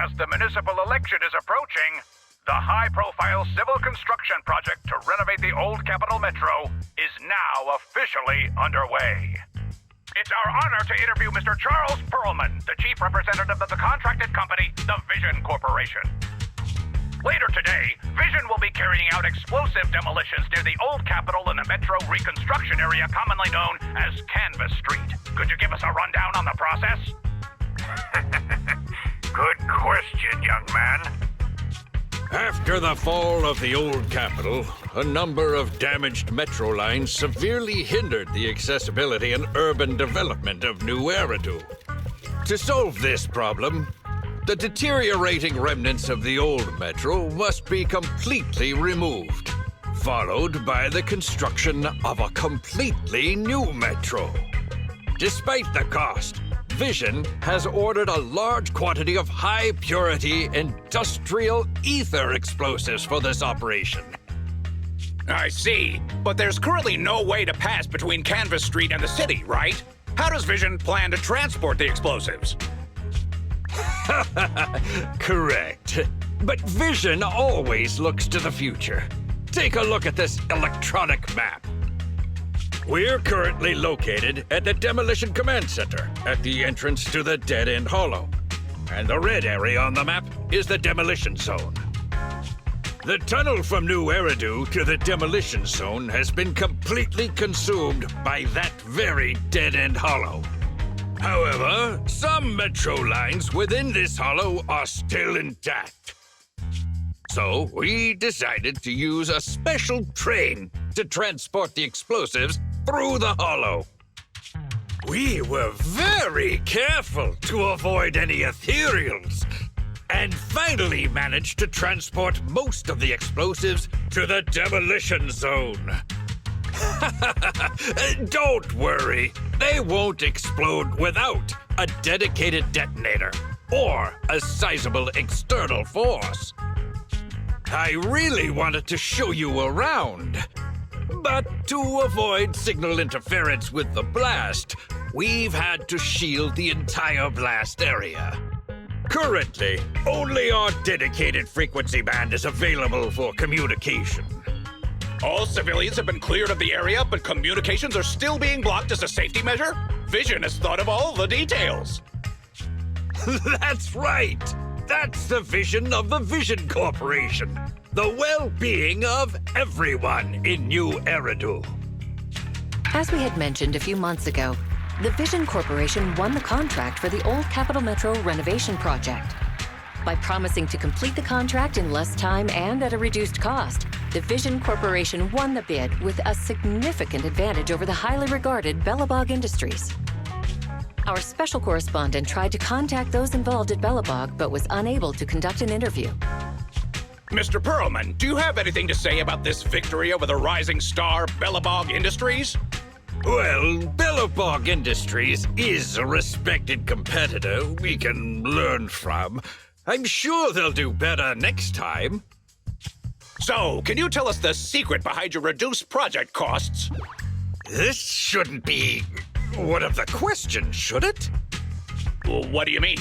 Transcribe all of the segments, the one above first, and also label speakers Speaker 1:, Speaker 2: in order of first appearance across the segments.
Speaker 1: As the municipal election is approaching, the high-profile civil construction project to renovate the old Capital Metro is now officially underway. It's our honor to interview Mr. Charles Perlman, the chief representative of the contracted company, the Vision Corporation. Later today, Vision will be carrying out explosive demolitions near the old Capitol in the Metro reconstruction area commonly known as Canvas Street. Could you give us a rundown on the process? Good question, young man.
Speaker 2: After the fall of the old Capitol, a number of damaged metro lines severely hindered the accessibility and urban development of New Eridu. To solve this problem, the deteriorating remnants of the old metro must be completely removed, followed by the construction of a completely new metro. Despite the cost, Vision has ordered a large quantity of high-purity industrial ether explosives for this operation.
Speaker 1: I see, but there's currently no way to pass between Canvas Street and the city, right? How does Vision plan to transport the explosives?
Speaker 2: Correct. But Vision always looks to the future. Take a look at this electronic map. We're currently located at the Demolition Command Center, at the entrance to the Dead-End Hollow. And the red area on the map is the Demolition Zone. The tunnel from New Eridu to the Demolition Zone has been completely consumed by that very Dead-End Hollow. However, some metro lines within this hollow are still intact. So we decided to use a special train to transport the explosives through the hollow. We were very careful to avoid any ethereals, and finally managed to transport most of the explosives to the Demolition Zone. Don't worry, they won't explode without a dedicated detonator or a sizable external force. I really wanted to show you around, but to avoid signal interference with the blast, we've had to shield the entire blast area. Currently, only our dedicated frequency band is available for communication.
Speaker 1: All civilians have been cleared of the area, but communications are still being blocked as a safety measure? Vision has thought of all the details.
Speaker 2: That's right! That's the vision of the Vision Corporation. The well-being of everyone in New Eridu.
Speaker 3: As we had mentioned a few months ago, the Vision Corporation won the contract for the old Capital Metro renovation project. By promising to complete the contract in less time and at a reduced cost, the Vision Corporation won the bid with a significant advantage over the highly regarded Bellabog Industries. Our special correspondent tried to contact those involved at Bellabog, but was unable to conduct an interview.
Speaker 1: Mr. Perlman, do you have anything to say about this victory over the rising star Bellabog Industries?
Speaker 2: Well, Bellabog Industries is a respected competitor we can learn from. I'm sure they'll do better next time.
Speaker 1: So, can you tell us the secret behind your reduced project costs?
Speaker 2: This shouldn't be one of the questions, should it?
Speaker 1: What do you mean?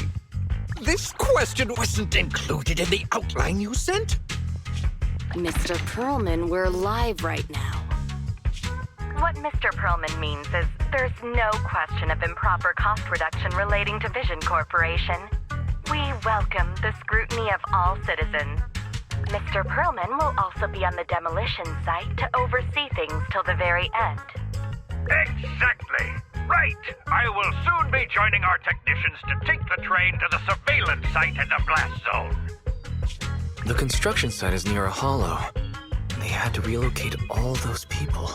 Speaker 2: This question wasn't included in the outline you sent?
Speaker 4: Mr. Perlman, we're live right now.
Speaker 5: What Mr. Perlman means is there's no question of improper cost reduction relating to Vision Corporation. We welcome the scrutiny of all citizens. Mr. Perlman will also be on the demolition site to oversee things till the very end.
Speaker 1: Exactly. Right. I will soon be joining our technicians to take the train to the surveillance site in the blast zone.
Speaker 6: The construction site is near a hollow. They had to relocate all those people.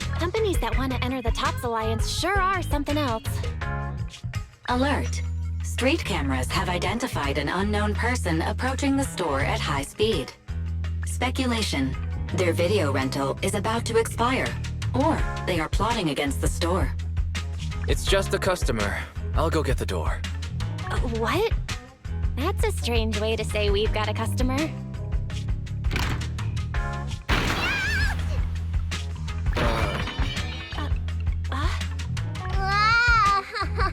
Speaker 4: Companies that want to enter the TOPS Alliance sure are something else.
Speaker 7: Alert. Street cameras have identified an unknown person approaching the store at high speed. Speculation. Their video rental is about to expire, or they are plotting against the store.
Speaker 6: It's just a customer. I'll go get the door.
Speaker 4: What? That's a strange way to say we've got a customer.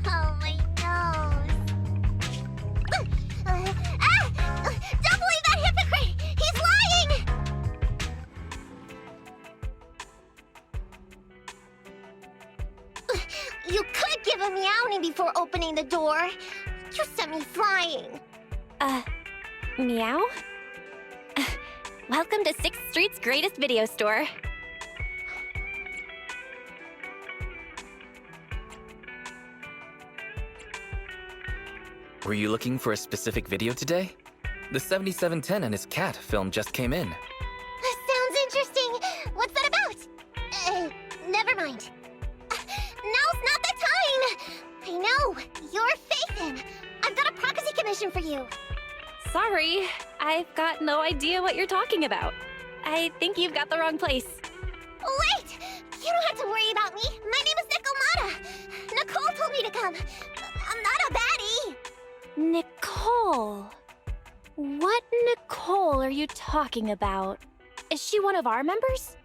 Speaker 8: Oh, my nose. before opening the door. You sent me flying.
Speaker 4: Meow? Welcome to 6th Street's greatest video store.
Speaker 6: Were you looking for a specific video today? The 7710 and his cat film just came in.
Speaker 8: Sounds interesting. What's that about? Never mind. Now's not the time! I know, you're Faithin. I've got a proxy commission for you.
Speaker 4: Sorry, I've got no idea what you're talking about. I think you've got the wrong place.
Speaker 8: Wait! You don't have to worry about me. My name is Nekomata. Nicole told me to come. I'm not a baddie.
Speaker 4: Nicole. What Nicole are you talking about? Is she one of our members?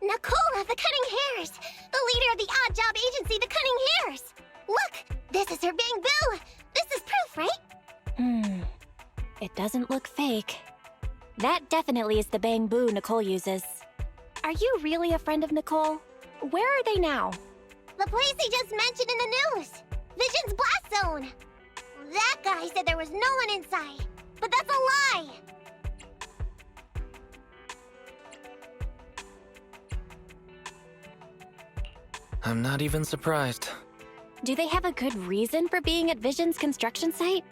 Speaker 8: Nicole of the Cutting Hairs. The leader of the odd job agency, the Cutting Hairs. Look, this is her Bangboo. This is proof, right?
Speaker 4: It doesn't look fake. That definitely is the Bangboo Nicole uses. Are you really a friend of Nicole? Where are they now?
Speaker 8: The place he just mentioned in the news. Vision's Blast Zone. That guy said there was no one inside. But that's a lie.
Speaker 6: I'm not even surprised.
Speaker 4: Do they have a good reason for being at Vision's construction site?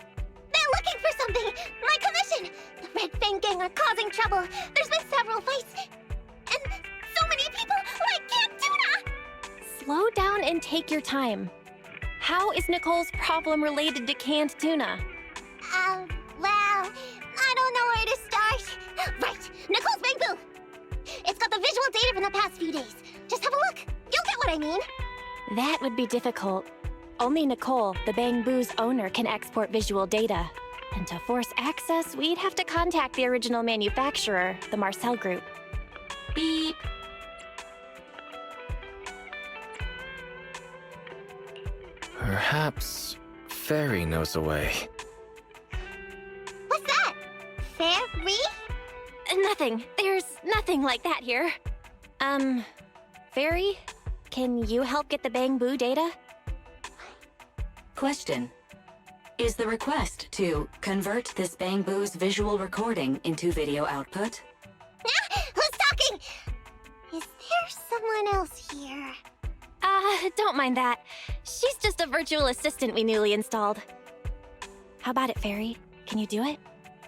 Speaker 8: They're looking for something! My commission! The Red Fang Gang are causing trouble. There's been several fights. And so many people like Camp Tuna!
Speaker 4: Slow down and take your time. How is Nicole's problem related to canned tuna?
Speaker 8: Well, I don't know where to start. Right, Nicole's Bangboo! It's got the visual data from the past few days. Just have a look. You'll get what I mean.
Speaker 4: That would be difficult. Only Nicole, the Bangboo's owner, can export visual data. And to force access, we'd have to contact the original manufacturer, the Marcel Group. Beep.
Speaker 6: Perhaps Fairy knows a way.
Speaker 8: What's that? Fairy?
Speaker 4: Nothing. There's nothing like that here. Fairy? Can you help get the Bangboo data?
Speaker 7: Question. Is the request to convert this Bangboo's visual recording into video output?
Speaker 8: Who's talking? Is there someone else here?
Speaker 4: Don't mind that. She's just a virtual assistant we newly installed. How about it, Fairy? Can you do it?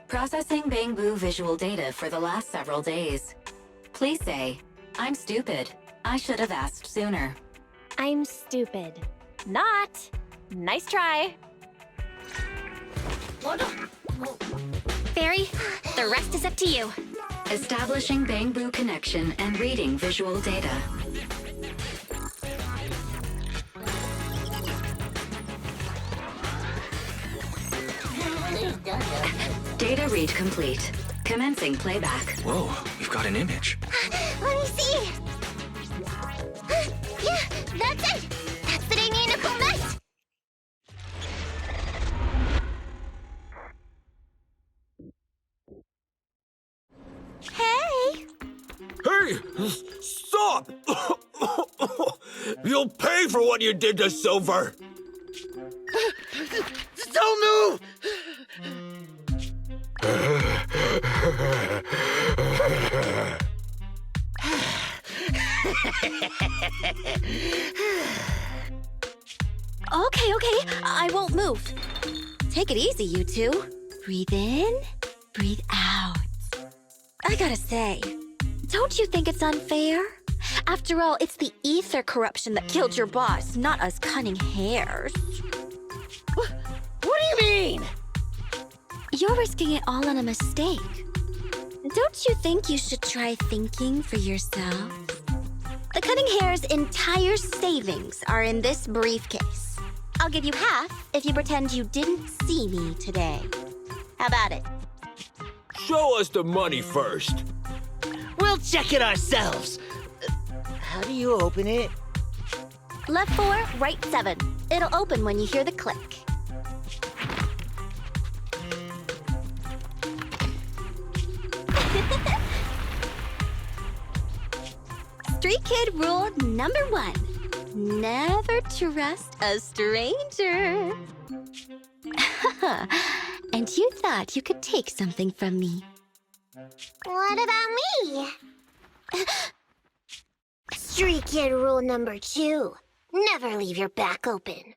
Speaker 7: Processing Bangboo visual data for the last several days. Please say, I'm stupid. I should have asked sooner.
Speaker 4: I'm stupid. Not. Nice try. Fairy, the rest is up to you.
Speaker 7: Establishing Bangboo connection and reading visual data. Data read complete. Commencing playback.
Speaker 6: Whoa, you've got an image.
Speaker 8: Let me see. Yeah, that's it. That's the day me and Nicole met. Hey!
Speaker 2: Hey! Stop! You'll pay for what you did to Silver!
Speaker 9: Don't move!
Speaker 8: Okay, I won't move. Take it easy, you two. Breathe in, breathe out. I gotta say, don't you think it's unfair? After all, it's the ether corruption that killed your boss, not us cunning hairs.
Speaker 9: What do you mean?
Speaker 8: You're risking it all on a mistake. Don't you think you should try thinking for yourself? The Cutting Hair's entire savings are in this briefcase. I'll give you half if you pretend you didn't see me today. How about it?
Speaker 2: Show us the money first.
Speaker 9: We'll check it ourselves. How do you open it?
Speaker 8: Left 4, right 7. It'll open when you hear the click. Street Kid rule number 1. Never trust a stranger. And you thought you could take something from me.
Speaker 10: What about me? Street Kid rule number 2. Never leave your back open.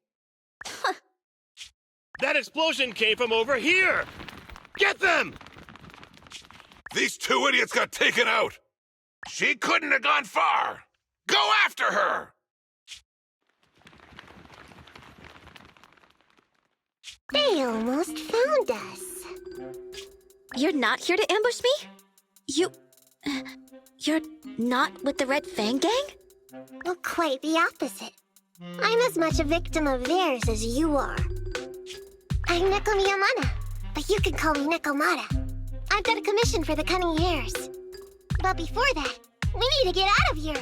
Speaker 11: That explosion came from over here! Get them!
Speaker 1: These 2 idiots got taken out! She couldn't have gone far! Go after her!
Speaker 10: They almost found us.
Speaker 8: You're not here to ambush me? You're not with the Red Fang Gang?
Speaker 10: Well, quite the opposite. I'm as much a victim of theirs as you are. I'm Nekomata, but you can call me Nekomata. I've got a commission for the Cunning Hares. But before that, we need to get out of here.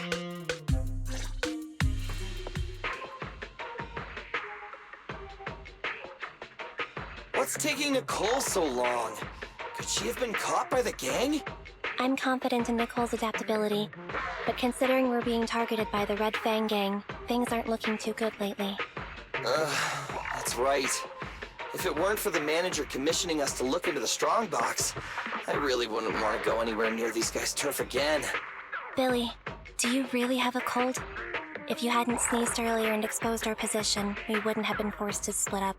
Speaker 6: What's taking Nicole so long? Could she have been caught by the gang?
Speaker 4: I'm confident in Nicole's adaptability, but considering we're being targeted by the Red Fang Gang, things aren't looking too good lately.
Speaker 6: That's right. If it weren't for the manager commissioning us to look into the strongbox, I really wouldn't want to go anywhere near these guys' turf again.
Speaker 4: Billy, do you really have a cold? If you hadn't sneezed earlier and exposed our position, we wouldn't have been forced to split up.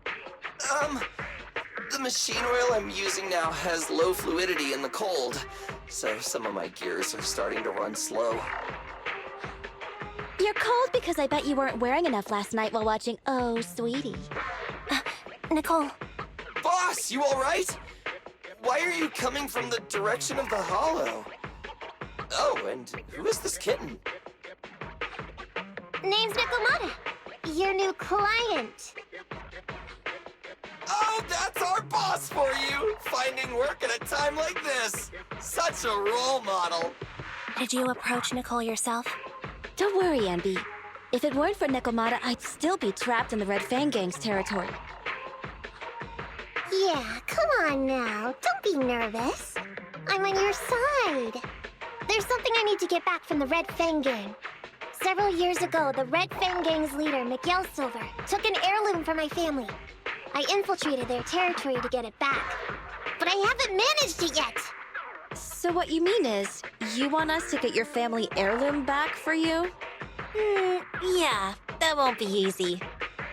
Speaker 6: The machine oil I'm using now has low fluidity in the cold, so some of my gears are starting to run slow.
Speaker 8: You're cold because I bet you weren't wearing enough last night while watching Oh, Sweetie.
Speaker 4: Nicole.
Speaker 6: Boss, you alright? Why are you coming from the direction of the hollow? Oh, and who is this kitten?
Speaker 10: Name's Nekomata, your new client.
Speaker 6: Oh, that's our boss for you! Finding work at a time like this! Such a role model!
Speaker 4: Did you approach Nicole yourself?
Speaker 8: Don't worry, Anby. If it weren't for Nekomata, I'd still be trapped in the Red Fang Gang's territory.
Speaker 10: Yeah, come on now. Don't be nervous. I'm on your side. There's something I need to get back from the Red Fang Gang. Several years ago, the Red Fang Gang's leader, Miguel Silver, took an heirloom from my family. I infiltrated their territory to get it back. But I haven't managed it yet!
Speaker 8: So what you mean is, you want us to get your family heirloom back for you? Yeah, that won't be easy.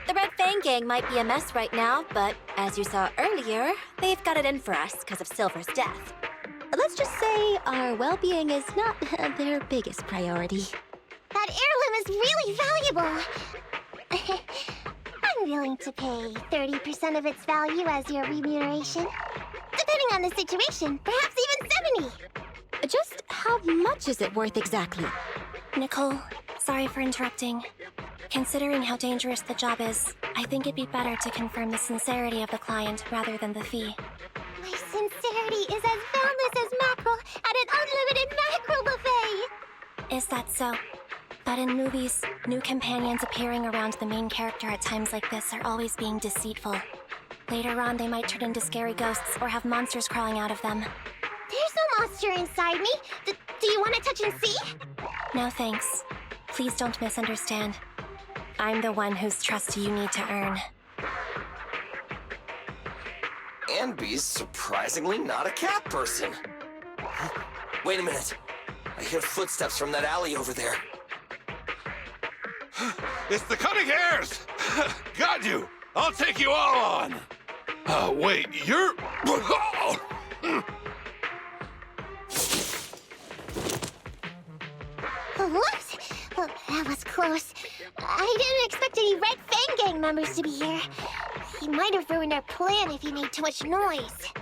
Speaker 8: The Red Fang Gang might be a mess right now, but as you saw earlier, they've got it in for us because of Silver's death. Let's just say our well-being is not their biggest priority.
Speaker 10: That heirloom is really valuable! I'm willing to pay 30% of its value as your remuneration. Depending on the situation, perhaps even 70!
Speaker 8: Just how much is it worth exactly?
Speaker 4: Nicole, sorry for interrupting. Considering how dangerous the job is, I think it'd be better to confirm the sincerity of the client rather than the fee.
Speaker 10: My sincerity is as boundless as mackerel at an unlimited mackerel buffet!
Speaker 4: Is that so? But in movies, new companions appearing around the main character at times like this are always being deceitful. Later on, they might turn into scary ghosts or have monsters crawling out of them.
Speaker 10: There's no monster inside me! Do you want to touch and see?
Speaker 4: No thanks. Please don't misunderstand. I'm the one whose trust you need to earn.
Speaker 6: Anby's surprisingly not a cat person. Wait a minute. I hear footsteps from that alley over there.
Speaker 1: It's the Cunning Hares! Got you! I'll take you all on! Wait, you're...
Speaker 10: Whoops! Oh, that was close. I didn't expect any Red Fang Gang members to be here. He might have ruined our plan if he made too much noise.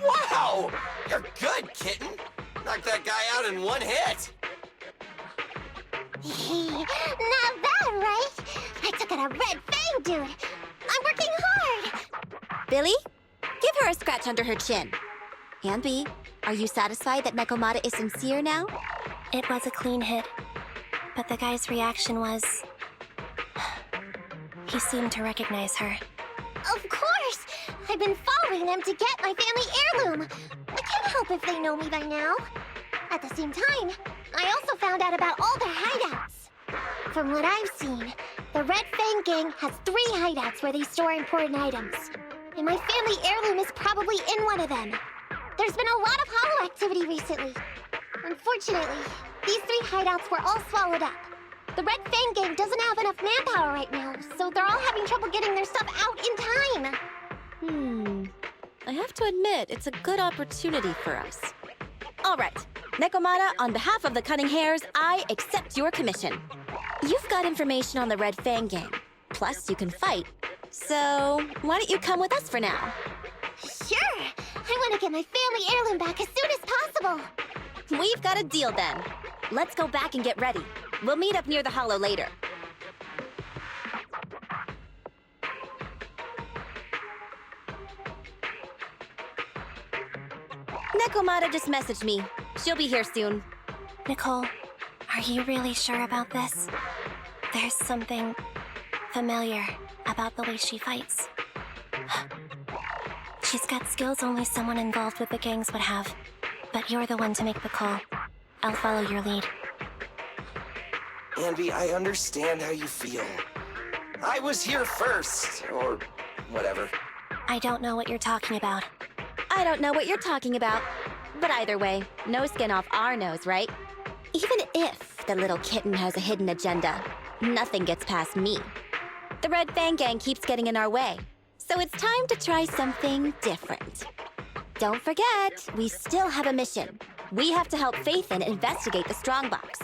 Speaker 6: Wow! You're good, kitten! Knocked that guy out in one hit!
Speaker 10: Not bad, right? I took out a Red Fang dude. I'm working hard.
Speaker 8: Billy, give her a scratch under her chin. Anby, are you satisfied that Nekomata is sincere now?
Speaker 4: It was a clean hit, but the guy's reaction was... he seemed to recognize her.
Speaker 10: Of course! I've been following them to get my family heirloom. I can't help if they know me by now. At the same time, I also found out about all their hideouts. From what I've seen, the Red Fang Gang has 3 hideouts where they store important items. And my family heirloom is probably in one of them. There's been a lot of hollow activity recently. Unfortunately, these 3 hideouts were all swallowed up. The Red Fang Gang doesn't have enough manpower right now, so they're all having trouble getting their stuff out in time.
Speaker 12: I have to admit, it's a good opportunity for us. All right, Nekomata, on behalf of the Cunning Hares, I accept your commission. You've got information on the Red Fang Gang. Plus, you can fight. So, why don't you come with us for now?
Speaker 10: Sure! I want to get my family heirloom back as soon as possible!
Speaker 12: We've got a deal then. Let's go back and get ready. We'll meet up near the hollow later. Nekomata just messaged me. She'll be here soon.
Speaker 4: Nicole, are you really sure about this? There's something familiar about the way she fights. She's got skills only someone involved with the gangs would have. But you're the one to make the call. I'll follow your lead.
Speaker 6: Anby, I understand how you feel. I was here first, or whatever.
Speaker 4: I don't know what you're talking about.
Speaker 12: I don't know what you're talking about. But either way, no skin off our nose, right? Even if the little kitten has a hidden agenda, nothing gets past me. The Red Fang Gang keeps getting in our way, so it's time to try something different. Don't forget, we still have a mission. We have to help Faithin investigate the Strongbox.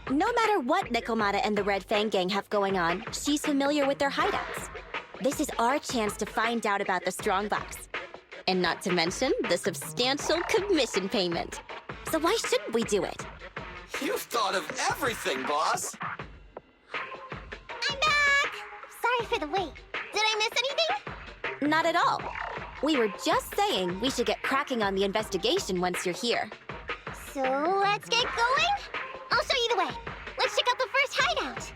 Speaker 12: No matter what Nekomata and the Red Fang Gang have going on, she's familiar with their hideouts. This is our chance to find out about the Strongbox. And not to mention the substantial commission payment. So why shouldn't we do it?
Speaker 6: You've thought of everything, boss!
Speaker 10: I'm back! Sorry for the wait. Did I miss anything?
Speaker 12: Not at all. We were just saying we should get cracking on the investigation once you're here.
Speaker 10: So let's get going? I'll show you the way. Let's check out the first hideout.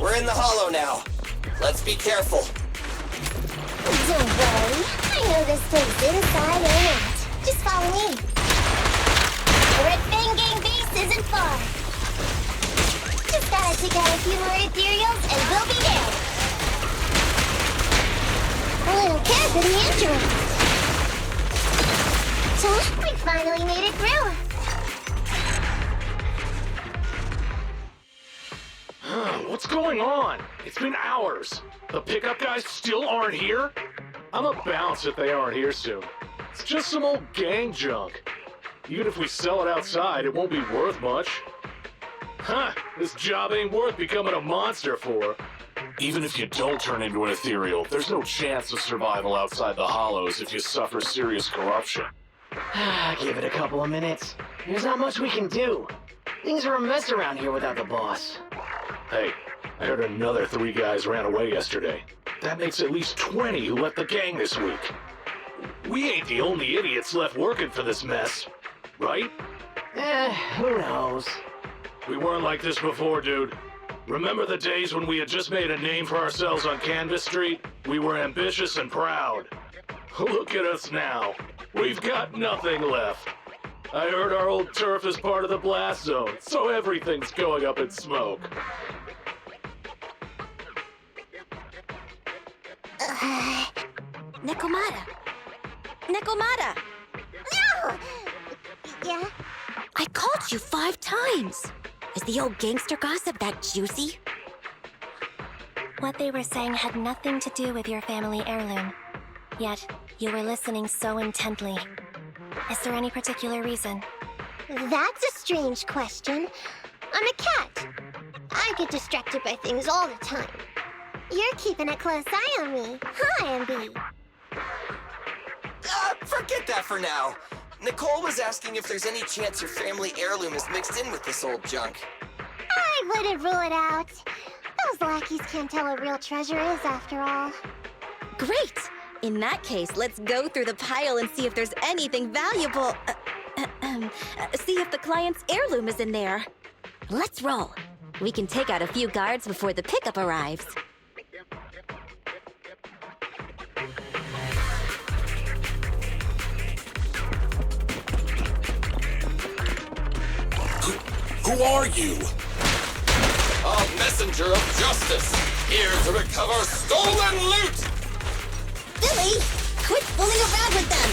Speaker 6: We're in the hollow now. Let's be careful.
Speaker 10: Don't worry. I know this place inside and out. Just follow me. The Red Fang Gang base isn't far. Just gotta take out a few more ethereals and we'll be there. A little care for the androids. So, we finally made it through.
Speaker 11: What's going on? It's been hours. The pickup guys still aren't here? I'm a bounce if they aren't here soon. It's just some old gang junk. Even if we sell it outside, it won't be worth much. Huh, this job ain't worth becoming a monster for. Even if you don't turn into an ethereal, there's no chance of survival outside the hollows if you suffer serious corruption.
Speaker 9: Give it a couple of minutes. There's not much we can do. Things are a mess around here without the boss.
Speaker 11: Hey, I heard another 3 guys ran away yesterday. That makes at least 20 who left the gang this week. We ain't the only idiots left working for this mess, right?
Speaker 9: Who knows?
Speaker 11: We weren't like this before, dude. Remember the days when we had just made a name for ourselves on Canvas Street? We were ambitious and proud. Look at us now. We've got nothing left. I heard our old turf is part of the blast zone, so everything's going up in smoke.
Speaker 12: Nekomata! Nekomata!
Speaker 10: No! Yeah?
Speaker 12: I called you 5 times! Is the old gangster gossip that juicy?
Speaker 4: What they were saying had nothing to do with your family heirloom. Yet, you were listening so intently. Is there any particular reason?
Speaker 10: That's a strange question. I'm a cat. I get distracted by things all the time. You're keeping a close eye on me, huh, Anby?
Speaker 6: Forget that for now. Nicole was asking if there's any chance your family heirloom is mixed in with this old junk.
Speaker 10: I wouldn't rule it out. Those lackeys can't tell what real treasure is, after all.
Speaker 12: Great! In that case, let's go through the pile and see if there's anything valuable. See if the client's heirloom is in there. Let's roll. We can take out a few guards before the pickup arrives.
Speaker 6: Who are you? A messenger of justice, here to recover stolen loot!
Speaker 8: Billy, quit fooling around with them!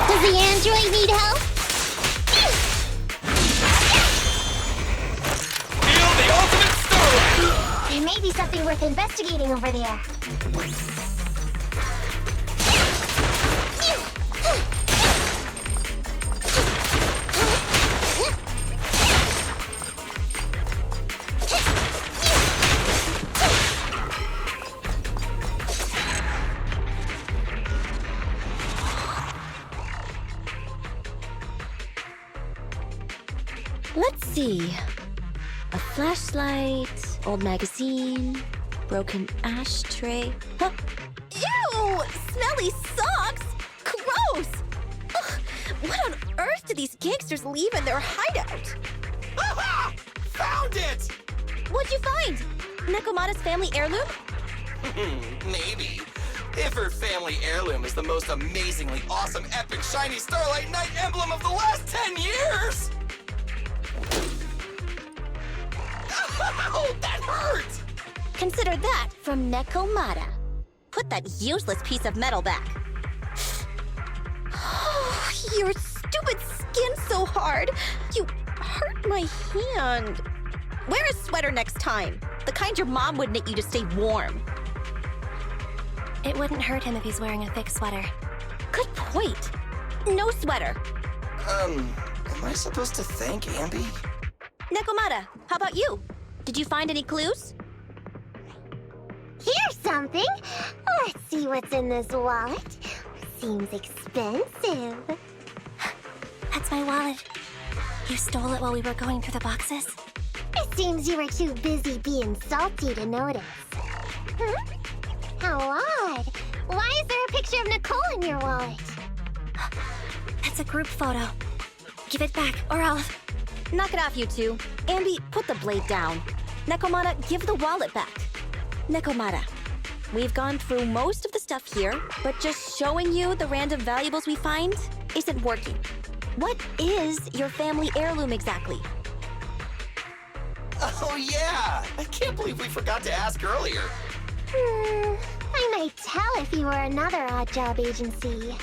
Speaker 10: Does the android need help?
Speaker 6: Feel the ultimate starlight!
Speaker 10: There may be something worth investigating over there.
Speaker 12: Let's see. A flashlight, old magazine, broken ashtray. Huh? Ew! Smelly socks! Gross! Ugh, what on earth do these gangsters leave in their hideout?
Speaker 6: Aha! Found it!
Speaker 12: What'd you find? Nekomata's family heirloom?
Speaker 6: Maybe. If her family heirloom is the most amazingly awesome, epic, shiny Starlight Knight emblem of the last 10 years! Ow, that hurt!
Speaker 12: Consider that from Nekomata. Put that useless piece of metal back. Your stupid skin's so hard. You hurt my hand. Wear a sweater next time. The kind your mom would knit you to stay warm.
Speaker 4: It wouldn't hurt him if he's wearing a thick sweater.
Speaker 12: Good point. No sweater.
Speaker 6: Am I supposed to thank Ambi?
Speaker 12: Nekomata, how about you? Did you find any clues?
Speaker 10: Here's something. Let's see what's in this wallet. Seems expensive.
Speaker 4: That's my wallet. You stole it while we were going through the boxes?
Speaker 10: It seems you were too busy being salty to notice. How odd. Why is there a picture of Nicole in your wallet?
Speaker 4: That's a group photo. Give it back, or I'll...
Speaker 12: Knock it off, you two. Ambi, put the blade down. Nekomata, give the wallet back. Nekomata, we've gone through most of the stuff here, but just showing you the random valuables we find isn't working. What is your family heirloom exactly?
Speaker 6: Oh yeah! I can't believe we forgot to ask earlier.
Speaker 10: I might tell if you were another odd job agency.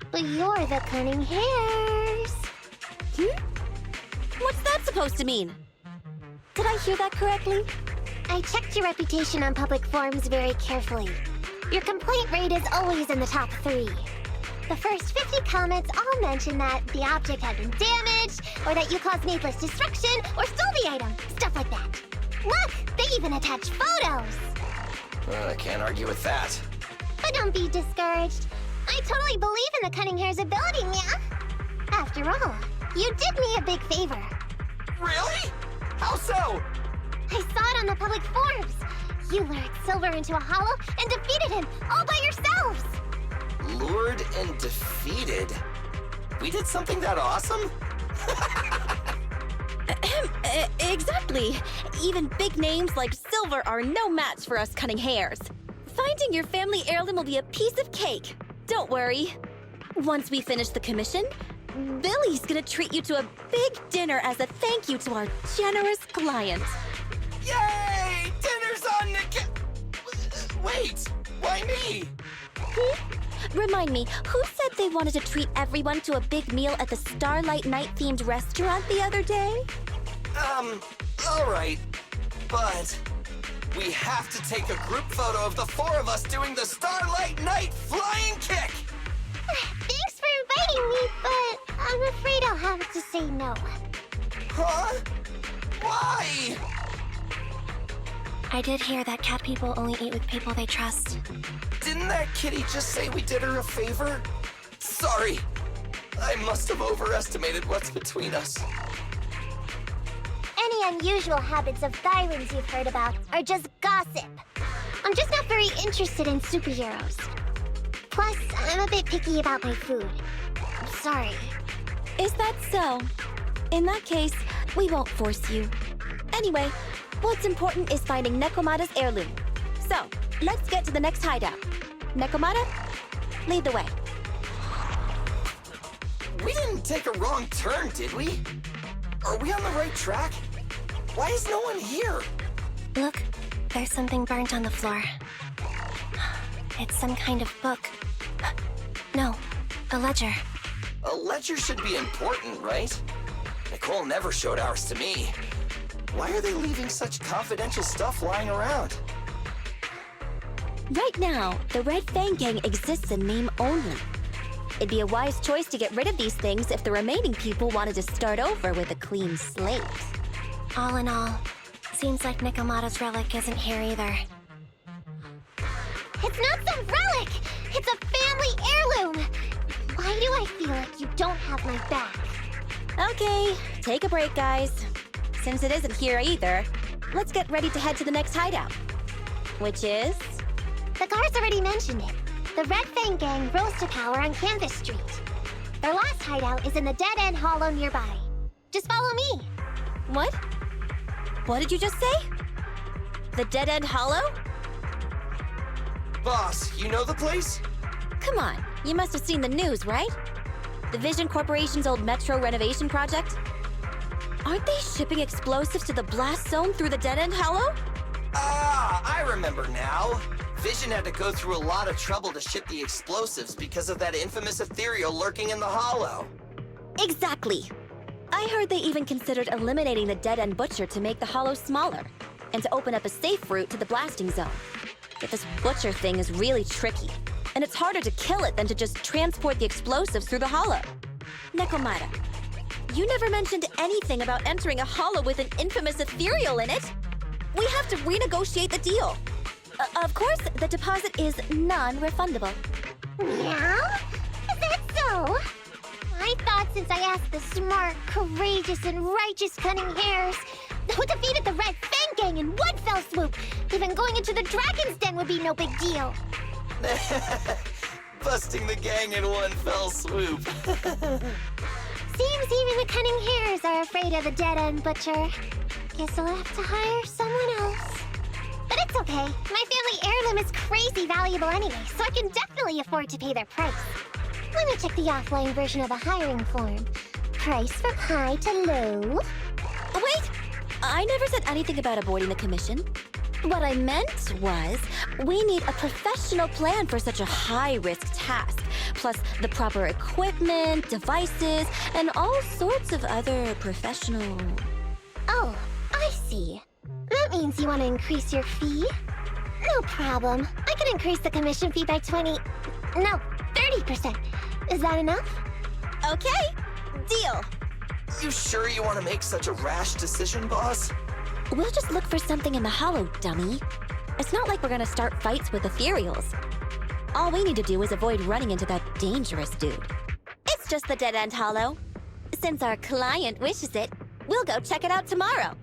Speaker 10: But you're the Cunning Hairs.
Speaker 12: What's that supposed to mean? Did I hear that correctly?
Speaker 10: I checked your reputation on public forums very carefully. Your complaint rate is always in the top 3. The first 50 comments all mention that the object had been damaged, or that you caused needless destruction, or stole the item. Stuff like that. Look! They even attach photos!
Speaker 6: I can't argue with that.
Speaker 10: But don't be discouraged. I totally believe in the Cunning Hair's ability, Mia. After all, you did me a big favor.
Speaker 6: Really? How so?
Speaker 10: I saw it on the public forums. You lured Silver into a hollow and defeated him all by yourselves.
Speaker 6: Lured and defeated? We did something that awesome?
Speaker 12: Exactly. Even big names like Silver are no match for us Cunning Hairs. Finding your family heirloom will be a piece of cake. Don't worry. Once we finish the commission, Billy's gonna treat you to a big dinner as a thank you to our generous client.
Speaker 6: Yay! Dinner's on Wait, why me?
Speaker 12: Remind me, who said they wanted to treat everyone to a big meal at the Starlight Night-themed restaurant the other day?
Speaker 6: Alright. But we have to take a group photo of the 4 of us doing the Starlight Night flying kick!
Speaker 10: Thanks for inviting me, but I'm afraid I'll have to say no.
Speaker 6: Huh? Why?
Speaker 4: I did hear that cat people only eat with people they trust.
Speaker 6: Didn't that kitty just say we did her a favor? Sorry. I must have overestimated what's between us.
Speaker 10: Any unusual habits of Thyrans you've heard about are just gossip. I'm just not very interested in superheroes. Plus, I'm a bit picky about my food. I'm sorry.
Speaker 12: Is that so? In that case, we won't force you. Anyway, what's important is finding Nekomata's heirloom. So, let's get to the next hideout. Nekomata, lead the way.
Speaker 6: We didn't take a wrong turn, did we? Are we on the right track? Why is no one here?
Speaker 10: Look, there's something burnt on the floor. It's some kind of book. No, a ledger.
Speaker 6: A ledger should be important, right? Nicole never showed ours to me. Why are they leaving such confidential stuff lying around?
Speaker 12: Right now, the Red Fang Gang exists in name only. It'd be a wise choice to get rid of these things if the remaining people wanted to start over with a clean slate.
Speaker 10: All in all, seems like Nekomata's relic isn't here either. It's not some relic! It's a family heirloom! Why do I feel like you don't have my back?
Speaker 12: Okay, take a break, guys. Since it isn't here either, let's get ready to head to the next hideout. Which is?
Speaker 10: The guards already mentioned it. The Red Fang Gang rose to power on Canvas Street. Their last hideout is in the dead-end hollow nearby. Just follow me.
Speaker 12: What? What did you just say? The dead-end hollow?
Speaker 6: Boss, you know the place?
Speaker 12: Come on, you must have seen the news, right? The Vision Corporation's old metro renovation project? Aren't they shipping explosives to the blast zone through the dead-end hollow?
Speaker 6: Ah, I remember now. Vision had to go through a lot of trouble to ship the explosives because of that infamous ethereal lurking in the hollow.
Speaker 12: Exactly. I heard they even considered eliminating the dead-end butcher to make the hollow smaller, and to open up a safe route to the blasting zone. But this butcher thing is really tricky, and it's harder to kill it than to just transport the explosives through the hollow. Nekomata, you never mentioned anything about entering a hollow with an infamous ethereal in it. We have to renegotiate the deal. Of course, the deposit is non-refundable.
Speaker 10: Meow? Is that so? I thought since I asked the smart, courageous, and righteous Cunning Hares, who defeated the Red Fang Gang in one fell swoop, even going into the Dragon's Den would be no big deal.
Speaker 6: Busting the gang in one fell swoop.
Speaker 10: Seems even the Cunning Hares are afraid of the dead-end butcher. Guess I'll have to hire someone else. But it's okay. My family heirloom is crazy valuable anyway, so I can definitely afford to pay their price. Let me check the offline version of the hiring form. Price from high to low.
Speaker 12: Wait! I never said anything about avoiding the commission. What I meant was, we need a professional plan for such a high-risk task, plus the proper equipment, devices, and all sorts of other professional...
Speaker 10: Oh, I see. That means you want to increase your fee? No problem. I can increase the commission fee by 30%. Is that enough?
Speaker 12: Okay, deal.
Speaker 6: You sure you want to make such a rash decision, boss?
Speaker 12: We'll just look for something in the hollow, dummy. It's not like we're gonna start fights with ethereals. All we need to do is avoid running into that dangerous dude. It's just the dead-end hollow. Since our client wishes it, we'll go check it out tomorrow.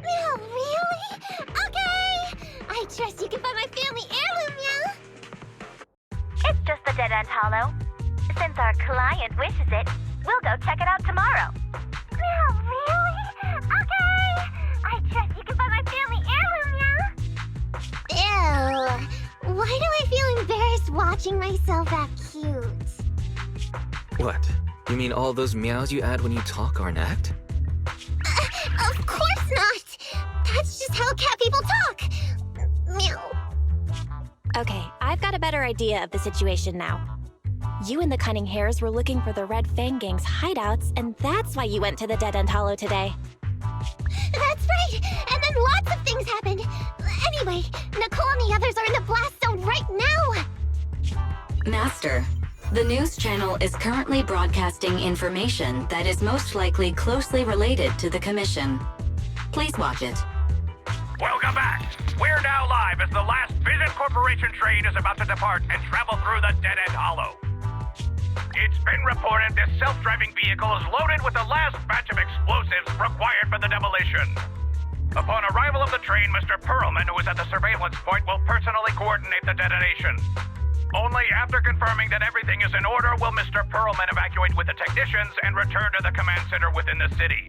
Speaker 10: Oh, really? Okay! I trust you can find my family heirloom, yeah?
Speaker 5: It's just the dead-end hollow. Since our client wishes it, we'll go check it out tomorrow.
Speaker 10: Oh, really? Okay! I trust you can find my family heirloom, yeah? Ew. Why do I feel embarrassed watching myself act cute?
Speaker 13: What? You mean all those meows you add when you talk aren't act?
Speaker 10: Of course not! That's just how cat people talk! Meow.
Speaker 4: Okay, I've got a better idea of the situation now. You and the Cunning Hares were looking for the Red Fang Gang's hideouts, and that's why you went to the Dead-End Hollow today.
Speaker 10: That's right! And then lots of things happened! Anyway, Nicole and the others are in the blast zone right now!
Speaker 7: Master, the news channel is currently broadcasting information that is most likely closely related to the commission. Please watch it.
Speaker 1: Welcome back. We're now live as the last Vision Corporation train is about to depart and travel through the dead-end hollow. It's been reported this self-driving vehicle is loaded with the last batch of explosives required for the demolition. Upon arrival of the train, Mr. Perlman, who is at the surveillance point, will personally coordinate the detonation. Only after confirming that everything is in order will Mr. Perlman evacuate with the technicians and return to the command center within the city.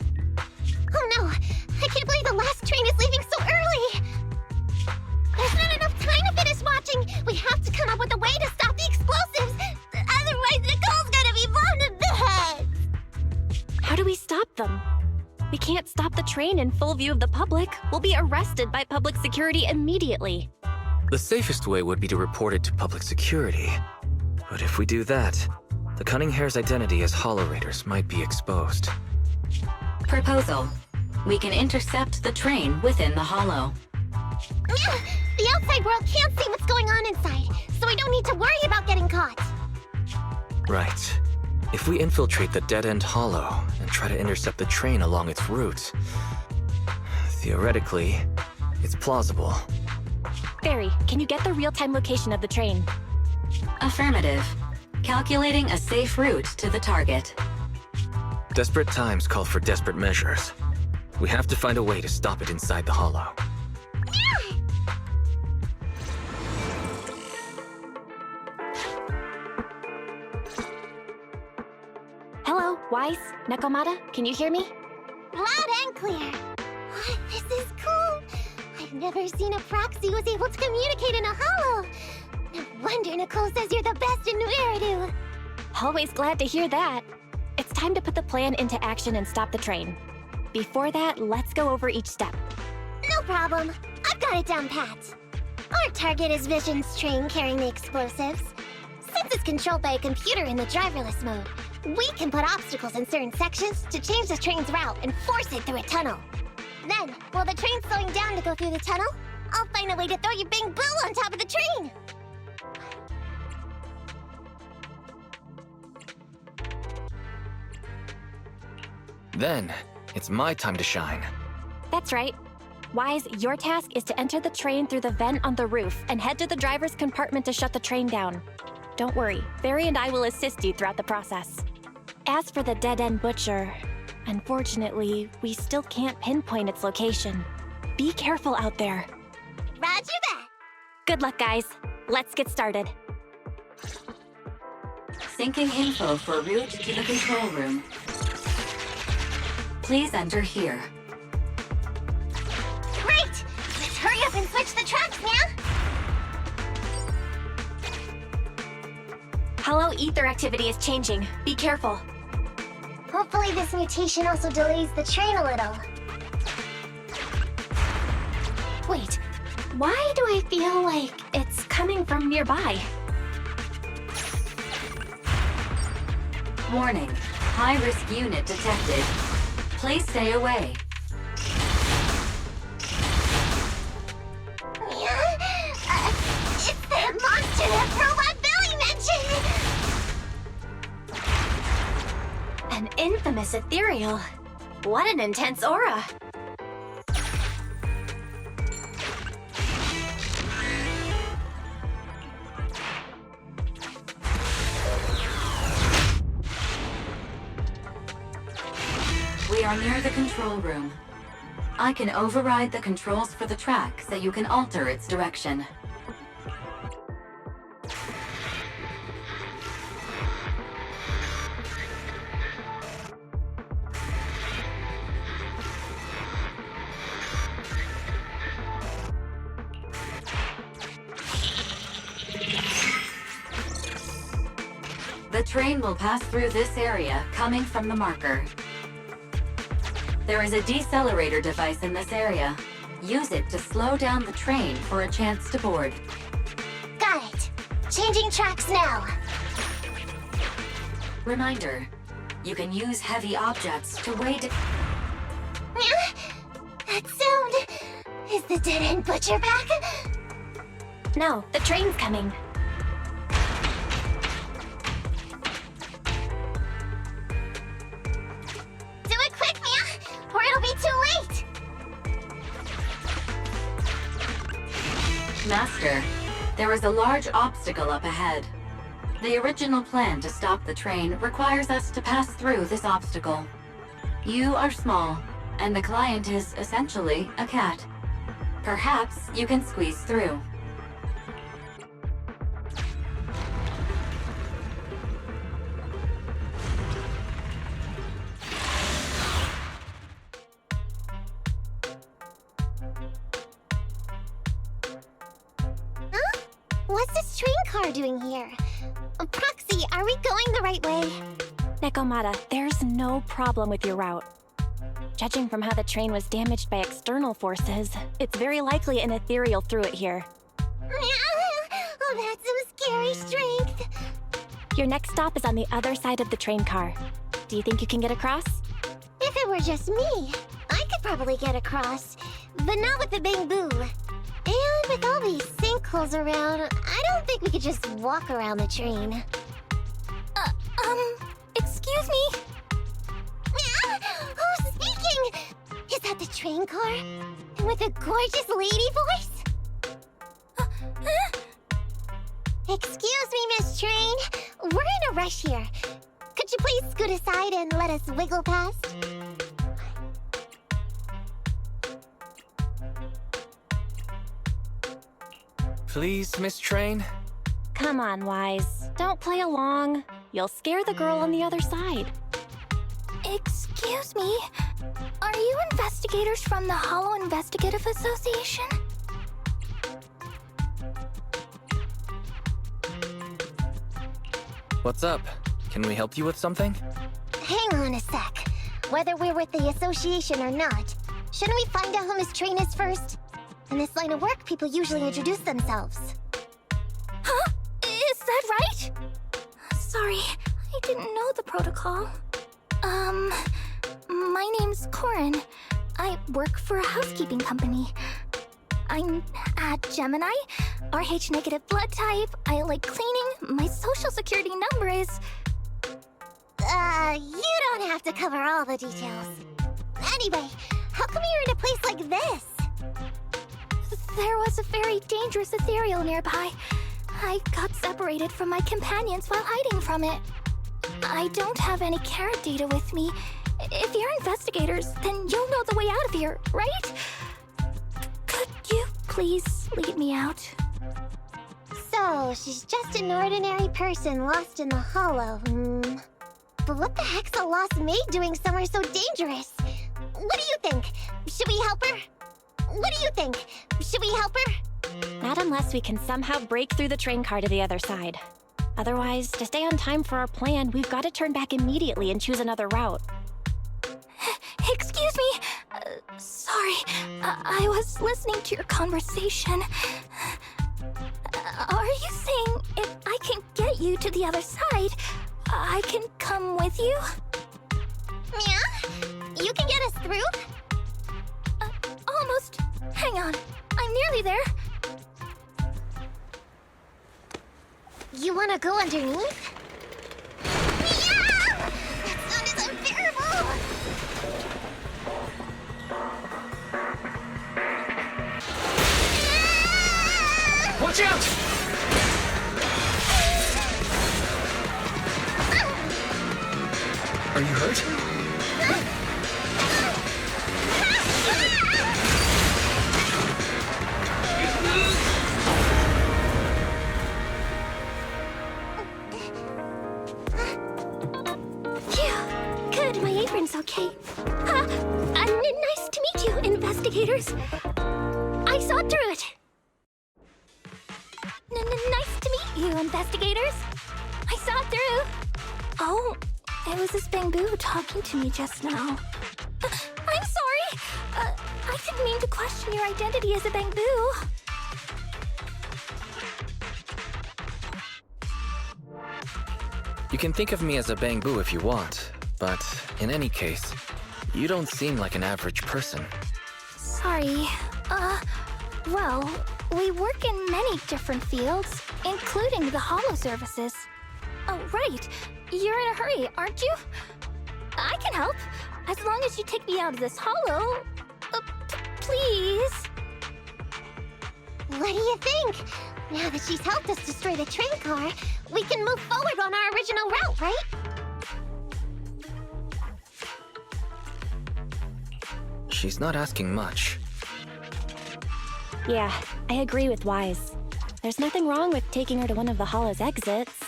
Speaker 10: Oh no! I can't believe the last train is leaving so early! There's not enough time to finish watching! We have to come up with a way to stop the explosives! Otherwise, Nicole's gonna be blown to bits!
Speaker 4: do we stop them? We can't stop the train in full view of the public. We'll be arrested by public security immediately.
Speaker 13: The safest way would be to report it to public security. But if we do that, the Cunning Hare's identity as Hollow Raiders might be exposed.
Speaker 7: Proposal. We can intercept the train within the Hollow.
Speaker 10: The outside world can't see what's going on inside, so we don't need to worry about getting caught.
Speaker 13: Right. If we infiltrate the dead-end Hollow and try to intercept the train along its route, theoretically, it's plausible.
Speaker 4: Barry, can you get the real-time location of the train?
Speaker 7: Affirmative. Calculating a safe route to the target.
Speaker 13: Desperate times call for desperate measures. We have to find a way to stop it inside the Hollow.
Speaker 4: Hello, Wise, Nekomata, can you hear me?
Speaker 10: Loud and clear. This is cool. I've never seen a proxy who was able to communicate in a hollow. No wonder Nicole says you're the best in New Eridu.
Speaker 4: Always glad to hear that. It's time to put the plan into action and stop the train. Before that, let's go over each step.
Speaker 10: No problem. I've got it down pat. Our target is Vision's train carrying the explosives. Since it's controlled by a computer in the driverless mode, we can put obstacles in certain sections to change the train's route and force it through a tunnel. Then, while the train's slowing down to go through the tunnel, I'll find a way to throw your Bangboo on top of the train.
Speaker 13: Then, it's my time to shine.
Speaker 4: That's right. Wise, your task is to enter the train through the vent on the roof and head to the driver's compartment to shut the train down. Don't worry, Barry and I will assist you throughout the process. As for the dead-end butcher, unfortunately, we still can't pinpoint its location. Be careful out there.
Speaker 10: Roger that.
Speaker 4: Good luck, guys. Let's get started.
Speaker 7: Syncing info for route to the control room. Please enter here.
Speaker 10: Great! Let's hurry up and switch the tracks, Mia!
Speaker 4: Hollow ether activity is changing. Be careful.
Speaker 10: Hopefully this mutation also delays the train a little.
Speaker 4: Wait, why do I feel like it's coming from nearby?
Speaker 7: Warning. High-risk unit detected. Please stay away.
Speaker 10: It's that monster that Robot Billy mentioned!
Speaker 4: An infamous ethereal. What an intense aura.
Speaker 7: We are near the control room. I can override the controls for the track so you can alter its direction. The train will pass through this area, coming from the marker. There is a decelerator device in this area. Use it to slow down the train for a chance to board.
Speaker 10: Got it. Changing tracks now.
Speaker 7: Reminder, you can use heavy objects to weigh
Speaker 10: That sound... Is the dead-end butcher back?
Speaker 4: No, the train's coming.
Speaker 10: Do it quick, Mia, or it'll be too late!
Speaker 7: Master, there is a large obstacle up ahead. The original plan to stop the train requires us to pass through this obstacle. You are small, and the client is essentially a cat. Perhaps you can squeeze through.
Speaker 10: Huh? What's this train car doing here? Proxy, are we going the right way?
Speaker 4: Nekomata, there's no problem with your route. Judging from how the train was damaged by external forces, it's very likely an ethereal threw it here.
Speaker 10: Oh, that's some scary strength.
Speaker 4: Your next stop is on the other side of the train car. Do you think you can get across?
Speaker 10: If it were just me, I could probably get across, but not with the Bangboo. And with all these sinkholes around, I don't think we could just walk around the train.
Speaker 12: Excuse me?
Speaker 10: Who's speaking? Is that the train car? And with a gorgeous lady voice? Excuse me, Miss Train. We're in a rush here. Could you please scoot aside and let us wiggle past?
Speaker 13: Please, Miss Train?
Speaker 4: Come on, Wise. Don't play along. You'll scare the girl on the other side.
Speaker 12: Excuse me? Are you investigators from the Hollow Investigative Association?
Speaker 13: What's up? Can we help you with something?
Speaker 10: Hang on a sec. Whether we're with the association or not, shouldn't we find out who Miss Train is first? In this line of work, people usually introduce themselves.
Speaker 12: Huh? Is that right? Sorry, I didn't know the protocol. My name's Corin. I work for a housekeeping company. I'm a Gemini, RH negative blood type, I like cleaning, my social security number is...
Speaker 10: You don't have to cover all the details. Anyway, how come you're in a place like this?
Speaker 12: There was a very dangerous ethereal nearby. I got separated from my companions while hiding from it. I don't have any carrot data with me. If you're investigators, then you'll know the way out of here, right? Could you please lead me out?
Speaker 10: So, she's just an ordinary person lost in the Hollow, But what the heck's a lost maid doing somewhere so dangerous? What do you think? Should we help her? What do you think? Should we help her?
Speaker 4: Not unless we can somehow break through the train car to the other side. Otherwise, to stay on time for our plan, we've got to turn back immediately and choose another route.
Speaker 12: Excuse me. Sorry. I was listening to your conversation. Are you saying if I can get you to the other side, I can come with you?
Speaker 10: Yeah? You can get us through?
Speaker 12: Almost. Hang on. I'm nearly there.
Speaker 10: You wanna go underneath? Yeah! That sound is unbearable!
Speaker 13: Watch out! Are you hurt?
Speaker 12: Good, my apron's okay. Nice to meet you, investigators. I saw through it. Nice to meet you, investigators. I saw through. Oh, it was this Bangboo talking to me just now. I'm sorry. I didn't mean to question your identity as a Bangboo.
Speaker 13: You can think of me as a Bangboo if you want, but in any case, you don't seem like an average person.
Speaker 12: Sorry. Well, we work in many different fields, including the Hollow services. Oh, right. You're in a hurry, aren't you? I can help, as long as you take me out of this Hollow. Please.
Speaker 10: What do you think? Now that she's helped us destroy the train car, we can move forward on our original route, right?
Speaker 13: She's not asking much.
Speaker 4: Yeah, I agree with Wise. There's nothing wrong with taking her to one of the Hollow's exits.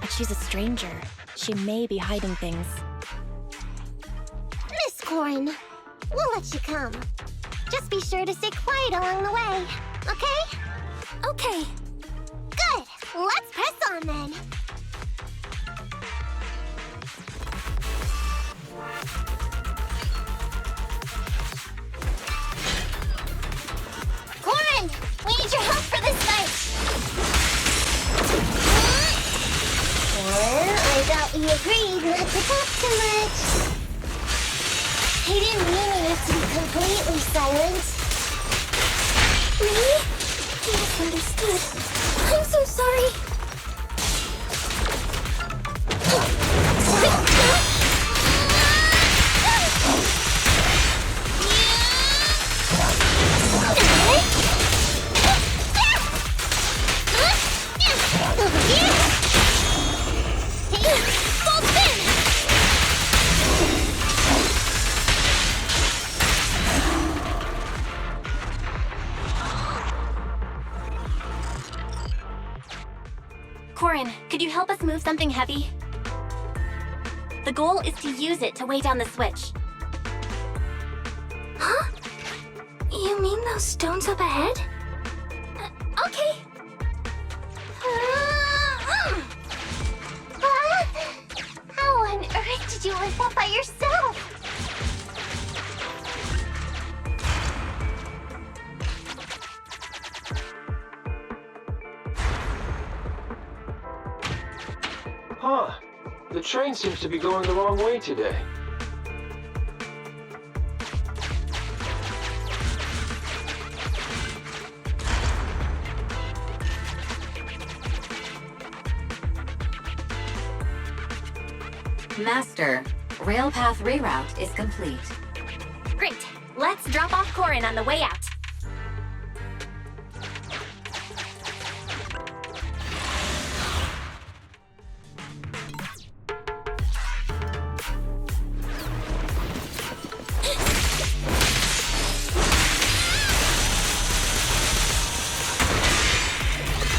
Speaker 4: But she's a stranger. She may be hiding things.
Speaker 10: Miss Corin, we'll let you come. Just be sure to stay quiet along the way, okay?
Speaker 12: Okay.
Speaker 10: Good! Let's press on then! thought you agreed not to talk too much. He didn't mean you to be completely silent. Me? I misunderstood. I'm so sorry.
Speaker 4: Corin, could you help us move something heavy? The goal is to use it to weigh down the switch.
Speaker 10: Huh? You mean those stones up ahead? Okay. How on earth did you lift that by yourself?
Speaker 14: Huh. The train seems to be going the wrong way today.
Speaker 7: Master, rail path reroute is complete.
Speaker 4: Great. Let's drop off Corin on the way out.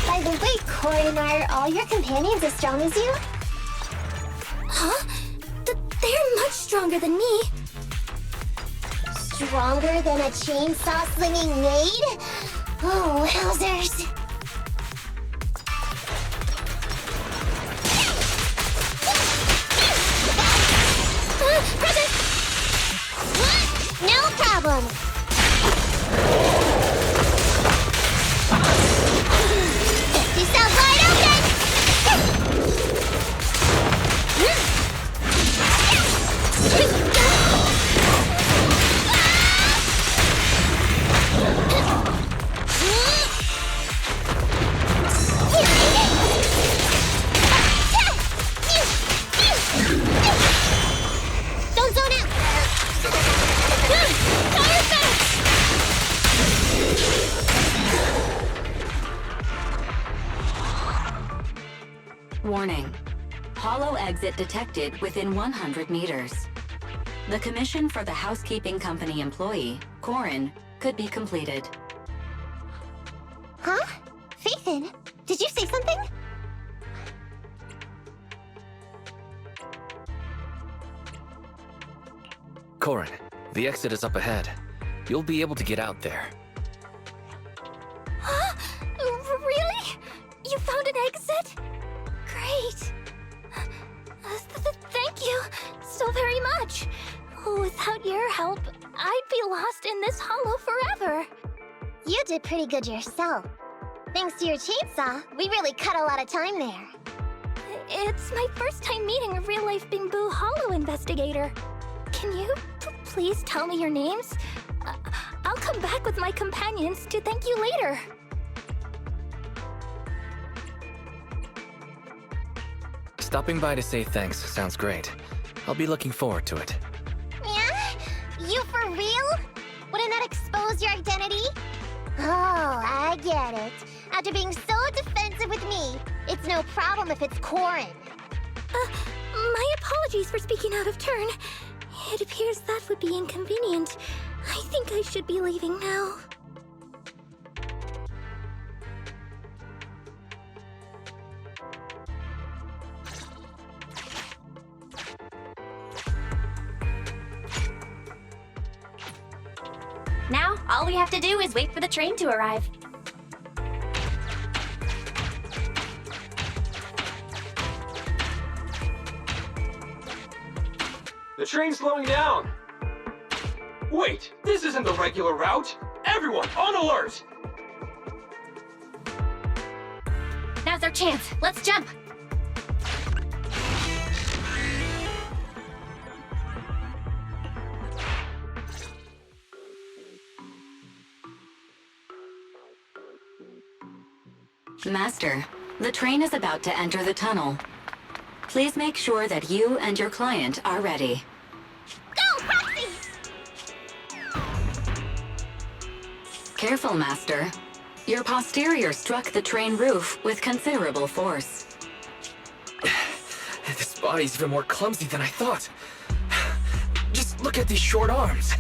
Speaker 10: By the way, Corin, are all your companions as strong as you? Huh? They're much stronger than me. Stronger than a chainsaw-slinging maid? Oh, wowzers. No problem. Yourself wide open! Don't zone out! Power fast!
Speaker 7: Warning. Hollow exit detected within 100 meters. The commission for the housekeeping company employee, Corin, could be completed.
Speaker 10: Huh? Faithin, did you say something?
Speaker 13: Corin, the exit is up ahead. You'll be able to get out there.
Speaker 10: Huh? Really? You found an exit? Great. Thank you so very much. Without your help, I'd be lost in this hollow forever. You did pretty good yourself. Thanks to your chainsaw, we really cut a lot of time there. It's my first time meeting a real-life Bangboo hollow investigator. Can you please tell me your names? I'll come back with my companions to thank you later.
Speaker 13: Stopping by to say thanks sounds great. I'll be looking forward to it.
Speaker 10: Yeah? You for real? Wouldn't that expose your identity? Oh, I get it. After being so defensive with me, it's no problem if it's Corin. My apologies for speaking out of turn. It appears that would be inconvenient. I think I should be leaving now.
Speaker 4: Now, all we have to do is wait for the train to arrive.
Speaker 14: The train's slowing down! Wait, this isn't the regular route! Everyone, on alert!
Speaker 4: Now's our chance. Let's jump.
Speaker 7: Master, the train is about to enter the tunnel. Please make sure that you and your client are ready.
Speaker 10: Go, Proxy!
Speaker 7: Careful, Master. Your posterior struck the train roof with considerable force.
Speaker 13: This body's even more clumsy than I thought. Just look at these short arms.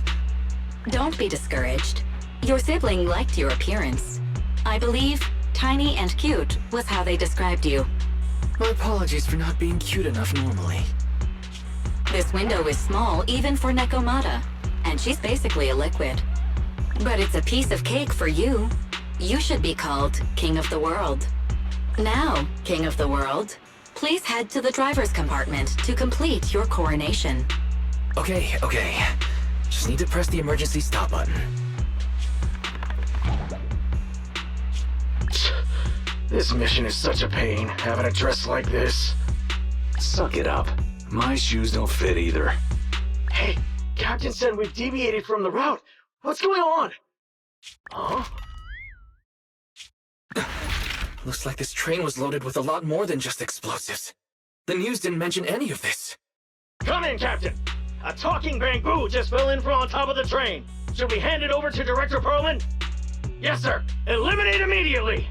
Speaker 7: Don't be discouraged. Your sibling liked your appearance. I believe tiny and cute was how they described you.
Speaker 13: My apologies for not being cute enough normally.
Speaker 7: This window is small even for Nekomata, and she's basically a liquid. But it's a piece of cake for you. You should be called King of the World. Now, King of the World, please head to the driver's compartment to complete your coronation.
Speaker 13: Okay. Just need to press the emergency stop button.
Speaker 11: This mission is such a pain, having a dress like this. Suck it up. My shoes don't fit either. Hey, Captain said we've deviated from the route. What's going on? Huh?
Speaker 13: Looks like this train was loaded with a lot more than just explosives. The news didn't mention any of this.
Speaker 11: Come in, Captain! A talking Bangboo just fell in from on top of the train. Should we hand it over to Director Perlman? Yes, sir. Eliminate immediately!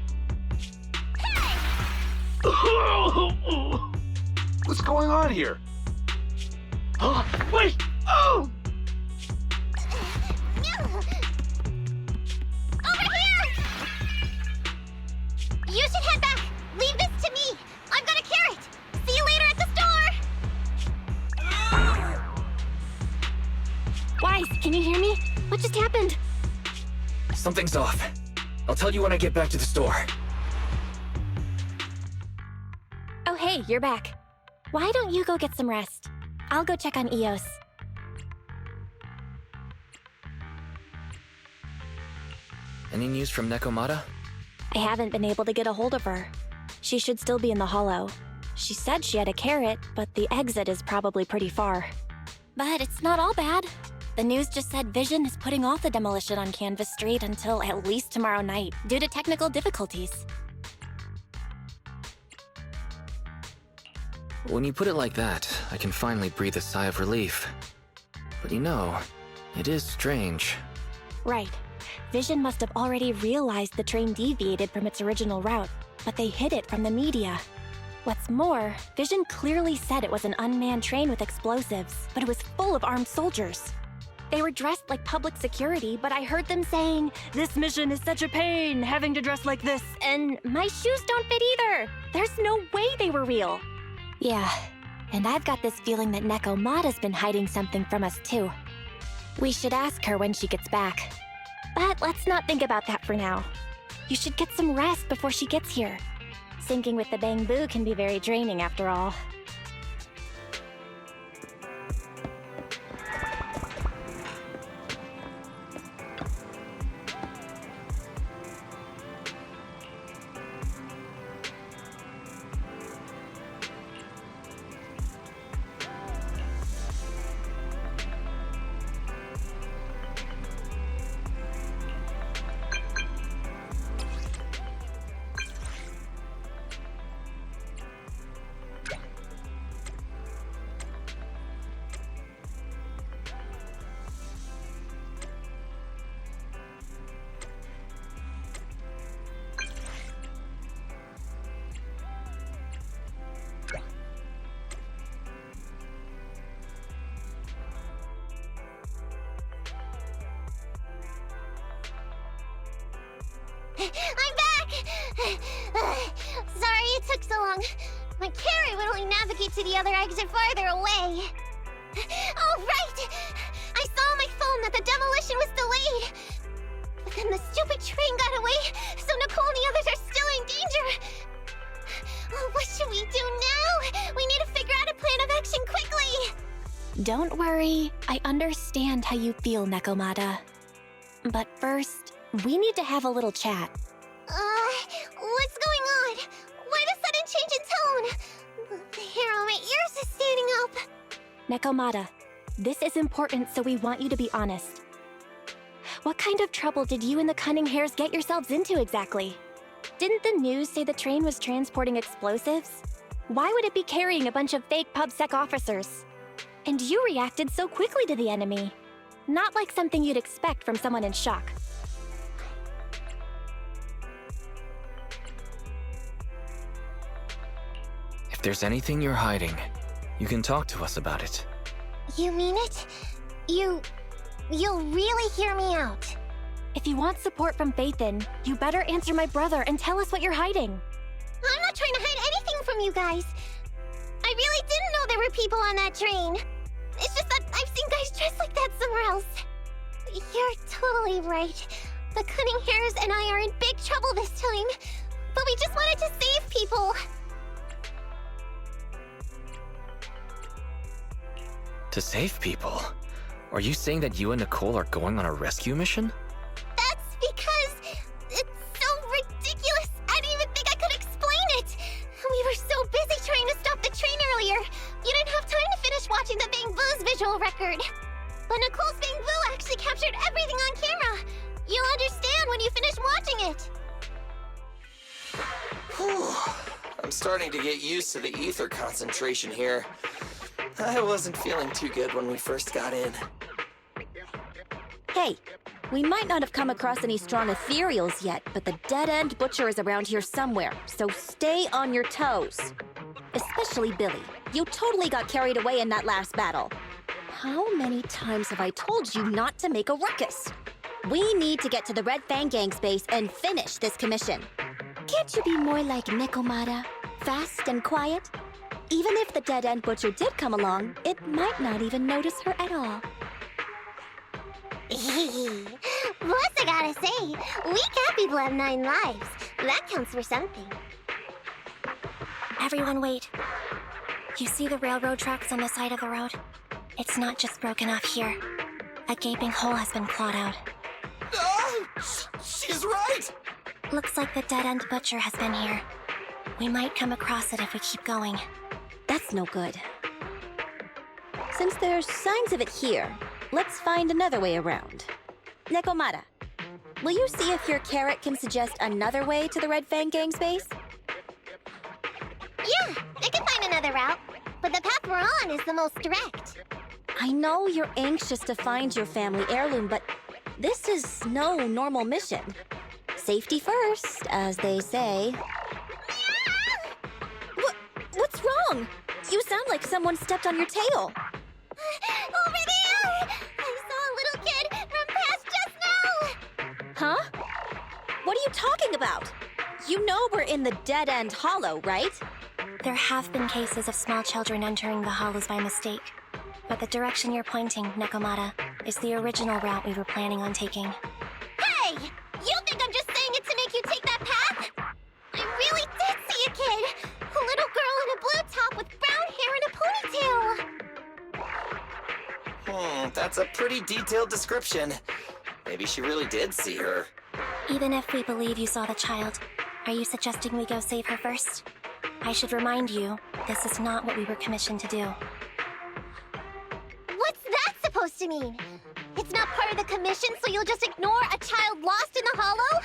Speaker 11: What's going on here? Huh? Wait! Oh!
Speaker 10: Over here! You should head back. Leave this to me. I've got a carrot. See you later at the store.
Speaker 12: Wise, can you hear me? What just happened?
Speaker 13: Something's off. I'll tell you when I get back to the store.
Speaker 12: Oh, hey, you're back. Why don't you go get some rest? I'll go check on Eos.
Speaker 13: Any news from Nekomata?
Speaker 12: I haven't been able to get a hold of her. She should still be in the hollow. She said she had a carrot, but the exit is probably pretty far. But it's not all bad. The news just said Vision is putting off the demolition on Canvas Street until at least tomorrow night, due to technical difficulties.
Speaker 13: When you put it like that, I can finally breathe a sigh of relief. But you know, it is strange.
Speaker 12: Right. Vision must have already realized the train deviated from its original route, but they hid it from the media. What's more, Vision clearly said it was an unmanned train with explosives, but it was full of armed soldiers. They were dressed like public security, but I heard them saying, "This mission is such a pain, having to dress like this," and my shoes don't fit either. There's no way they were real. Yeah, and I've got this feeling that Nekomata's been hiding something from us too. We should ask her when she gets back. But let's not think about that for now. You should get some rest before she gets here. Syncing with the Bangboo can be very draining after all.
Speaker 10: I'm back! Sorry it took so long. My carrot would only navigate to the other exit farther away. Oh, right! I saw on my phone that the demolition was delayed. But then the stupid train got away, so Nicole and the others are still in danger. Oh, what should we do now? We need to figure out a plan of action quickly.
Speaker 12: Don't worry, I understand how you feel, Nekomata. But first, we need to have a little chat.
Speaker 10: What's going on? Why the sudden change in tone? The hair on my ears is standing up.
Speaker 12: Nekomata, this is important, so we want you to be honest. What kind of trouble did you and the Cunning Hares get yourselves into exactly?
Speaker 4: Didn't the news say the train was transporting explosives? Why would it be carrying a bunch of fake PubSec officers? And you reacted so quickly to the enemy. Not like something you'd expect from someone in shock.
Speaker 13: If there's anything you're hiding, you can talk to us about it.
Speaker 10: You mean it? You'll really hear me out.
Speaker 4: If you want support from Faithin, you better answer my brother and tell us what you're hiding.
Speaker 10: I'm not trying to hide anything from you guys. I really didn't know there were people on that train. It's just that I've seen guys dressed like that somewhere else. You're totally right. The Cunning Hares and I are in big trouble this time. But we just wanted to save people.
Speaker 13: To save people? Are you saying that you and Nicole are going on a rescue mission?
Speaker 10: That's because it's so ridiculous. I didn't even think I could explain it. We were so busy trying to stop the train earlier. You didn't have time to finish watching the Bangboo's visual record. But Nicole's Bangboo actually captured everything on camera. You'll understand when you finish watching it.
Speaker 6: I'm starting to get used to the ether concentration here. I wasn't feeling too good when we first got in.
Speaker 12: Hey, we might not have come across any strong ethereals yet, but the dead-end butcher is around here somewhere, so stay on your toes. Especially Billy. You totally got carried away in that last battle. How many times have I told you not to make a ruckus? We need to get to the Red Fang Gang's base and finish this commission. Can't you be more like Nekomata? Fast and quiet? Even if the dead-end butcher did come along, it might not even notice her at all.
Speaker 10: Plus, I gotta say, we cat people have 9 lives. That counts for something.
Speaker 4: Everyone wait. You see the railroad tracks on the side of the road? It's not just broken off here. A gaping hole has been clawed out.
Speaker 6: Oh, she's right!
Speaker 4: Looks like the dead-end butcher has been here. We might come across it if we keep going.
Speaker 12: That's no good. Since there's signs of it here, let's find another way around. Nekomata, will you see if your carrot can suggest another way to the Red Fang Gang's base?
Speaker 10: Yeah, I can find another route, but the path we're on is the most direct.
Speaker 12: I know you're anxious to find your family heirloom, but this is no normal mission. Safety first, as they say. What's wrong? You sound like someone stepped on your tail.
Speaker 10: Over there! I saw a little kid run past just now!
Speaker 12: Huh? What are you talking about? You know we're in the dead-end hollow, right?
Speaker 4: There have been cases of small children entering the hollows by mistake. But the direction you're pointing, Nekomata, is the original route we were planning on taking.
Speaker 10: Hey! You think I'm just saying it to make you take that path? I really did see a kid! A little girl in a blue top with brown hair and a ponytail!
Speaker 6: That's a pretty detailed description. Maybe she really did see her.
Speaker 4: Even if we believe you saw the child, are you suggesting we go save her first? I should remind you, this is not what we were commissioned to do.
Speaker 10: What's that supposed to mean? It's not part of the commission, so you'll just ignore a child lost in the hollow?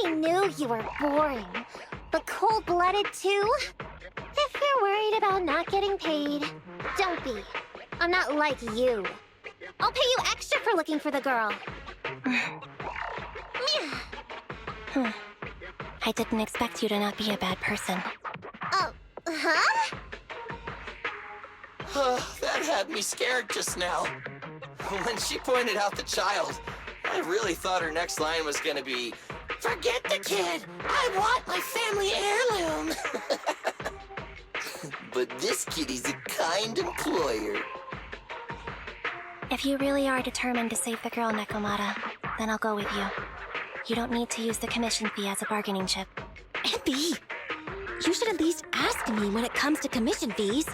Speaker 10: I knew you were boring, but cold-blooded too? If you're worried about not getting paid, don't be. I'm not like you. I'll pay you extra for looking for the girl.
Speaker 4: I didn't expect you to not be a bad person.
Speaker 10: Oh, huh?
Speaker 6: That had me scared just now. When she pointed out the child, I really thought her next line was gonna be, "Forget the kid! I want my family heirloom!" But this kitty's a kind employer.
Speaker 4: If you really are determined to save the girl, Nekomata, then I'll go with you. You don't need to use the commission fee as a bargaining chip.
Speaker 12: Abby, you should at least ask me when it comes to commission fees.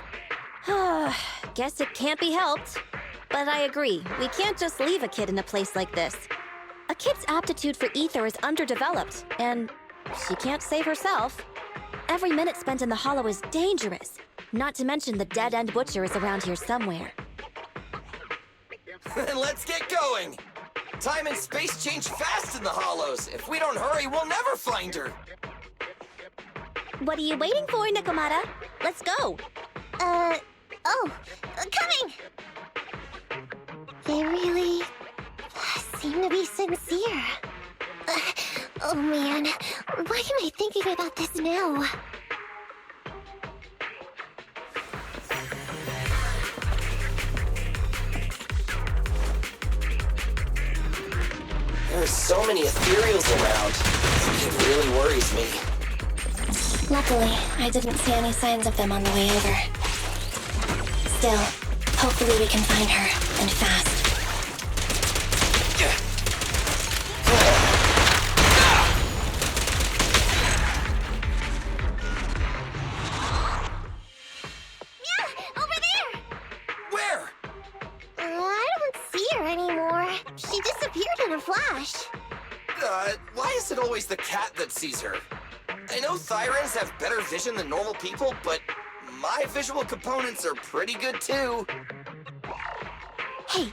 Speaker 12: Guess it can't be helped. But I agree, we can't just leave a kid in a place like this. A kid's aptitude for ether is underdeveloped, and she can't save herself. Every minute spent in the hollow is dangerous, not to mention the dead-end butcher is around here somewhere.
Speaker 6: Then let's get going! Time and space change fast in the Hollows. If we don't hurry, we'll never find her.
Speaker 12: What are you waiting for, Nekomata? Let's go.
Speaker 10: Coming! They really seem to be sincere. Oh man, why am I thinking about this now?
Speaker 6: There's so many ethereals around. It really worries me.
Speaker 10: Luckily, I didn't see any signs of them on the way over. Still, hopefully we can find her, and fast. Yeah, over there!
Speaker 6: Where?
Speaker 10: I don't see her anymore. She disappeared in a flash.
Speaker 6: Why is it always the cat that sees her? I know Thyrans have better vision than normal people, but my visual components are pretty good too.
Speaker 12: Hey,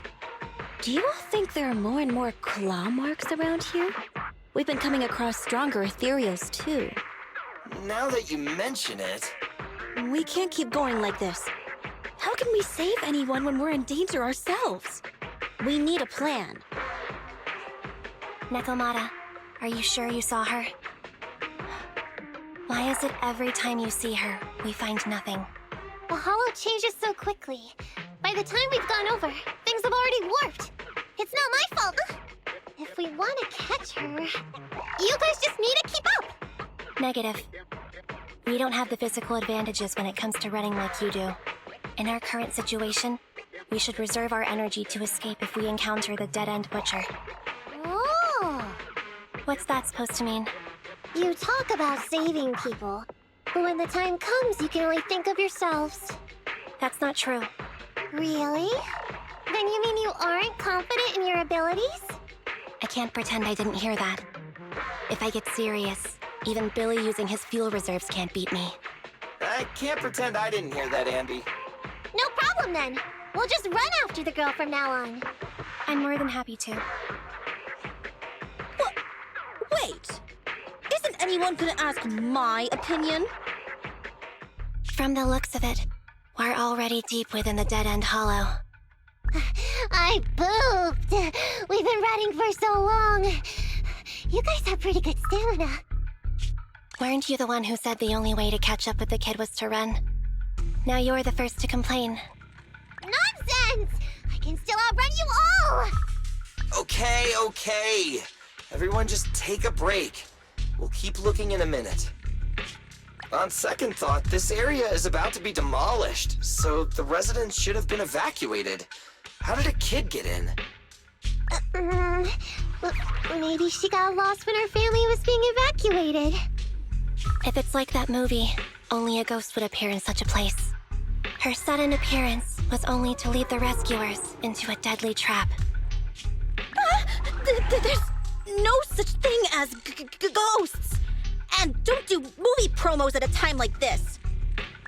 Speaker 12: do you all think there are more and more claw marks around here? We've been coming across stronger ethereals too.
Speaker 6: Now that you mention it...
Speaker 12: We can't keep going like this. How can we save anyone when we're in danger ourselves? We need a plan.
Speaker 10: Nekomata, are you sure you saw her? Why is it every time you see her, we find nothing? The Hollow changes so quickly. By the time we've gone over, things have already warped. It's not my fault. If we want to catch her, you guys just need to keep up. Negative. We don't have the physical advantages when it comes to running like you do. In our current situation, we should reserve our energy to escape if we encounter the dead-end butcher. Oh! What's that supposed to mean? You talk about saving people, but when the time comes, you can only think of yourselves. That's not true. Really? Then you mean you aren't confident in your abilities? I can't pretend I didn't hear that. If I get serious, even Billy using his fuel reserves can't beat me.
Speaker 6: I can't pretend I didn't hear that, Ambi.
Speaker 10: No problem then. We'll just run after the girl from now on. I'm more than happy to.
Speaker 12: Wait! Isn't anyone gonna ask my opinion?
Speaker 10: From the looks of it, we're already deep within the dead-end hollow. I pooped! We've been running for so long. You guys have pretty good stamina. Weren't you the one who said the only way to catch up with the kid was to run? Now you're the first to complain. Nonsense! I can still outrun you all!
Speaker 6: Okay. Everyone just take a break. We'll keep looking in a minute. On second thought, this area is about to be demolished, so the residents should have been evacuated. How did a kid get in?
Speaker 10: Maybe she got lost when her family was being evacuated. If it's like that movie, only a ghost would appear in such a place. Her sudden appearance was only to lead the rescuers into a deadly trap.
Speaker 12: There's no such thing as ghosts! And don't do movie promos at a time like this!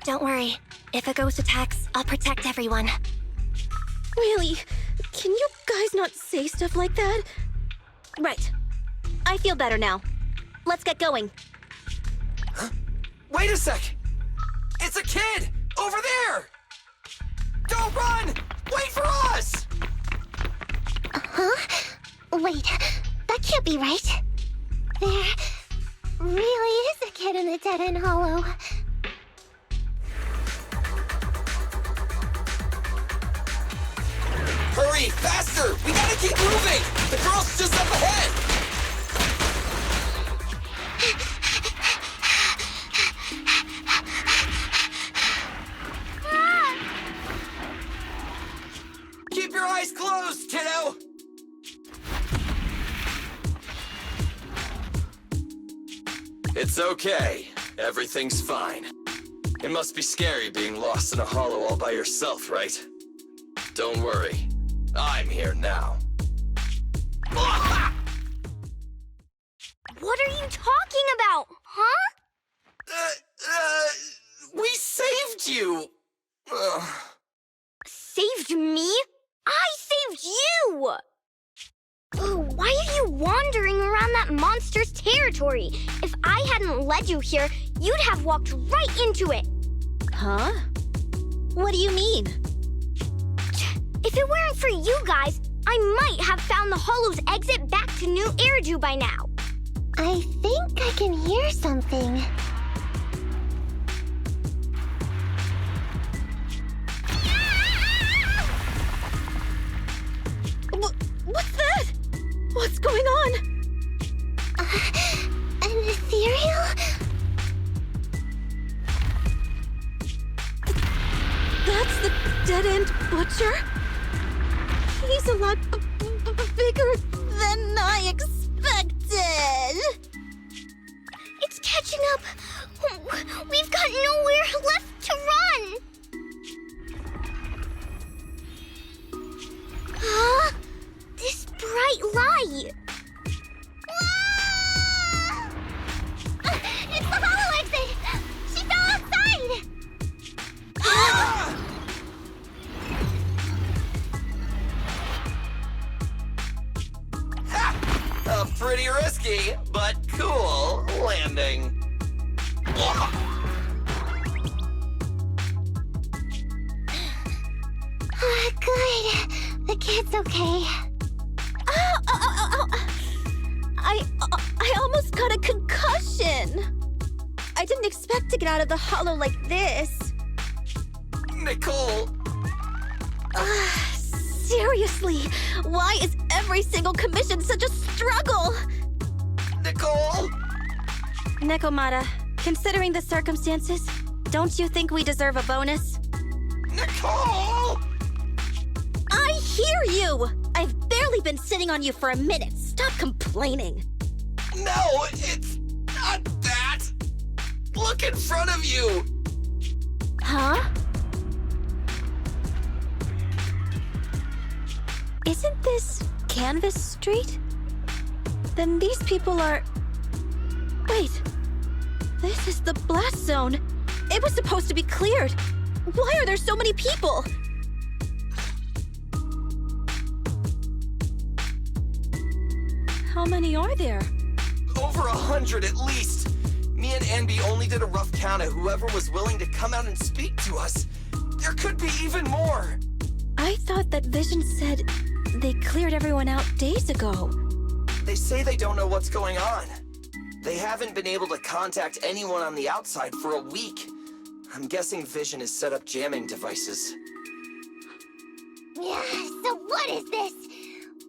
Speaker 10: Don't worry. If a ghost attacks, I'll protect everyone.
Speaker 12: Really? Can you guys not say stuff like that? Right. I feel better now. Let's get going.
Speaker 6: Huh? Wait a sec! It's a kid! Over there! Don't run! Wait for us!
Speaker 10: Huh? Wait, that can't be right. There really is a kid in the dead-end hollow.
Speaker 6: Hurry, faster! We gotta keep moving! The girl's just up ahead! Keep your eyes closed, kiddo! It's okay. Everything's fine. It must be scary being lost in a hollow all by yourself, right? Don't worry. I'm here now.
Speaker 10: What are you talking about, huh?
Speaker 6: We saved you!
Speaker 10: Saved me? I saved you! Why are you wandering around that monster's territory? If I hadn't led you here, you'd have walked right into it.
Speaker 12: Huh? What do you mean?
Speaker 10: If it weren't for you guys, I might have found the Hollow's exit back to New Eridu by now. I think I can hear something.
Speaker 12: What's that? What's going on?
Speaker 10: An ethereal?
Speaker 12: That's the dead-end butcher? He's a lot bigger than I expected.
Speaker 10: It's catching up. We've got nowhere left to run. Huh? This bright light. Ah! It's the Hollow exit. She fell outside.
Speaker 6: A pretty risky, but cool landing.
Speaker 10: Good. The kid's okay.
Speaker 12: I almost got a concussion. I didn't expect to get out of the Hollow like this.
Speaker 6: Nicole!
Speaker 12: Seriously, why is every single commission such a struggle?
Speaker 6: Nicole!
Speaker 12: Nekomata, considering the circumstances, don't you think we deserve a bonus?
Speaker 6: Nicole!
Speaker 12: I hear you! I've barely been sitting on you for a minute. Stop complaining.
Speaker 6: No, it's not that. Look in front of you.
Speaker 12: Huh? Isn't this Canvas Street? Then these people are... Wait. This is the blast zone. It was supposed to be cleared. Why are there so many people? How many are there?
Speaker 6: Over 100 at least. Me and Anby only did a rough count of whoever was willing to come out and speak to us. There could be even more.
Speaker 12: I thought that Vision said they cleared everyone out days ago.
Speaker 6: They say they don't know what's going on. They haven't been able to contact anyone on the outside for a week. I'm guessing Vision has set up jamming devices.
Speaker 10: Yeah, so what is this?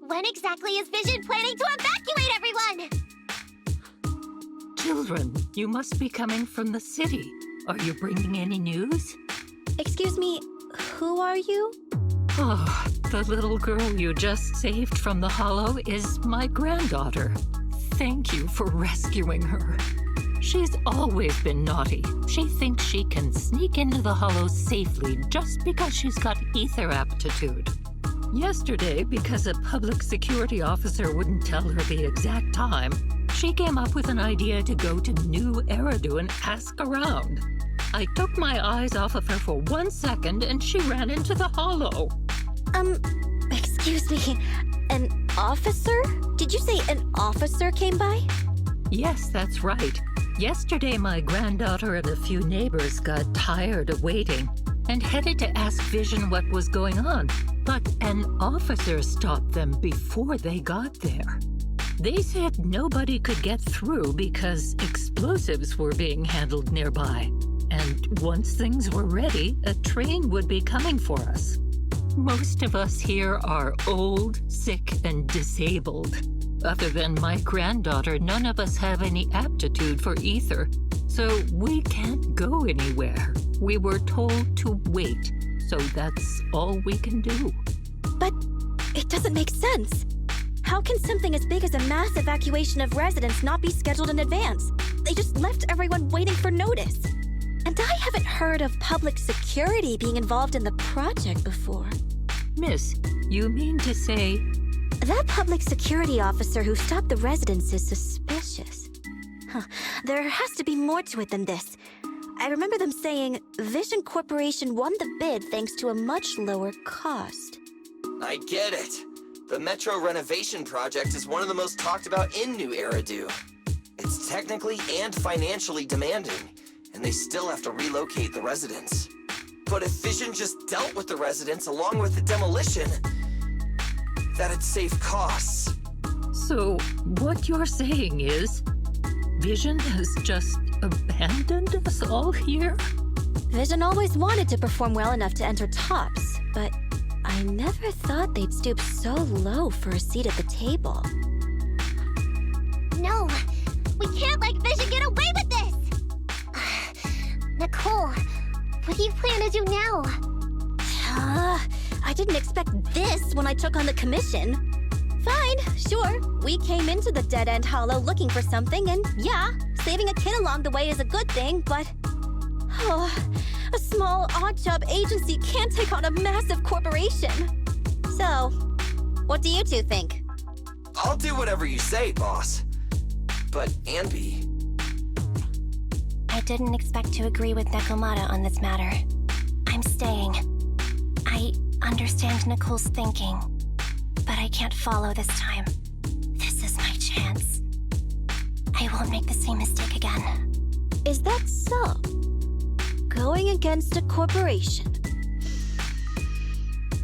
Speaker 10: When exactly is Vision planning to evacuate everyone?
Speaker 15: Children, you must be coming from the city. Are you bringing any news?
Speaker 12: Excuse me, who are you?
Speaker 15: Oh, the little girl you just saved from the Hollow is my granddaughter. Thank you for rescuing her. She's always been naughty. She thinks she can sneak into the Hollow safely just because she's got ether aptitude. Yesterday, because a public security officer wouldn't tell her the exact time, she came up with an idea to go to New Eridu and ask around. I took my eyes off of her for 1 second and she ran into the Hollow.
Speaker 12: Excuse me, an officer? Did you say an officer came by?
Speaker 15: Yes, that's right. Yesterday, my granddaughter and a few neighbors got tired of waiting and headed to ask Vision what was going on, but an officer stopped them before they got there. They said nobody could get through because explosives were being handled nearby, and once things were ready, a train would be coming for us. Most of us here are old, sick, and disabled. Other than my granddaughter, none of us have any aptitude for ether, so we can't go anywhere. We were told to wait, so that's all we can do.
Speaker 12: But it doesn't make sense. How can something as big as a mass evacuation of residents not be scheduled in advance? They just left everyone waiting for notice. And I haven't heard of public security being involved in the project before.
Speaker 15: Miss, you mean to say...
Speaker 12: That public security officer who stopped the residents is suspicious. There has to be more to it than this. I remember them saying Vision Corporation won the bid thanks to a much lower cost.
Speaker 6: I get it. The Metro renovation project is one of the most talked about in New Eridu. It's technically and financially demanding, and they still have to relocate the residents. But if Vision just dealt with the residents along with the demolition, that'd save costs.
Speaker 15: So, what you're saying is, Vision has just abandoned us all here?
Speaker 12: Vision always wanted to perform well enough to enter tops, but I never thought they'd stoop so low for a seat at the table.
Speaker 10: No, we can't let Vision get away with this! Nicole, what do you plan to do now?
Speaker 12: I didn't expect this when I took on the commission. Fine, sure. We came into the dead-end hollow looking for something, and yeah, saving a kid along the way is a good thing, but... a small odd-job agency can't take on a massive corporation. So, what do you two think?
Speaker 6: I'll do whatever you say, boss. But, Anby...
Speaker 4: I didn't expect to agree with Nekomata on this matter. I'm staying. I understand Nicole's thinking, but I can't follow this time. This is my chance. I won't make the same mistake again.
Speaker 12: Is that so? Going against a corporation.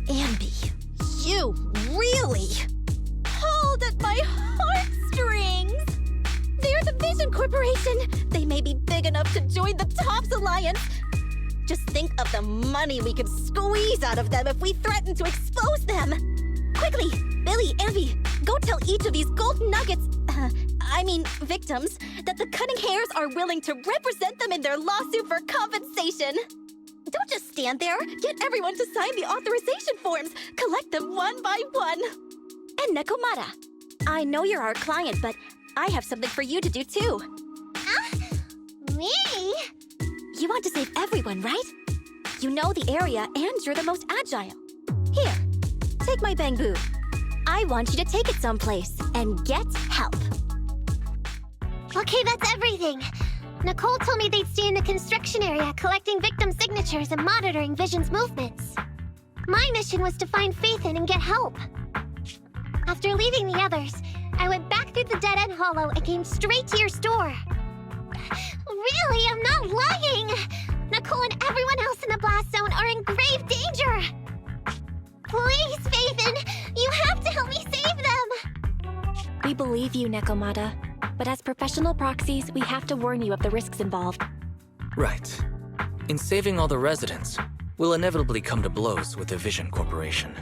Speaker 12: Anby, you really pulled at my heartstrings! They're the Vision Corporation! They may be big enough to join the Tops Alliance. Just think of the money we could squeeze out of them if we threaten to expose them! Quickly, Billy, Anby, go tell each of these gold nuggets, victims, that the Cunning Hairs are willing to represent them in their lawsuit for compensation. Don't just stand there. Get everyone to sign the authorization forms. Collect them one by one. And Nekomata, I know you're our client, but I have something for you to do too.
Speaker 10: Me?
Speaker 12: You want to save everyone, right? You know the area and you're the most agile. Here, take my Bangboo. I want you to take it someplace and get help.
Speaker 10: Okay, that's everything. Nicole told me they'd stay in the construction area collecting victim signatures and monitoring Vision's movements. My mission was to find Faithin and get help. After leaving the others, I went back through the dead-end hollow and came straight to your store. Really, I'm not lying! Nicole and everyone else in the blast zone are in grave danger! Please, Faithin, you have to help me save them!
Speaker 4: We believe you, Nekomata. But as professional proxies, we have to warn you of the risks involved.
Speaker 13: Right. In saving all the residents, we'll inevitably come to blows with the Vision Corporation.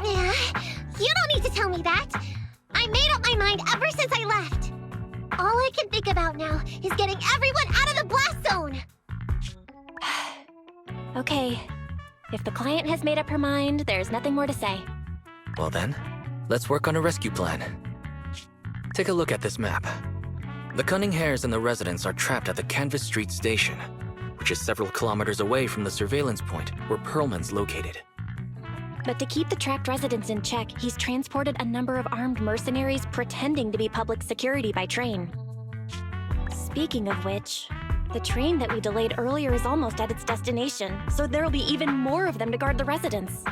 Speaker 10: Yeah, you don't need to tell me that. I made up my mind ever since I left. All I can think about now is getting everyone out of the blast zone.
Speaker 4: Okay. If the client has made up her mind, there's nothing more to say.
Speaker 13: Well then, let's work on a rescue plan. Take a look at this map. The Cunning Hairs and the residents are trapped at the Canvas Street Station, which is several kilometers away from the surveillance point where Perlman's located.
Speaker 4: But to keep the trapped residents in check, he's transported a number of armed mercenaries pretending to be public security by train. Speaking of which, the train that we delayed earlier is almost at its destination, so there'll be even more of them to guard the residents.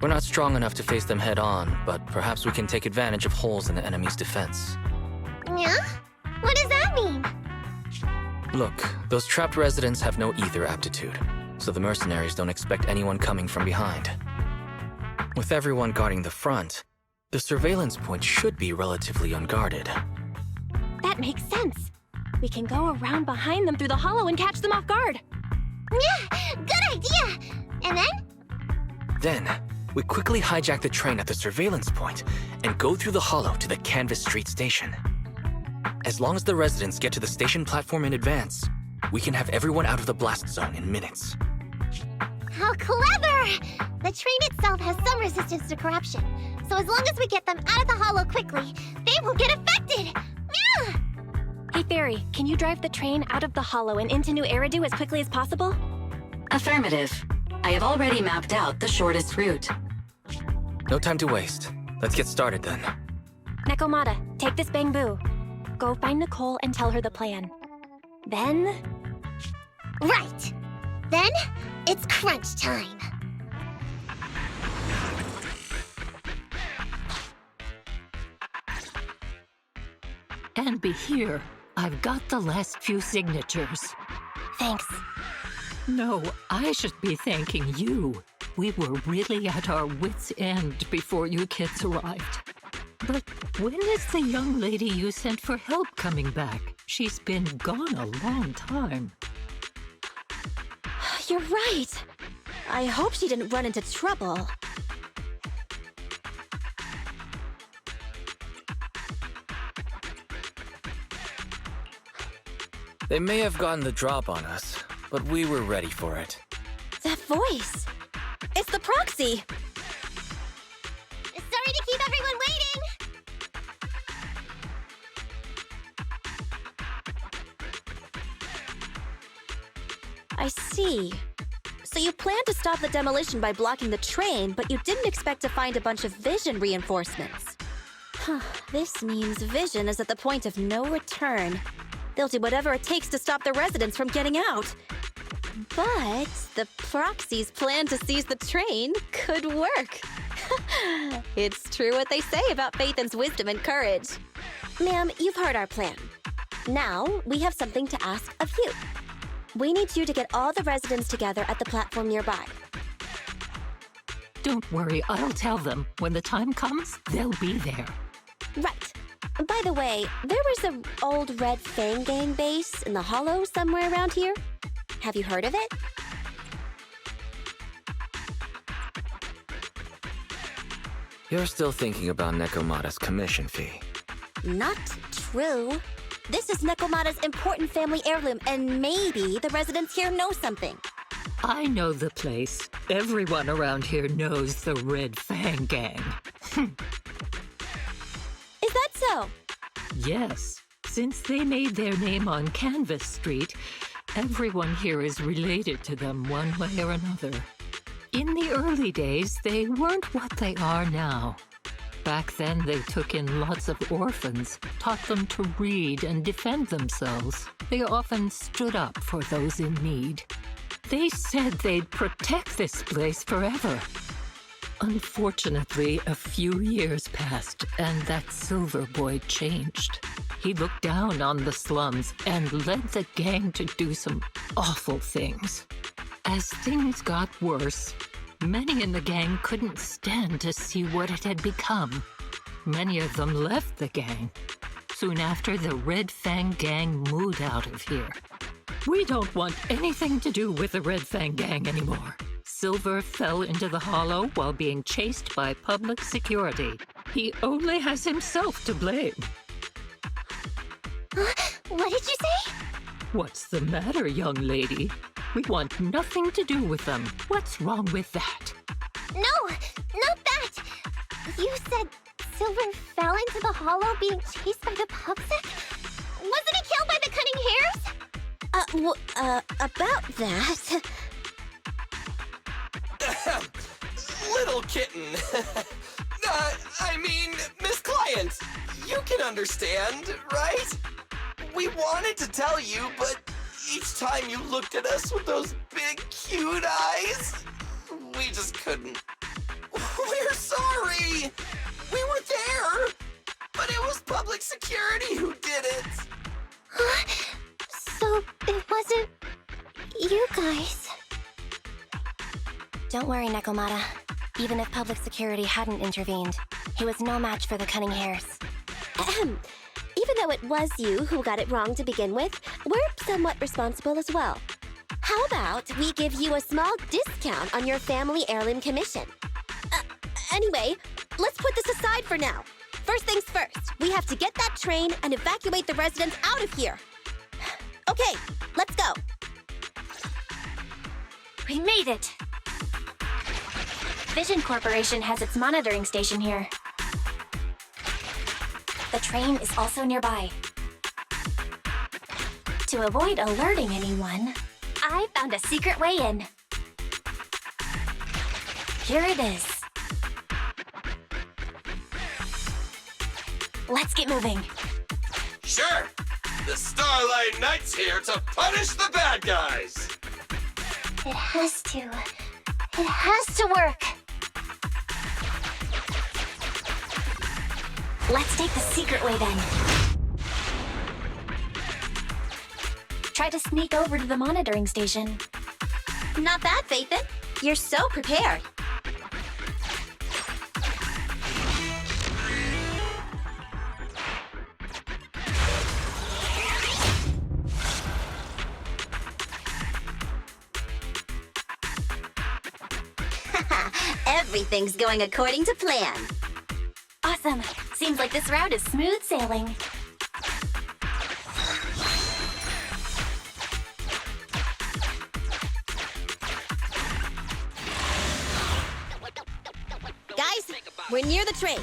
Speaker 13: We're not strong enough to face them head-on, but perhaps we can take advantage of holes in the enemy's defense.
Speaker 10: Yeah? What does that mean?
Speaker 13: Look, those trapped residents have no ether aptitude, so the mercenaries don't expect anyone coming from behind. With everyone guarding the front, the surveillance point should be relatively unguarded.
Speaker 4: That makes sense. We can go around behind them through the hollow and catch them off guard.
Speaker 10: Yeah, good idea! And then?
Speaker 13: Then, we quickly hijack the train at the surveillance point and go through the hollow to the Canvas Street Station. As long as the residents get to the station platform in advance, we can have everyone out of the blast zone in minutes.
Speaker 10: How clever! The train itself has some resistance to corruption, so as long as we get them out of the hollow quickly, they won't get affected! Yeah!
Speaker 4: Hey Fairy, can you drive the train out of the hollow and into New Eridu as quickly as possible?
Speaker 7: Affirmative. I have already mapped out the shortest route.
Speaker 13: No time to waste. Let's get started then.
Speaker 4: Nekomata, take this Bangboo. Go find Nicole and tell her the plan. Then...
Speaker 10: Right! Then, it's crunch time.
Speaker 15: And be here. I've got the last few signatures.
Speaker 4: Thanks.
Speaker 15: No, I should be thanking you. We were really at our wits' end before you kids arrived. But when is the young lady you sent for help coming back? She's been gone a long time.
Speaker 12: You're right. I hope she didn't run into trouble.
Speaker 13: They may have gotten the drop on us, but we were ready for it.
Speaker 12: That voice! It's the proxy!
Speaker 10: Sorry to keep everyone waiting!
Speaker 12: I see. So you planned to stop the demolition by blocking the train, but you didn't expect to find a bunch of vision reinforcements. This means vision is at the point of no return. They'll do whatever it takes to stop the residents from getting out. But the proxy's plan to seize the train could work. It's true what they say about Phaethon's wisdom and courage. Ma'am, you've heard our plan. Now, we have something to ask of you. We need you to get all the residents together at the platform nearby.
Speaker 15: Don't worry, I'll tell them. When the time comes, they'll be there.
Speaker 12: Right. By the way, there was an old Red Fang Gang base in the hollow somewhere around here. Have you heard of it?
Speaker 13: You're still thinking about Nekomata's commission fee.
Speaker 12: Not true. This is Nekomata's important family heirloom, and maybe the residents here know something.
Speaker 15: I know the place. Everyone around here knows the Red Fang Gang.
Speaker 12: Is that so?
Speaker 15: Yes. Since they made their name on Canvas Street, everyone here is related to them one way or another. In the early days, they weren't what they are now. Back then, they took in lots of orphans, taught them to read and defend themselves. They often stood up for those in need. They said they'd protect this place forever. Unfortunately, a few years passed, and that silver boy changed. He looked down on the slums and led the gang to do some awful things. As things got worse, many in the gang couldn't stand to see what it had become. Many of them left the gang. Soon after, the Red Fang Gang moved out of here. We don't want anything to do with the Red Fang Gang anymore. Silver fell into the hollow while being chased by public security. He only has himself to blame.
Speaker 10: What did you say?
Speaker 15: What's the matter, young lady? We want nothing to do with them. What's wrong with that?
Speaker 10: No, not that! You said Silver fell into the hollow being chased by the public? Wasn't he killed by the cunning hares?
Speaker 12: About that...
Speaker 6: Little kitten. I mean, Miss Client, you can understand, right? We wanted to tell you, but each time you looked at us with those big, cute eyes, we just couldn't. We're sorry. We were there, but it was public security who did it.
Speaker 10: So it wasn't you guys.
Speaker 4: Don't worry, Nekomata. Even if public security hadn't intervened, he was no match for the cunning hares.
Speaker 12: Even though it was you who got it wrong to begin with, we're somewhat responsible as well. How about we give you a small discount on your family heirloom commission? Anyway, let's put this aside for now. First things first, we have to get that train and evacuate the residents out of here. Okay, let's go.
Speaker 4: We made it! Vision Corporation has its monitoring station here. The train is also nearby. To avoid alerting anyone, I found a secret way in. Here it is. Let's get moving.
Speaker 6: Sure. The Starlight Knight's here to punish the bad guys.
Speaker 10: It has to. It has to work.
Speaker 4: Let's take the secret way then. try to sneak over to the monitoring station.
Speaker 12: Not bad, Faithin. You're so prepared. Everything's going according to plan.
Speaker 4: Awesome. Seems like this route is smooth sailing.
Speaker 12: Guys, we're near the train.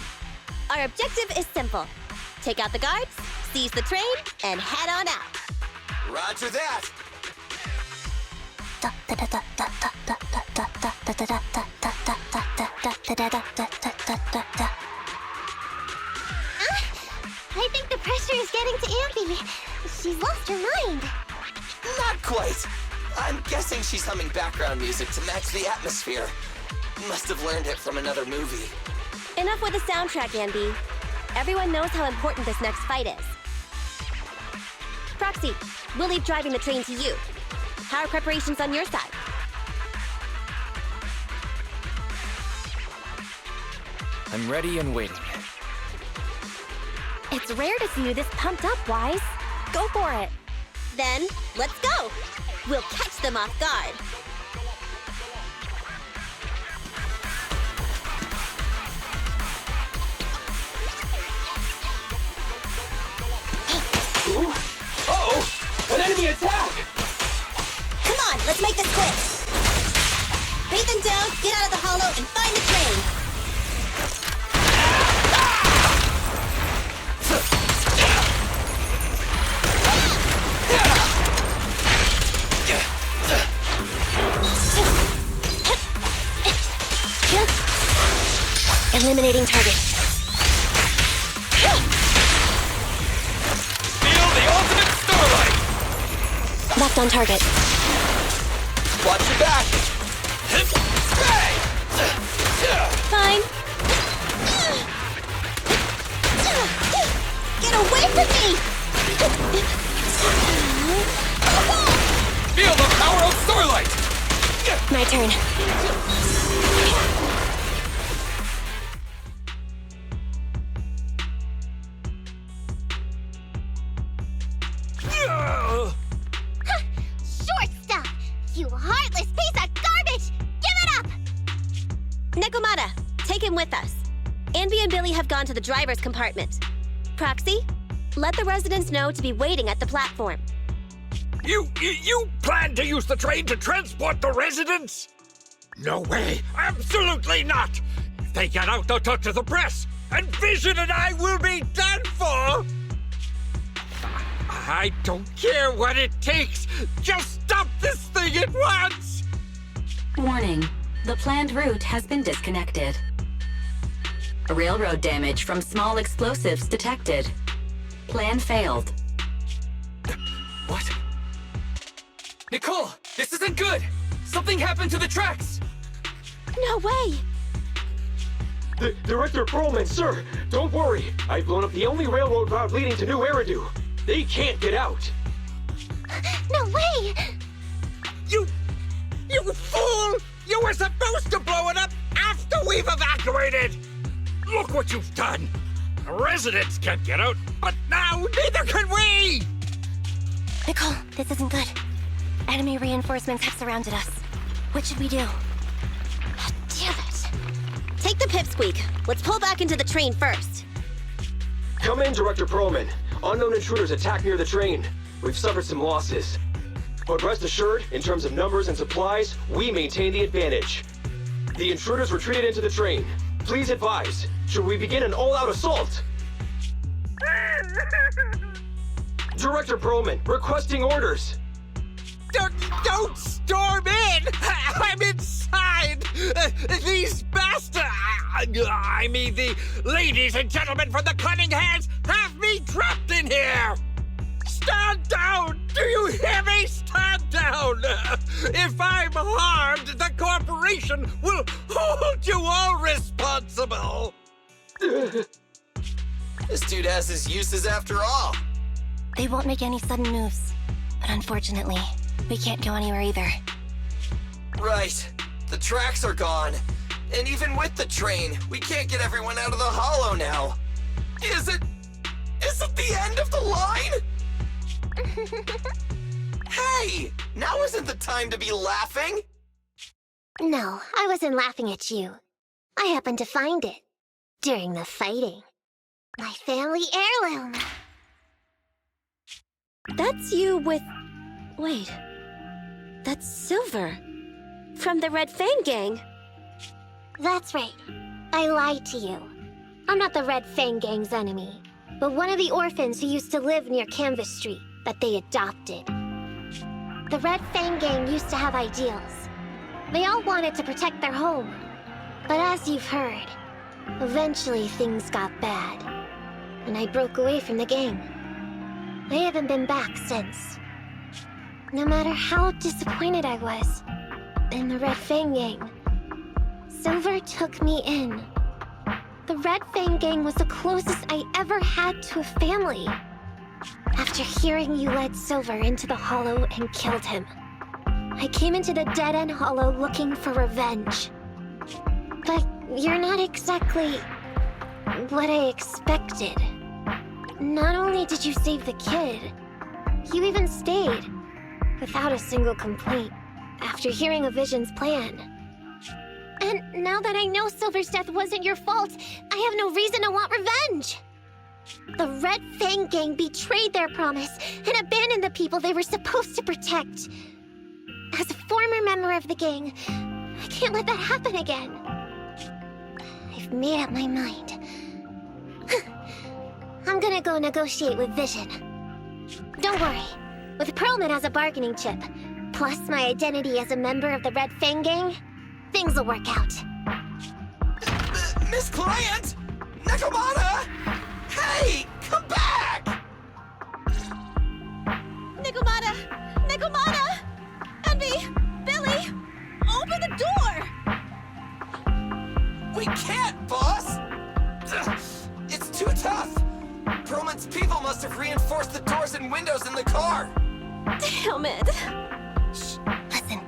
Speaker 12: Our objective is simple. Take out the guards, seize the train, and head on out.
Speaker 6: Roger that.
Speaker 10: I think the pressure is getting to Ambi. She's lost her mind.
Speaker 6: Not quite. I'm guessing she's humming background music to match the atmosphere. Must have learned it from another movie.
Speaker 12: Enough with the soundtrack, Ambi. Everyone knows how important this next fight is. Proxy, we'll leave driving the train to you. How are preparations on your side?
Speaker 13: I'm ready and waiting.
Speaker 4: It's rare to see you this pumped up, Wise. Go for it.
Speaker 12: Then, let's go! We'll catch them off guard.
Speaker 14: Uh-oh! An enemy attack!
Speaker 12: Come on, let's make this quick! Beat them down, get out of the hollow, and find the train!
Speaker 4: Eliminating target.
Speaker 14: Feel the ultimate starlight!
Speaker 4: Locked on target.
Speaker 6: Watch your back!
Speaker 12: Fine. Get away from me!
Speaker 14: Feel the power of starlight!
Speaker 4: My turn.
Speaker 10: Short stuff! You heartless piece of garbage! Give it up!
Speaker 12: Nekomata, take him with us. Anvi and Billy have gone to the driver's compartment. Proxy, let the residents know to be waiting at the platform.
Speaker 2: You plan to use the train to transport the residents? No way! Absolutely not! If they get out, they'll talk to the press, and Vision and I will be done for! I don't care what it takes! Just stop this thing at once!
Speaker 7: Warning. The planned route has been disconnected. Railroad damage from small explosives detected. Plan failed.
Speaker 14: What? Nicole, this isn't good! Something happened to the tracks!
Speaker 12: No way!
Speaker 11: Director Perlman, sir, don't worry. I've blown up the only railroad route leading to New Eridu. They can't get out.
Speaker 10: No way!
Speaker 2: You fool! You were supposed to blow it up after we've evacuated! Look what you've done! The residents can't get out, but now neither can we!
Speaker 4: Nicole, this isn't good. Enemy reinforcements have surrounded us. What should we do?
Speaker 12: Damn it! Take the pipsqueak. Let's pull back into the train first.
Speaker 11: Come in, Director Perlman. Unknown intruders attacked near the train. We've suffered some losses. But rest assured, in terms of numbers and supplies, we maintain the advantage. The intruders retreated into the train. Please advise, should we begin an all-out assault? Director Perlman, requesting orders.
Speaker 2: Don't storm in! I'm inside! These bastards! I mean, the ladies and gentlemen from the Cunning Hands have me trapped in here! Stand down! Do you hear me? Stand down! If I'm harmed, the corporation will hold you all responsible!
Speaker 6: This dude has his uses after all.
Speaker 4: They won't make any sudden moves.
Speaker 10: But unfortunately, we can't go anywhere either.
Speaker 6: Right. The tracks are gone. And even with the train, we can't get everyone out of the hollow now. Is it the end of the line? Hey! Now isn't the time to be laughing!
Speaker 10: No, I wasn't laughing at you. I happened to find it. During the fighting. My family heirloom.
Speaker 12: That's you with... Wait. That's Silver. From the Red Fang Gang.
Speaker 10: That's right. I lied to you. I'm not the Red Fang Gang's enemy, but one of the orphans who used to live near Canvas Street that they adopted. The Red Fang Gang used to have ideals. They all wanted to protect their home. But as you've heard, eventually things got bad. And I broke away from the gang. I haven't been back since. No matter how disappointed I was in the Red Fang Gang, Silver took me in. The Red Fang Gang was the closest I ever had to a family. After hearing you led Silver into the hollow and killed him, I came into the dead-end hollow looking for revenge. But you're not exactly what I expected. Not only did you save the kid, you even stayed, without a single complaint, after hearing a Vision's plan. And now that I know Silver's death wasn't your fault, I have no reason to want revenge! The Red Fang Gang betrayed their promise and abandoned the people they were supposed to protect. As a former member of the gang, I can't let that happen again. I've made up my mind. I'm gonna go negotiate with Vision. Don't worry. With Perlman as a bargaining chip, plus my identity as a member of the Red Fang Gang, things will work out.
Speaker 6: Miss Client! Nekomata! Hey! Come back!
Speaker 12: Nekomata! Nekomata! Envy! Billy! Open the door!
Speaker 6: We can't, boss! It's too tough! Perlman's people must have reinforced the doors and windows in the car!
Speaker 12: Damn it!
Speaker 10: Shh, listen.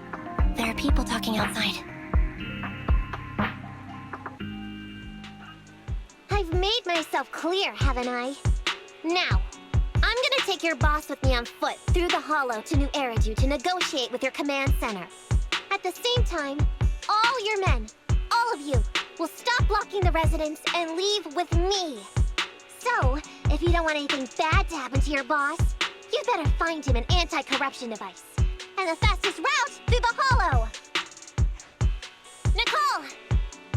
Speaker 10: There are people talking outside. I've made myself clear, haven't I? Now, I'm gonna take your boss with me on foot through the hollow to New Eridu to negotiate with your command center. At the same time, all your men, all of you, will stop blocking the residents and leave with me. So, if you don't want anything bad to happen to your boss, you better find him an anti-corruption device. And the fastest route through the hollow! Nicole!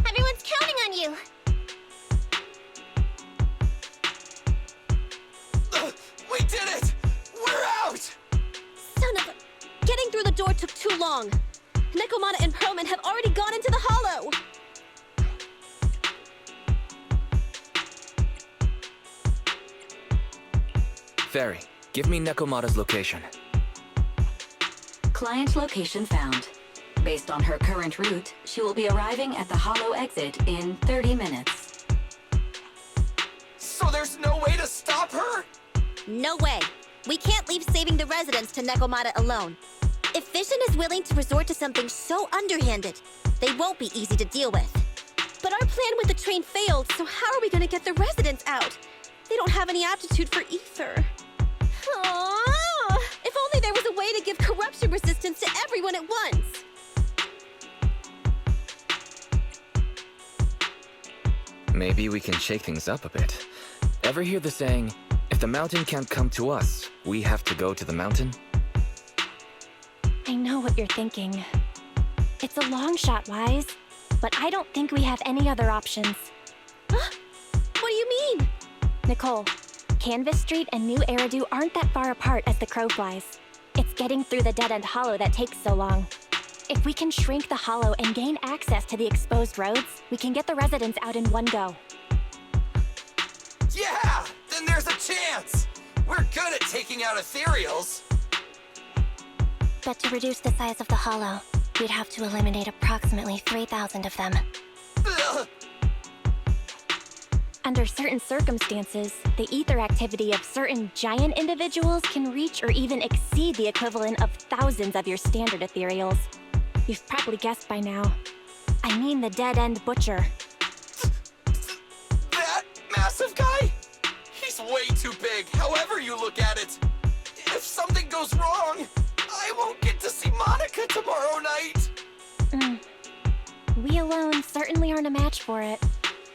Speaker 10: Everyone's counting on you!
Speaker 6: We did it! We're out!
Speaker 12: Son of a... Getting through the door took too long. Nekomata and Perlman have already gone into the hollow!
Speaker 13: Fairy, give me Nekomata's location.
Speaker 7: Client location found. Based on her current route, she will be arriving at the hollow exit in 30 minutes.
Speaker 6: So there's no way to stop her?
Speaker 12: No way. We can't leave saving the residents to Nekomata alone. If Vision is willing to resort to something so underhanded, they won't be easy to deal with. But our plan with the train failed, so how are we gonna get the residents out? They don't have any aptitude for ether. Aww. If only there was a way to give corruption resistance to everyone at once.
Speaker 13: Maybe we can shake things up a bit. Ever hear the saying, if the mountain can't come to us, we have to go to the mountain?
Speaker 4: I know what you're thinking. It's a long shot, Wise, but I don't think we have any other options.
Speaker 12: Huh? What do you mean?
Speaker 4: Nicole, Canvas Street and New Eridu aren't that far apart as the crow flies. It's getting through the dead-end hollow that takes so long. If we can shrink the hollow and gain access to the exposed roads, we can get the residents out in one go.
Speaker 6: Yeah! Then there's a chance! We're good at taking out ethereals!
Speaker 10: But to reduce the size of the hollow, we'd have to eliminate approximately 3,000 of them.
Speaker 6: Ugh.
Speaker 4: Under certain circumstances, the ether activity of certain giant individuals can reach or even exceed the equivalent of thousands of your standard ethereals. You've probably guessed by now. I mean the dead-end butcher.
Speaker 6: That massive guy? He's way too big, however you look at it. If something goes wrong, I won't get to see Monica tomorrow night.
Speaker 4: We alone certainly aren't a match for it.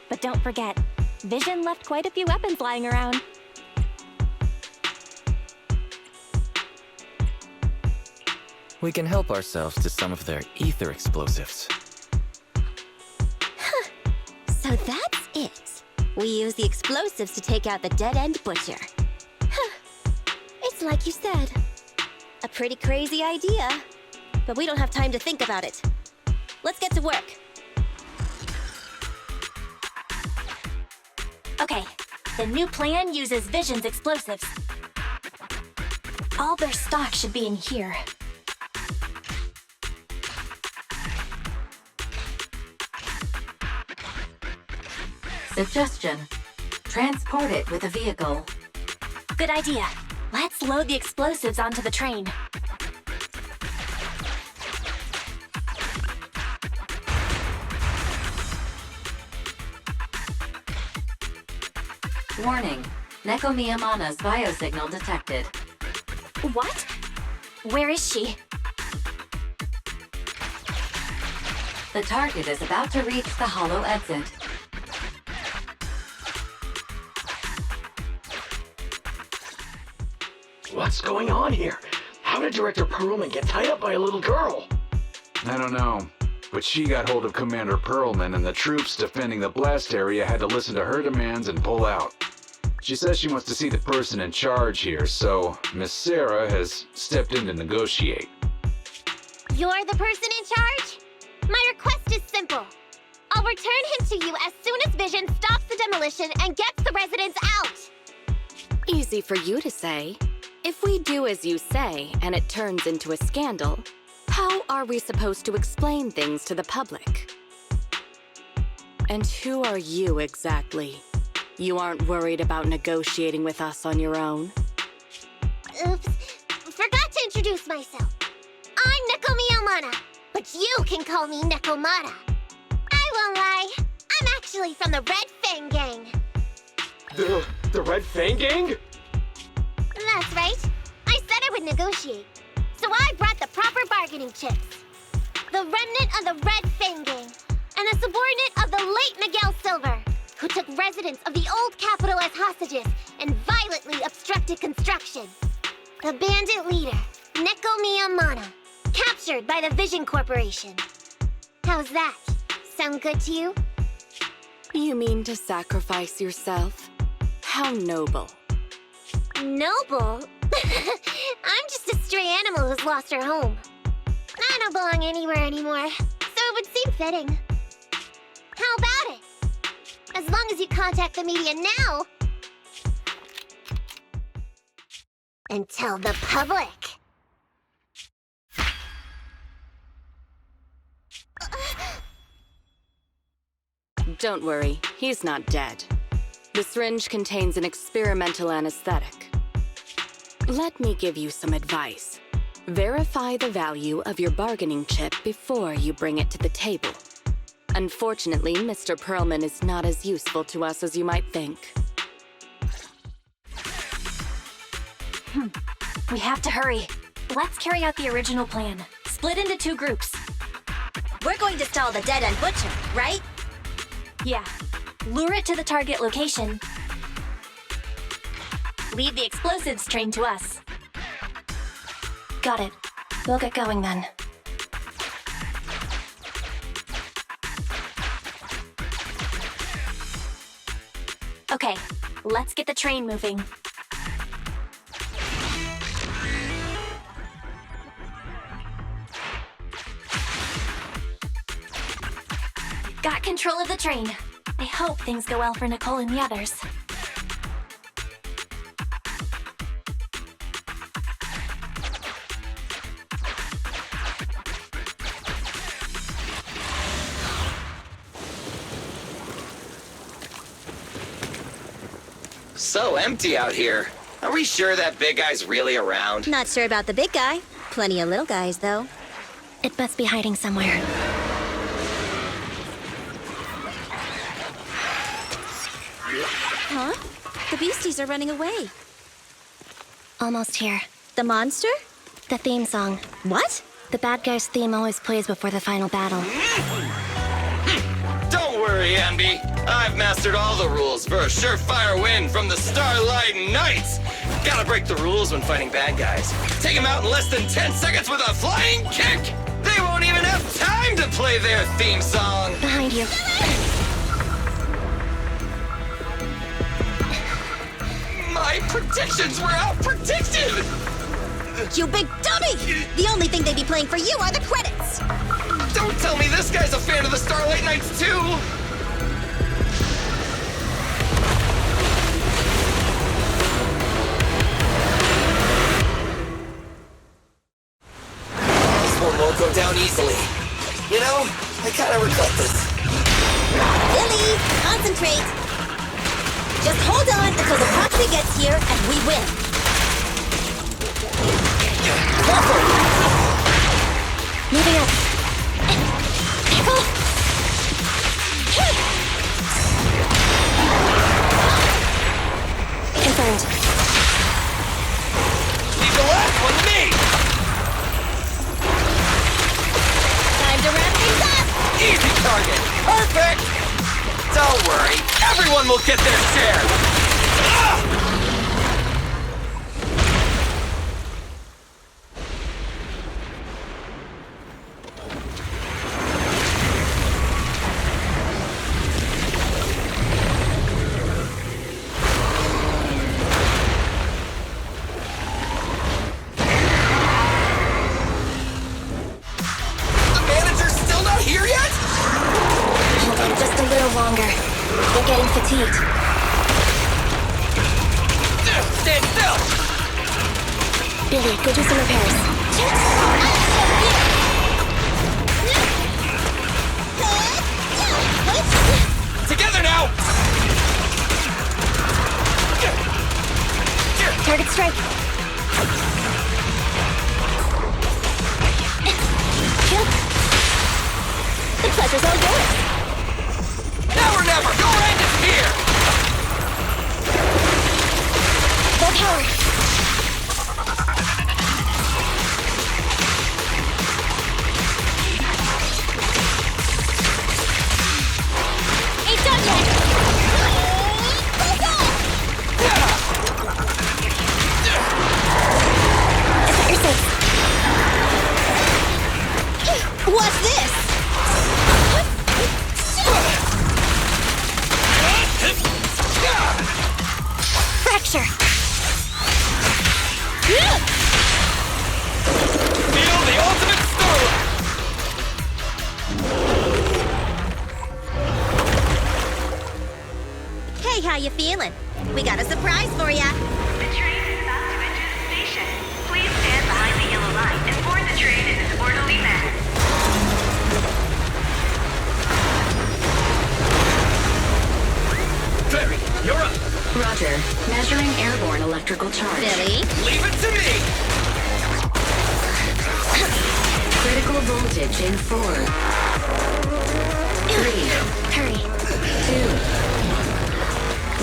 Speaker 4: But don't forget, Vision left quite a few weapons lying around.
Speaker 13: We can help ourselves to some of their ether explosives.
Speaker 8: So that's it. We use the explosives to take out the dead-end butcher. It's like you said. A pretty crazy idea. But we don't have time to think about it. Let's get to work.
Speaker 4: Okay, the new plan uses Vision's explosives. All their stock should be in here.
Speaker 7: Suggestion. Transport it with a vehicle.
Speaker 4: Good idea. Let's load the explosives onto the train.
Speaker 7: Warning. Nekomata's biosignal detected.
Speaker 4: What? Where is she?
Speaker 7: The target is about to reach the hollow exit.
Speaker 9: What's going on here? How did Director Perlman get tied up by a little girl?
Speaker 16: I don't know, but she got hold of Commander Perlman, and the troops defending the blast area had to listen to her demands and pull out. She says she wants to see the person in charge here, so Miss Sarah has stepped in to negotiate.
Speaker 10: You're the person in charge? My request is simple. I'll return him to you as soon as Vision stops the demolition and gets the residents out.
Speaker 17: Easy for you to say. If we do as you say and it turns into a scandal, how are we supposed to explain things to the public? And who are you exactly? You aren't worried about negotiating with us on your own?
Speaker 10: Oops, forgot to introduce myself. I'm Nekomata, but you can call me Nekomata. I won't lie, I'm actually from the Red Fang Gang.
Speaker 11: The Red Fang Gang?
Speaker 10: That's right. I said I would negotiate. So I brought the proper bargaining chips. The remnant of the Red Fang Gang, and a subordinate of the late Miguel Silver, who took residents of the old capital as hostages and violently obstructed construction. The bandit leader, Nekomata, captured by the Vision Corporation. How's that? Sound good to you?
Speaker 17: You mean to sacrifice yourself? How noble.
Speaker 10: Noble? I'm just a stray animal who's lost her home. I don't belong anywhere anymore, so it would seem fitting. How about it? As long as you contact the media now and tell the public.
Speaker 17: Don't worry, he's not dead. The syringe contains an experimental anesthetic. Let me give you some advice. Verify the value of your bargaining chip before you bring it to the table. Unfortunately, Mr. Perlman is not as useful to us as you might think.
Speaker 4: We have to hurry. Let's carry out the original plan. Split into 2 groups.
Speaker 8: We're going to stall the dead-end butcher, right?
Speaker 4: Yeah. Lure it to the target location. Leave the explosives train to us. Got it. We'll get going then. Okay, let's get the train moving. Got control of the train. I hope things go well for Nicole and the others.
Speaker 6: So empty out here. Are we sure that big guy's really around?
Speaker 12: Not sure about the big guy. Plenty of little guys, though.
Speaker 4: It must be hiding somewhere.
Speaker 12: Huh? The beasties are running away.
Speaker 4: Almost here.
Speaker 12: The monster?
Speaker 4: The theme song.
Speaker 12: What?
Speaker 4: The bad guy's theme always plays before the final battle.
Speaker 6: Don't worry, Ambi. I've mastered all the rules for a surefire win from the Starlight Knights. Gotta break the rules when fighting bad guys. Take them out in less than 10 seconds with a flying kick. They won't even have time to play their theme song.
Speaker 4: Behind you.
Speaker 6: My predictions were out-predicted!
Speaker 12: You big dummy! The only thing they'd be playing for you are the credits!
Speaker 6: Don't tell me this guy's a fan of the Starlight Knights, too! This one won't go down easily. You know, I kinda regret this.
Speaker 12: Billy, concentrate! Just hold on until the proxy gets here and we win.
Speaker 4: Moving up.
Speaker 12: Nicole!
Speaker 4: Confirmed.
Speaker 6: Leave the last one to me!
Speaker 12: Time to wrap things up!
Speaker 6: Easy target! Perfect! Don't worry, everyone will get their share! Ah!
Speaker 4: We're getting fatigued.
Speaker 6: Stand still!
Speaker 4: Billy, go do some repairs.
Speaker 6: Together now!
Speaker 4: Target strike. Kill. The pleasure's all yours.
Speaker 6: Now or never! Your end is here!
Speaker 4: Full power.
Speaker 12: Ain't done yet! Let's go!
Speaker 4: It's at your six.
Speaker 12: What's this?
Speaker 4: Fracture.
Speaker 6: Feel the ultimate storm!
Speaker 12: Hey, how you feeling? We got a surprise for ya.
Speaker 5: The train is about to enter the station. Please stand behind the yellow line and board the train in an orderly manner.
Speaker 6: Clary, you're up!
Speaker 7: Roger. Measuring airborne electrical charge.
Speaker 12: Billy?
Speaker 6: Leave it to me!
Speaker 7: Critical voltage in 4. 3.
Speaker 4: Hurry.
Speaker 7: 2.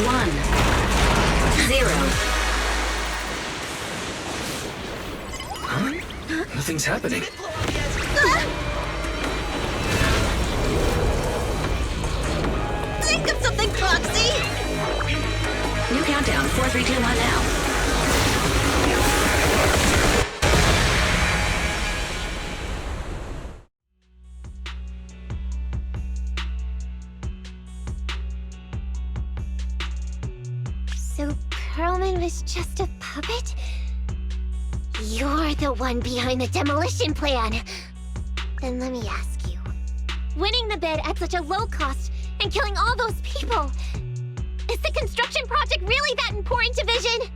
Speaker 7: 1. 0.
Speaker 13: Huh? Nothing's happening.
Speaker 12: Think of something, Proxy!
Speaker 7: New countdown. 4, 3, 2, 1 now.
Speaker 10: So Perlman was just a puppet? You're the one behind the demolition plan! Then let me ask you. Winning the bid at such a low cost and killing all those people, is the construction project really that important to Vision?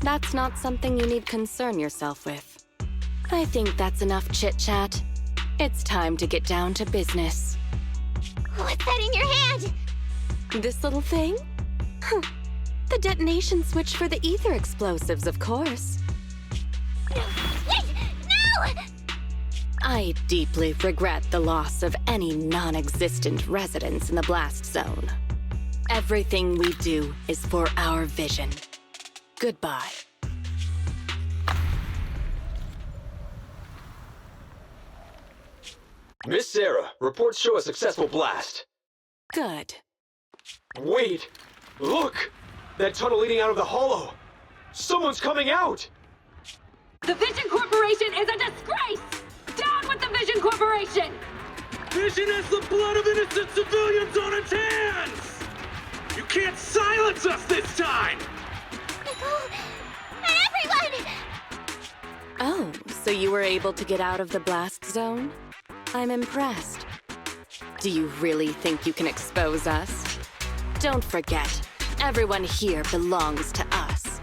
Speaker 17: That's not something you need concern yourself with. I think that's enough chit-chat. It's time to get down to business.
Speaker 10: What's that in your hand?
Speaker 17: This little thing? The detonation switch for the ether explosives, of course.
Speaker 10: Wait! No!
Speaker 17: I deeply regret the loss of any non-existent residents in the blast zone. Everything we do is for our vision. Goodbye.
Speaker 14: Miss Sarah, reports show a successful blast.
Speaker 17: Good.
Speaker 14: Wait! Look! That tunnel leading out of the hollow! Someone's coming out!
Speaker 18: The Vision Corporation is a disgrace! Down with the Vision Corporation!
Speaker 11: Vision has the blood of innocent civilians on its hands! You can't silence us this time!
Speaker 10: Nicole! Everyone!
Speaker 17: Oh, so you were able to get out of the blast zone? I'm impressed. Do you really think you can expose us? Don't forget, everyone here belongs to us.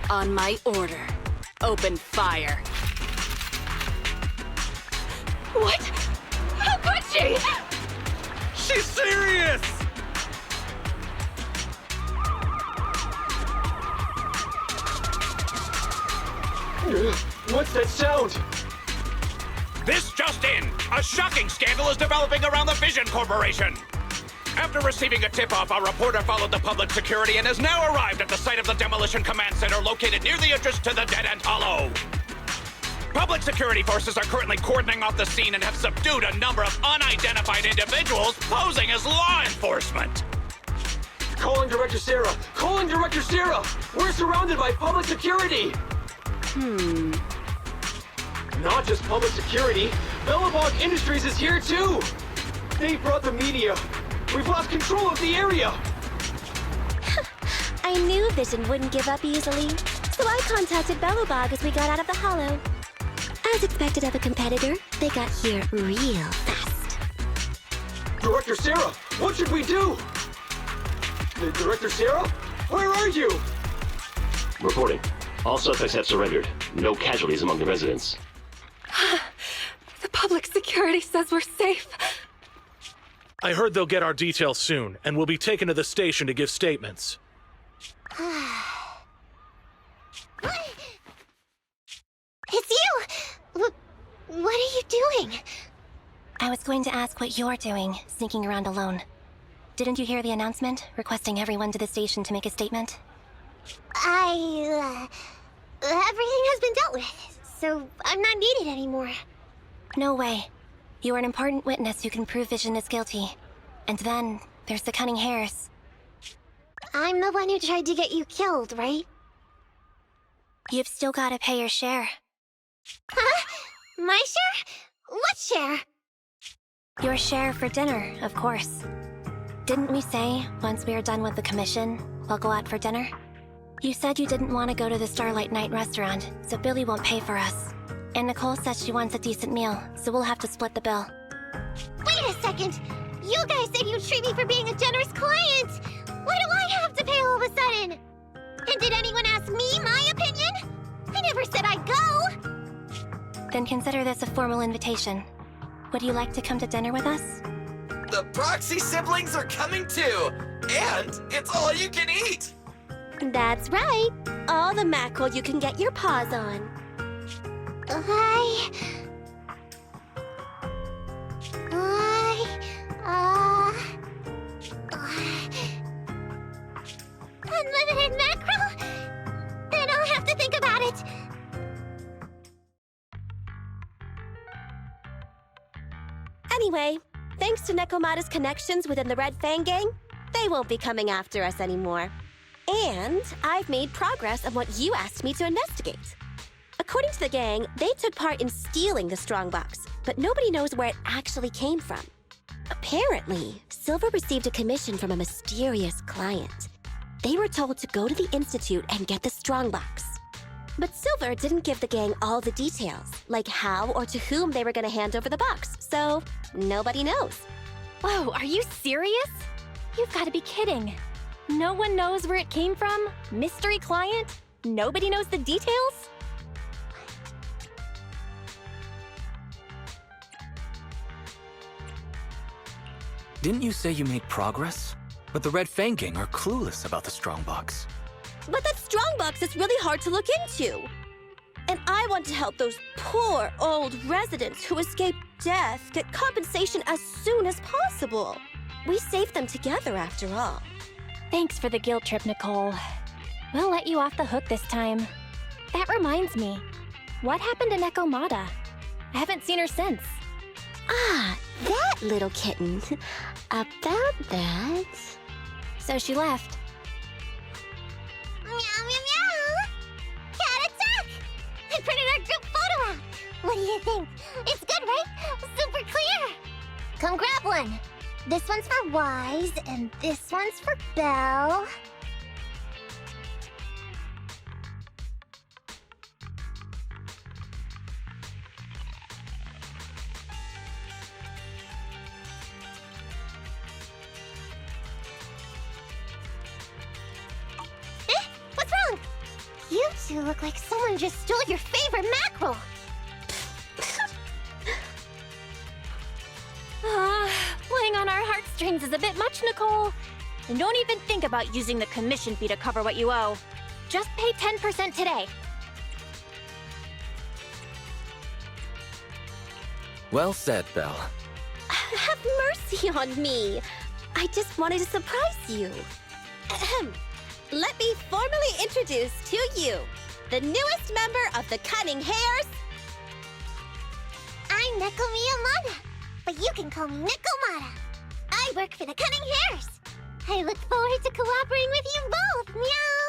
Speaker 17: On my order, open fire.
Speaker 18: What? How could she?
Speaker 11: She's serious!
Speaker 14: What's that sound?
Speaker 1: This just in! A shocking scandal is developing around the Vision Corporation! After receiving a tip-off, our reporter followed the public security and has now arrived at the site of the Demolition Command Center located near the entrance to the Dead End Hollow. Public security forces are currently cordoning off the scene and have subdued a number of unidentified individuals posing as law enforcement.
Speaker 14: Calling Director Sarah! Calling Director Sarah! We're surrounded by public security! Not just public security, Bellabog Industries is here too! They brought the media. We've lost control of the area!
Speaker 12: I knew Vision wouldn't give up easily, so I contacted Bellabog as we got out of the hollow. As expected of a competitor, they got here real fast.
Speaker 14: Director Sarah, what should we do? Director Sarah? Where are you?
Speaker 19: Reporting. All suspects have surrendered. No casualties among the residents.
Speaker 18: The public security says we're safe.
Speaker 11: I heard they'll get our details soon, and we'll be taken to the station to give statements.
Speaker 10: It's you! What are you doing?
Speaker 4: I was going to ask what you're doing, sneaking around alone. Didn't you hear the announcement, requesting everyone to the station to make a statement?
Speaker 10: Everything has been dealt with, so I'm not needed anymore.
Speaker 4: No way. You are an important witness who can prove Vision is guilty. And then, there's the cunning hares.
Speaker 10: I'm the one who tried to get you killed, right?
Speaker 4: You've still gotta pay your share.
Speaker 10: Huh? My share? What share?
Speaker 4: Your share for dinner, of course. Didn't we say, once we are done with the commission, we'll go out for dinner? You said you didn't want to go to the Starlight Night restaurant, so Billy won't pay for us. And Nicole says she wants a decent meal, so we'll have to split the bill.
Speaker 10: Wait a second! You guys said you'd treat me for being a generous client! Why do I have to pay all of a sudden? And did anyone ask me my opinion? I never said I'd go!
Speaker 4: Then consider this a formal invitation. Would you like to come to dinner with us?
Speaker 6: The Proxy siblings are coming too! And it's all you can eat!
Speaker 12: That's right. All the mackerel you can get your paws on.
Speaker 10: Unlimited mackerel? Then I'll have to think about it.
Speaker 12: Anyway, thanks to Nekomata's connections within the Red Fang gang, they won't be coming after us anymore. And I've made progress on what you asked me to investigate. According to the gang, they took part in stealing the strongbox, but nobody knows where it actually came from. Apparently, Silver received a commission from a mysterious client. They were told to go to the Institute and get the strongbox. But Silver didn't give the gang all the details, like how or to whom they were going to hand over the box, so nobody knows.
Speaker 4: Whoa, are you serious? You've got to be kidding. No one knows where it came from? Mystery client? Nobody knows the details?
Speaker 13: Didn't you say you made progress? But the Red Fang Gang are clueless about the strongbox.
Speaker 12: But that strongbox is really hard to look into. And I want to help those poor old residents who escaped death get compensation as soon as possible. We saved them together after all.
Speaker 4: Thanks for the guilt trip, Nicole. We'll let you off the hook this time. That reminds me, what happened to Nekomata? I haven't seen her since.
Speaker 8: Ah, that little kitten. About that...
Speaker 4: So she left.
Speaker 10: Meow, meow, meow! Cat attack! I printed our group photo out! What do you think? It's good, right? Super clear! Come grab one. This one's for Wise, and this one's for Belle. What's wrong? You two look like someone just stole your favorite mackerel.
Speaker 4: Playing on our heartstrings is a bit much, Nicole. And don't even think about using the commission fee to cover what you owe. Just pay 10% today.
Speaker 13: Well said, Belle.
Speaker 12: Have mercy on me. I just wanted to surprise you. Ahem. Let me formally introduce to you the newest member of the Cunning Hares.
Speaker 10: I'm Nekomata, but you can call me Nekomata. I work for the Cunning Hares. I look forward to cooperating with you both, meow!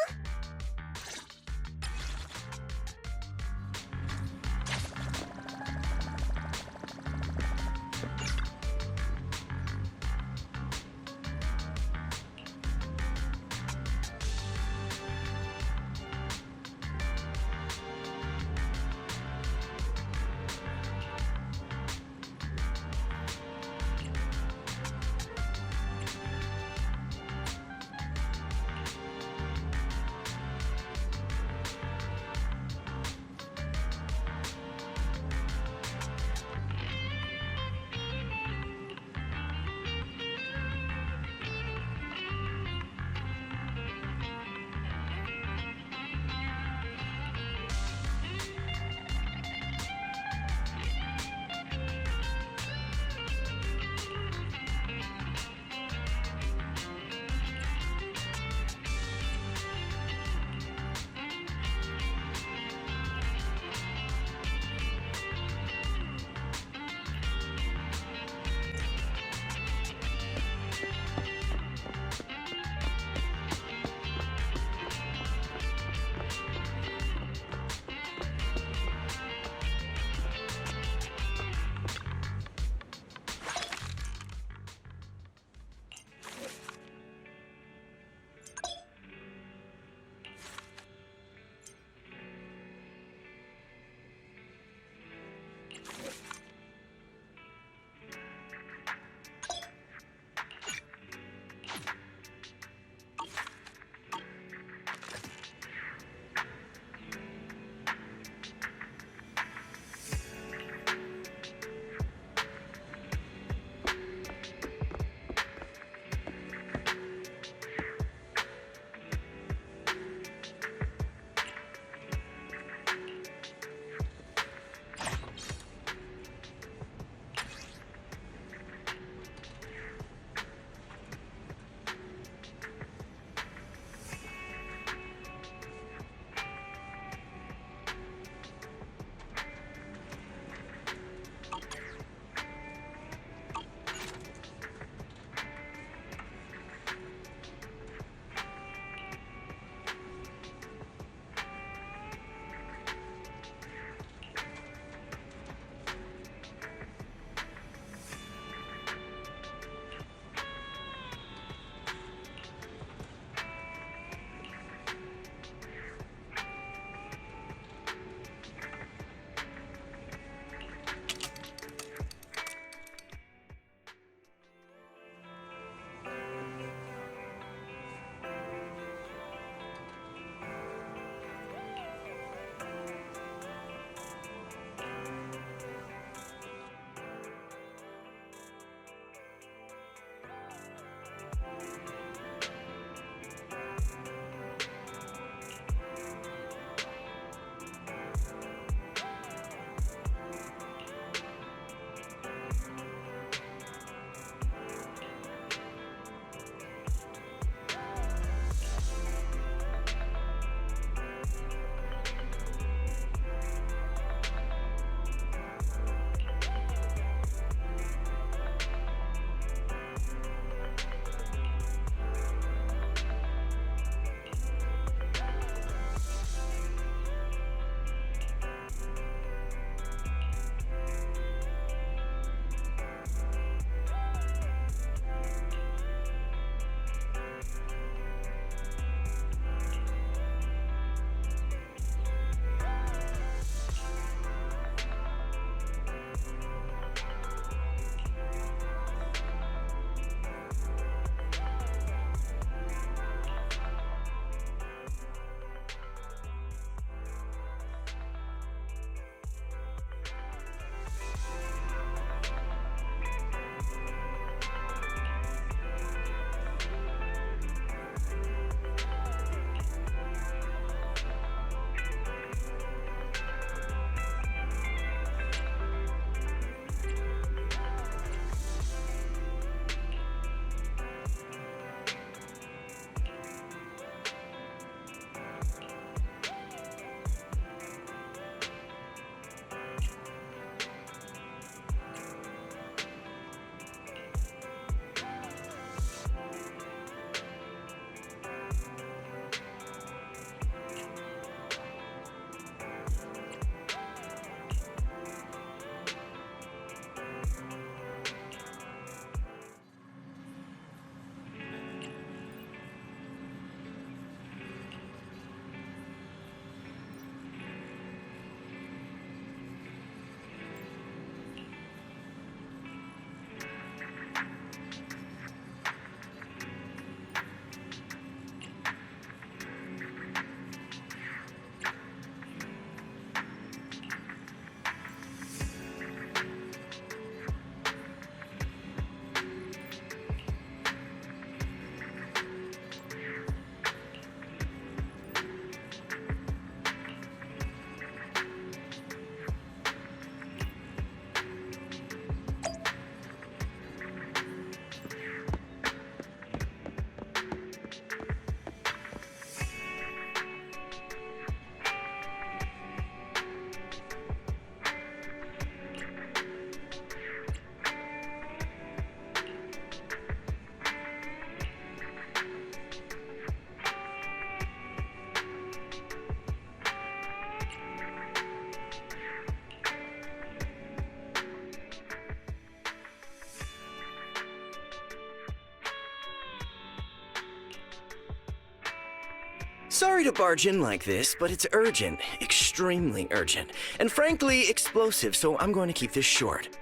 Speaker 20: Sorry to barge in like this, but it's urgent. Extremely urgent. And frankly, explosive, so I'm going to keep this short.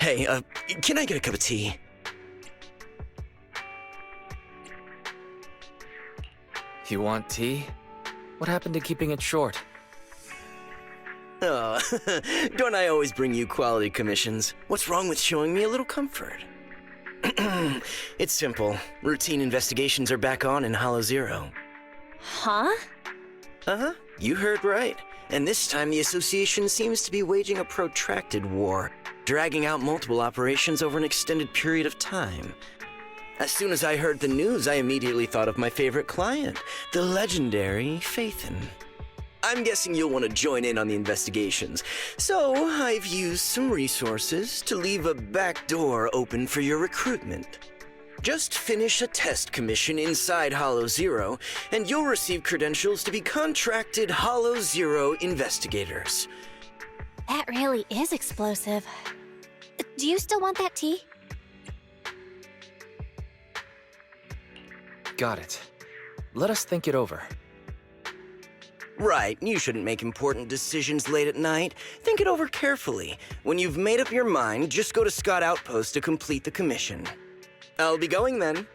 Speaker 20: Hey, can I get a cup of tea?
Speaker 13: You want tea? What happened to keeping it short?
Speaker 20: Oh, don't I always bring you quality commissions? What's wrong with showing me a little comfort? It's simple. Routine investigations are back on in Hollow Zero.
Speaker 12: Huh?
Speaker 20: Uh-huh. You heard right. And this time the Association seems to be waging a protracted war, dragging out multiple operations over an extended period of time. As soon as I heard the news, I immediately thought of my favorite client, the legendary Phaethon. I'm guessing you'll want to join in on the investigations, so I've used some resources to leave a back door open for your recruitment. Just finish a test commission inside Hollow Zero, and you'll receive credentials to be contracted Hollow Zero investigators.
Speaker 12: That really is explosive. Do you still want that tea?
Speaker 13: Got it. Let us think it over.
Speaker 20: Right, you shouldn't make important decisions late at night. Think it over carefully. When you've made up your mind, just go to Scott Outpost to complete the commission. I'll be going then.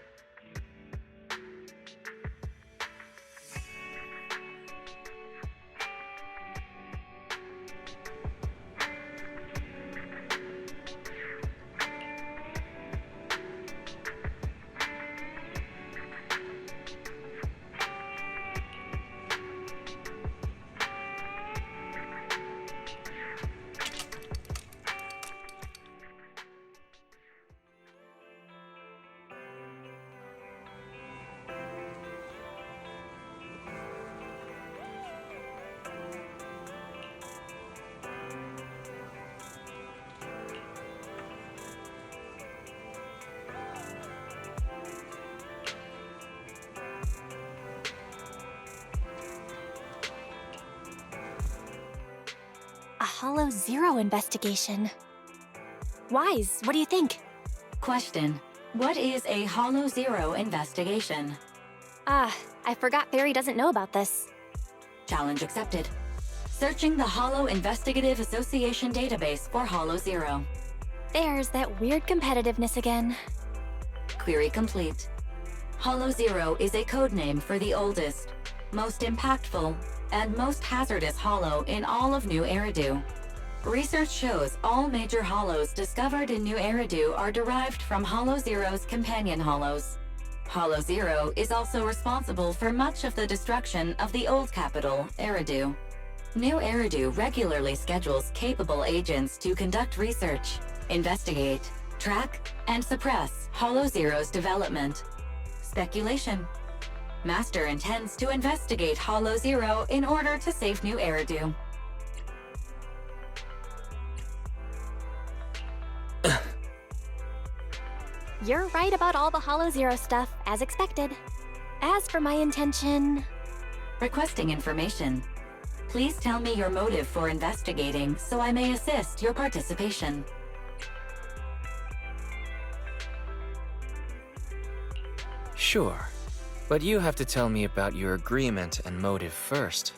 Speaker 12: Hollow Zero investigation. Wise, what do you think?
Speaker 7: Question. What is a Hollow Zero investigation?
Speaker 12: I forgot Barry doesn't know about this.
Speaker 7: Challenge accepted. Searching the Hollow Investigative Association database for Hollow Zero.
Speaker 12: There's that weird competitiveness again.
Speaker 7: Query complete. Hollow Zero is a codename for the oldest, most impactful, and most hazardous hollow in all of New Eridu. Research shows all major hollows discovered in New Eridu are derived from Hollow Zero's companion hollows. Hollow Zero is also responsible for much of the destruction of the old capital, Eridu. New Eridu regularly schedules capable agents to conduct research, investigate, track, and suppress Hollow Zero's development. Speculation. Master intends to investigate Hollow Zero in order to save New Eridu.
Speaker 12: You're right about all the Hollow Zero stuff, as expected. As for my intention...
Speaker 7: Requesting information. Please tell me your motive for investigating so I may assist your participation.
Speaker 13: Sure. But you have to tell me about your agreement and motive first.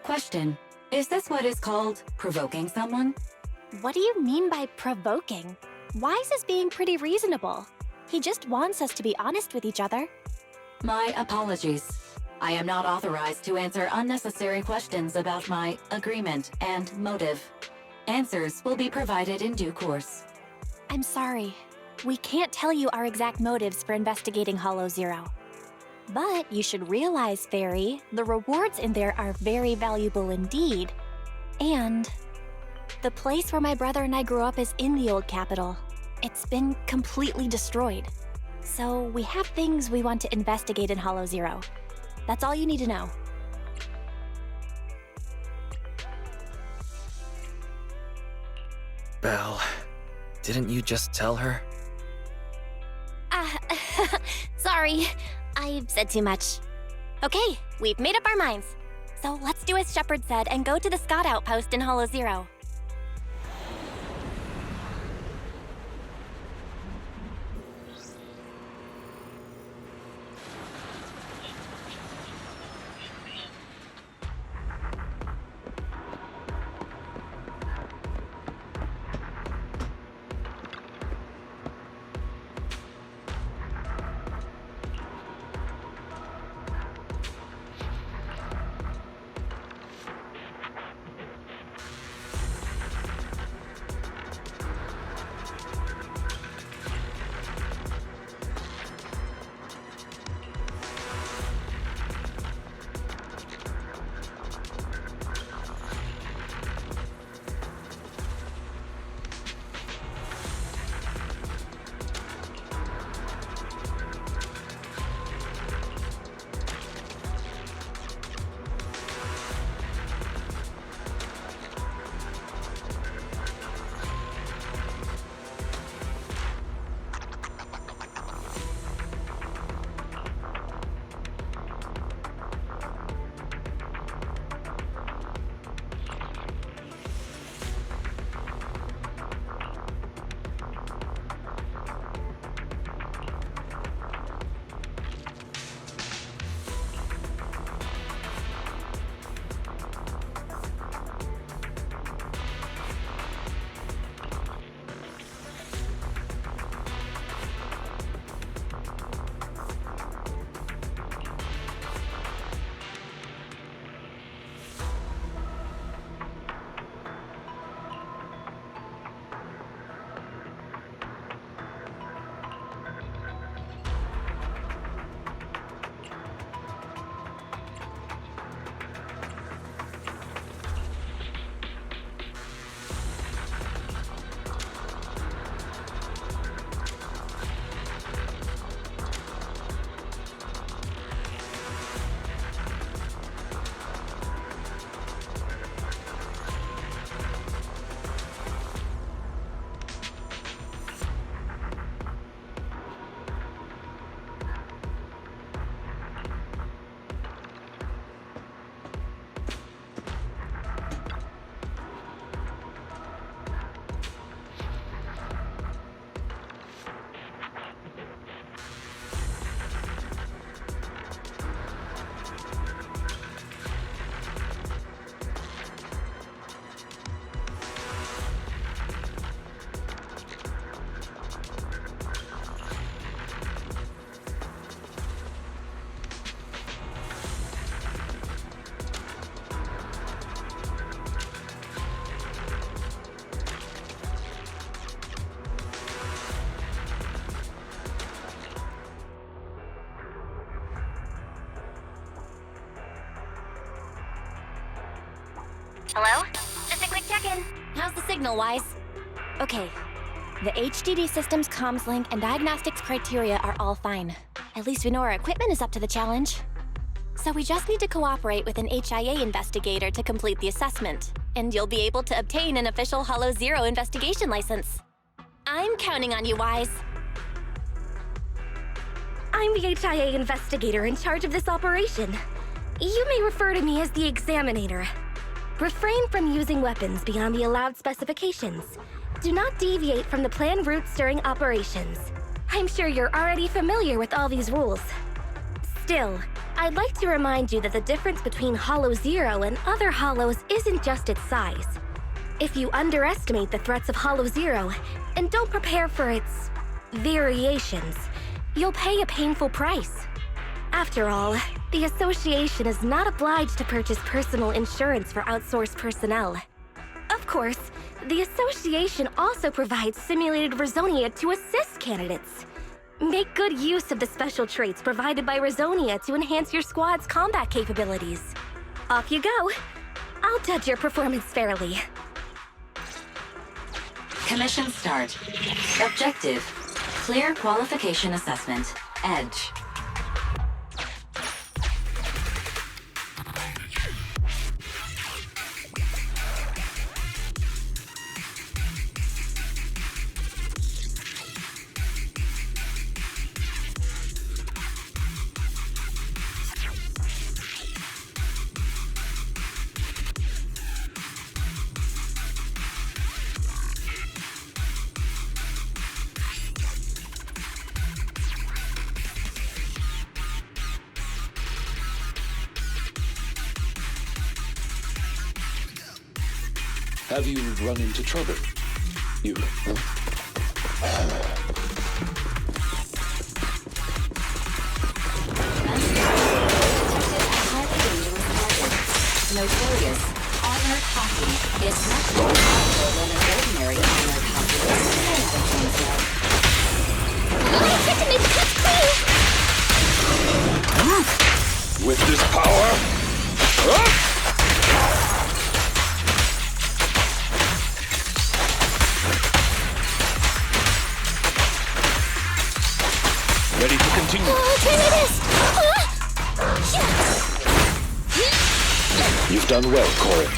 Speaker 7: Question. Is this what is called provoking someone?
Speaker 12: What do you mean by provoking? Wise is being pretty reasonable. He just wants us to be honest with each other.
Speaker 7: My apologies. I am not authorized to answer unnecessary questions about my agreement and motive. Answers will be provided in due course.
Speaker 12: I'm sorry. We can't tell you our exact motives for investigating Hollow Zero. But you should realize, Fairy, the rewards in there are very valuable indeed. And the place where my brother and I grew up is in the old capital. It's been completely destroyed. So we have things we want to investigate in Hollow Zero. That's all you need to know.
Speaker 13: Belle, didn't you just tell her?
Speaker 12: Sorry. I've said too much. Okay, we've made up our minds. So let's do as Shepard said and go to the Scott Outpost in Hollow Zero.
Speaker 10: Hello? Just a quick check-in.
Speaker 12: How's the signal, Wise? Okay. The HDD system's comms link and diagnostics criteria are all fine. At least we know our equipment is up to the challenge. So we just need to cooperate with an HIA investigator to complete the assessment, and you'll be able to obtain an official Hollow Zero investigation license. I'm counting on you, Wise.
Speaker 21: I'm the HIA investigator in charge of this operation. You may refer to me as the Examinator. Refrain from using weapons beyond the allowed specifications. Do not deviate from the planned routes during operations. I'm sure you're already familiar with all these rules. Still, I'd like to remind you that the difference between Hollow Zero and other Hollows isn't just its size. If you underestimate the threats of Hollow Zero and don't prepare for its variations, you'll pay a painful price. After all, the Association is not obliged to purchase personal insurance for outsourced personnel. Of course, the Association also provides simulated Resonia to assist candidates. Make good use of the special traits provided by Resonia to enhance your squad's combat capabilities. Off you go. I'll judge your performance fairly.
Speaker 7: Commission start. Objective: clear qualification assessment. Edge.
Speaker 11: Have you run into trouble? You, huh?
Speaker 7: Notorious armored copy is much more powerful than an ordinary armored copy.
Speaker 10: I get to make the cuts clean!
Speaker 2: With this power... Ready to continue.
Speaker 10: Okay, it is!
Speaker 11: You've done well, Corin.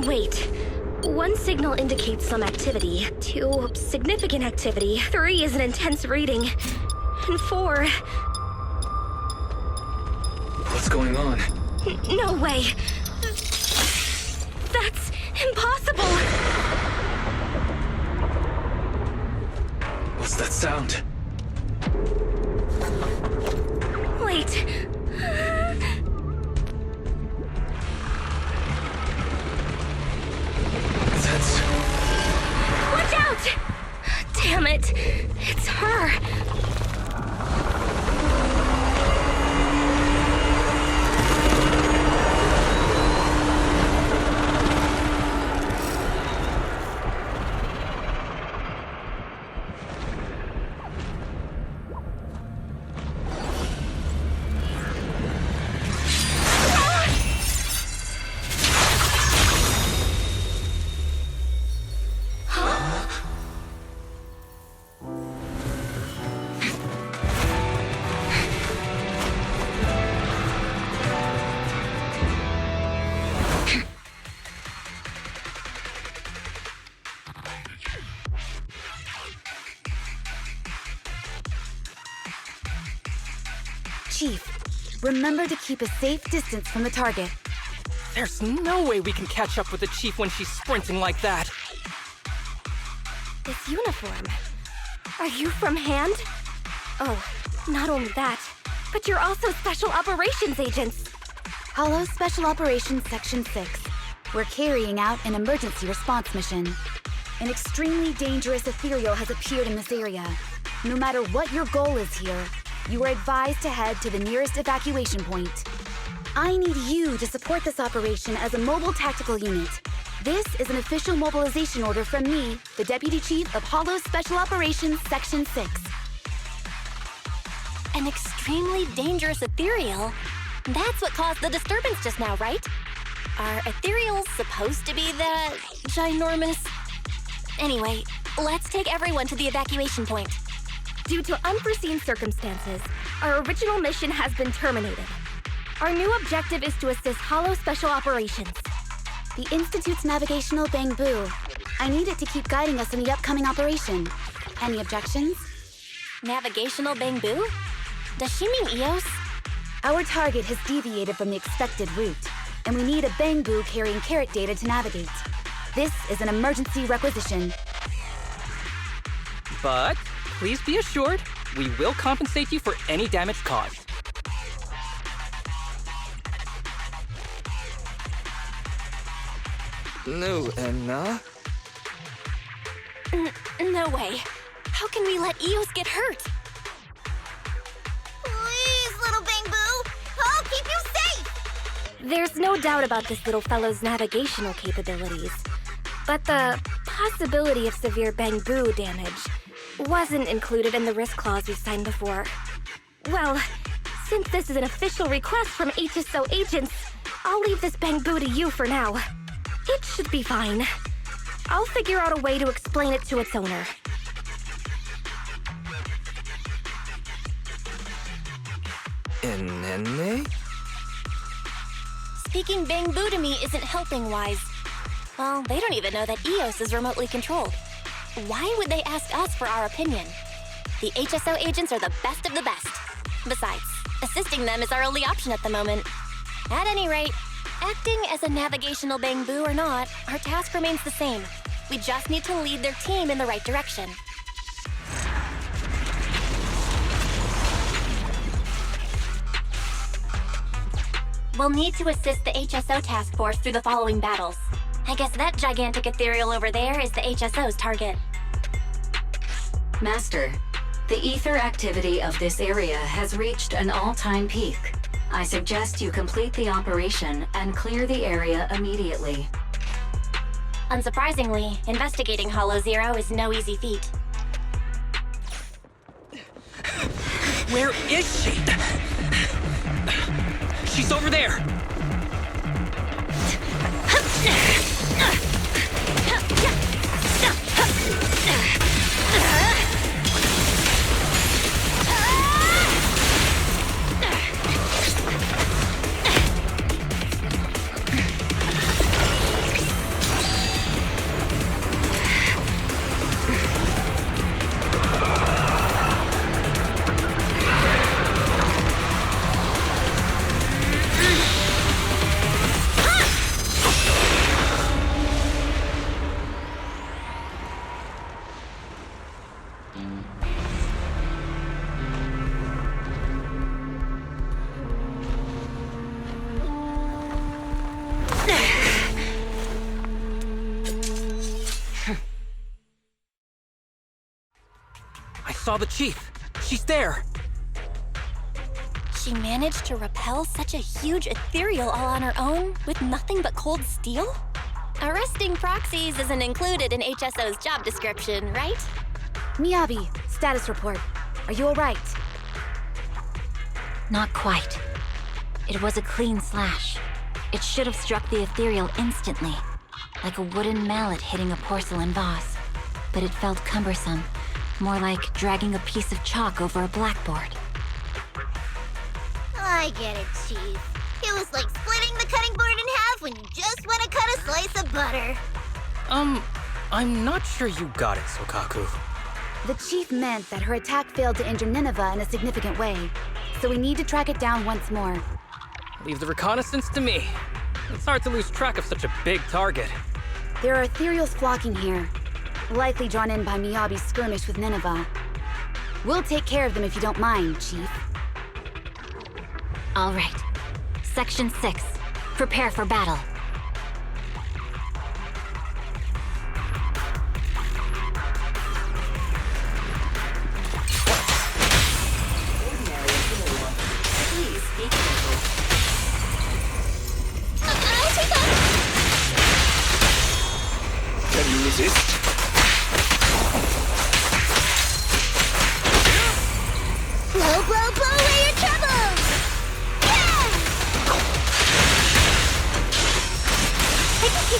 Speaker 21: Wait. 1 signal indicates some activity. 2, significant activity. 3 is an intense reading. And 4...
Speaker 13: What's going on?
Speaker 21: No way. That's impossible.
Speaker 13: What's that sound?
Speaker 21: Wait. Watch out! Damn it! It's her!
Speaker 22: Chief, remember to keep a safe distance from the target.
Speaker 23: There's no way we can catch up with the Chief when she's sprinting like that.
Speaker 21: This uniform. Are you from Hand? Oh, not only that, but you're also Special Operations agents.
Speaker 22: Hollow Special Operations Section 6. We're carrying out an emergency response mission. An extremely dangerous ethereal has appeared in this area. No matter what your goal is here, you are advised to head to the nearest evacuation point. I need you to support this operation as a mobile tactical unit. This is an official mobilization order from me, the Deputy Chief of Hollow Special Operations Section 6.
Speaker 4: An extremely dangerous ethereal? That's what caused the disturbance just now, right? Are ethereals supposed to be that ginormous? Anyway, let's take everyone to the evacuation point.
Speaker 21: Due to unforeseen circumstances, our original mission has been terminated. Our new objective is to assist Hollow Special Operations.
Speaker 22: The Institute's navigational Bangboo. I need it to keep guiding us in the upcoming operation. Any objections?
Speaker 4: Navigational Bangboo? Does she mean EOS?
Speaker 22: Our target has deviated from the expected route, and we need a Bangboo carrying carrot data to navigate. This is an emergency requisition.
Speaker 23: But please be assured, we will compensate you for any damage caused.
Speaker 13: No, Enna?
Speaker 4: No way. How can we let EOS get hurt?
Speaker 10: Please, little Bangboo! I'll keep you safe!
Speaker 21: There's no doubt about this little fellow's navigational capabilities, but the possibility of severe Bangboo damage wasn't included in the risk clause we signed before. Well, since this is an official request from HSO agents, I'll leave this Bangboo to you for now. It should be fine. I'll figure out a way to explain it to its owner.
Speaker 13: Nene?
Speaker 4: Speaking Bangboo to me isn't helping, Wise. Well, they don't even know that EOS is remotely controlled. Why would they ask us for our opinion? The HSO agents are the best of the best. Besides, assisting them is our only option at the moment. At any rate, acting as a navigational Bangboo or not, our task remains the same. We just need to lead their team in the right direction. We'll need to assist the HSO task force through the following battles. I guess that gigantic ethereal over there is the HSO's target.
Speaker 7: Master, the ether activity of this area has reached an all-time peak. I suggest you complete the operation and clear the area immediately.
Speaker 4: Unsurprisingly, investigating Hollow Zero is no easy feat.
Speaker 23: Where is she? She's over there! Saw the chief. She's there.
Speaker 4: She managed to repel such a huge ethereal all on her own with nothing but cold steel? Arresting proxies isn't included in HSO's job description, right?
Speaker 22: Miyabi, status report. Are you all right?
Speaker 3: Not quite. It was a clean slash. It should have struck the ethereal instantly, like a wooden mallet hitting a porcelain vase. But it felt cumbersome. More like dragging a piece of chalk over a blackboard.
Speaker 10: I get it, Chief. It was like splitting the cutting board in half when you just want to cut a slice of butter.
Speaker 23: I'm not sure you got it, Sokaku.
Speaker 22: The chief meant that her attack failed to injure Nineveh in a significant way, so we need to track it down once more.
Speaker 23: Leave the reconnaissance to me. It's hard to lose track of such a big target.
Speaker 22: There are ethereals flocking here, likely drawn in by Miyabi's skirmish with Nineveh. We'll take care of them if you don't mind, Chief.
Speaker 3: All right. Section 6. Prepare for battle.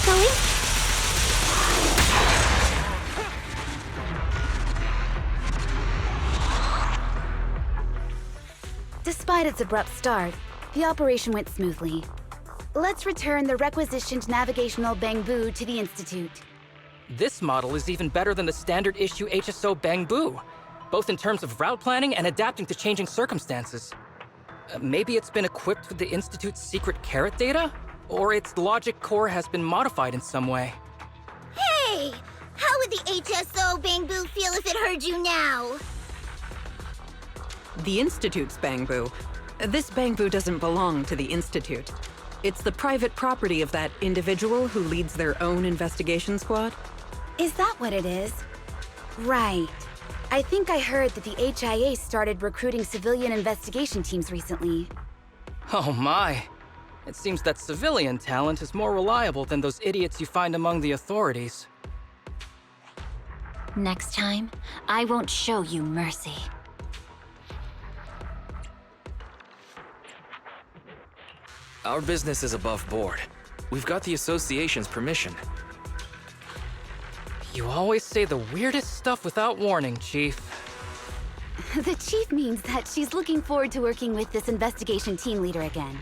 Speaker 8: going?
Speaker 22: Despite its abrupt start, the operation went smoothly. Let's return the requisitioned navigational Bangboo to the Institute.
Speaker 23: This model is even better than the standard issue HSO Bangboo, both in terms of route planning and adapting to changing circumstances. Maybe it's been equipped with the Institute's secret carrot data? Or its logic core has been modified in some way.
Speaker 10: Hey! How would the HSO Bangboo feel if it heard you now?
Speaker 9: The Institute's Bangboo. This Bangboo doesn't belong to the Institute. It's the private property of that individual who leads their own investigation squad.
Speaker 22: Is that what it is? Right. I think I heard that the HIA started recruiting civilian investigation teams recently.
Speaker 23: Oh my. It seems that civilian talent is more reliable than those idiots you find among the authorities.
Speaker 3: Next time, I won't show you mercy.
Speaker 13: Our business is above board. We've got the association's permission.
Speaker 23: You always say the weirdest stuff without warning, Chief.
Speaker 22: The Chief means that she's looking forward to working with this investigation team leader again.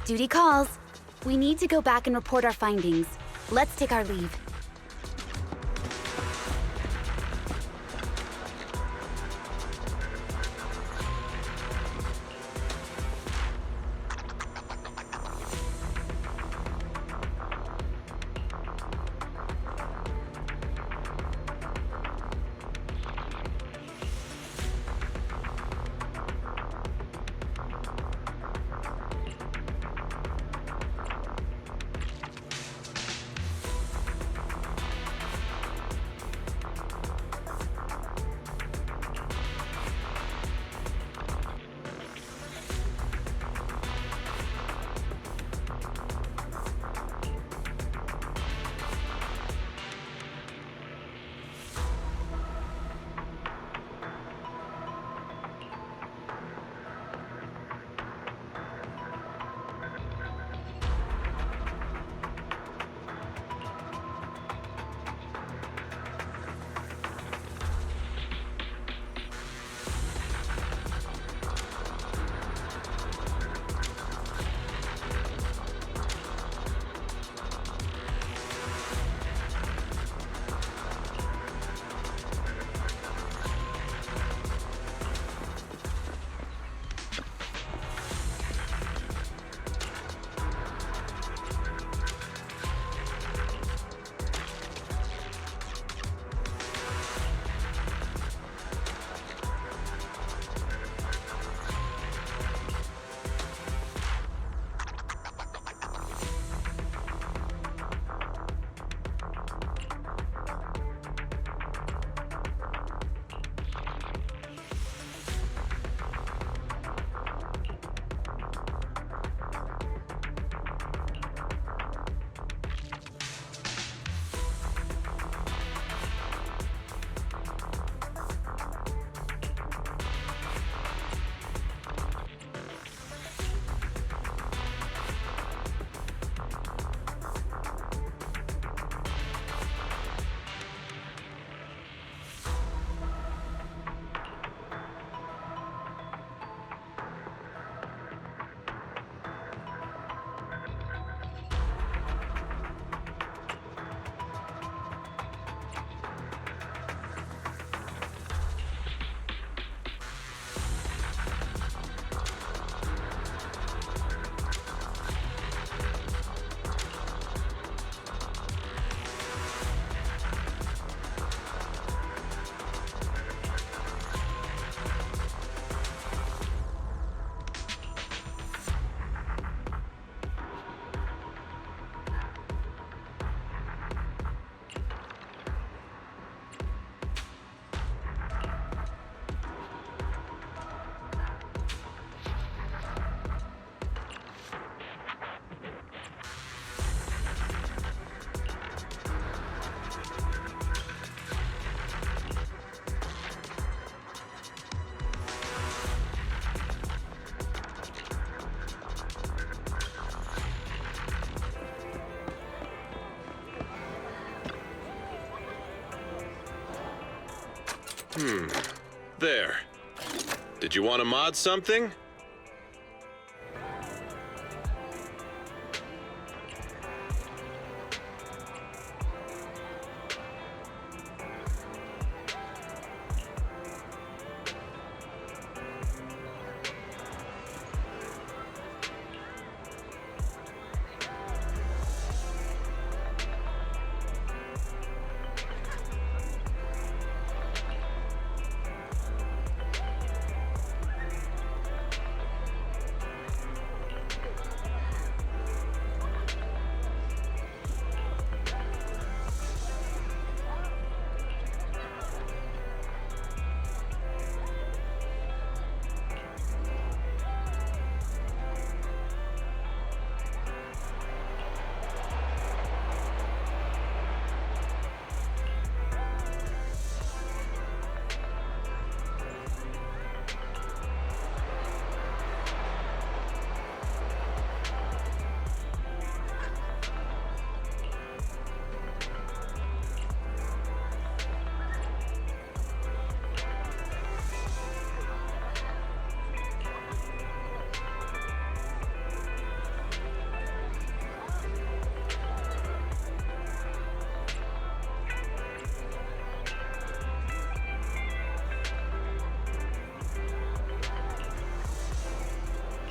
Speaker 22: Duty calls. We need to go back and report our findings. Let's take our leave.
Speaker 5: There. Did you want to mod something?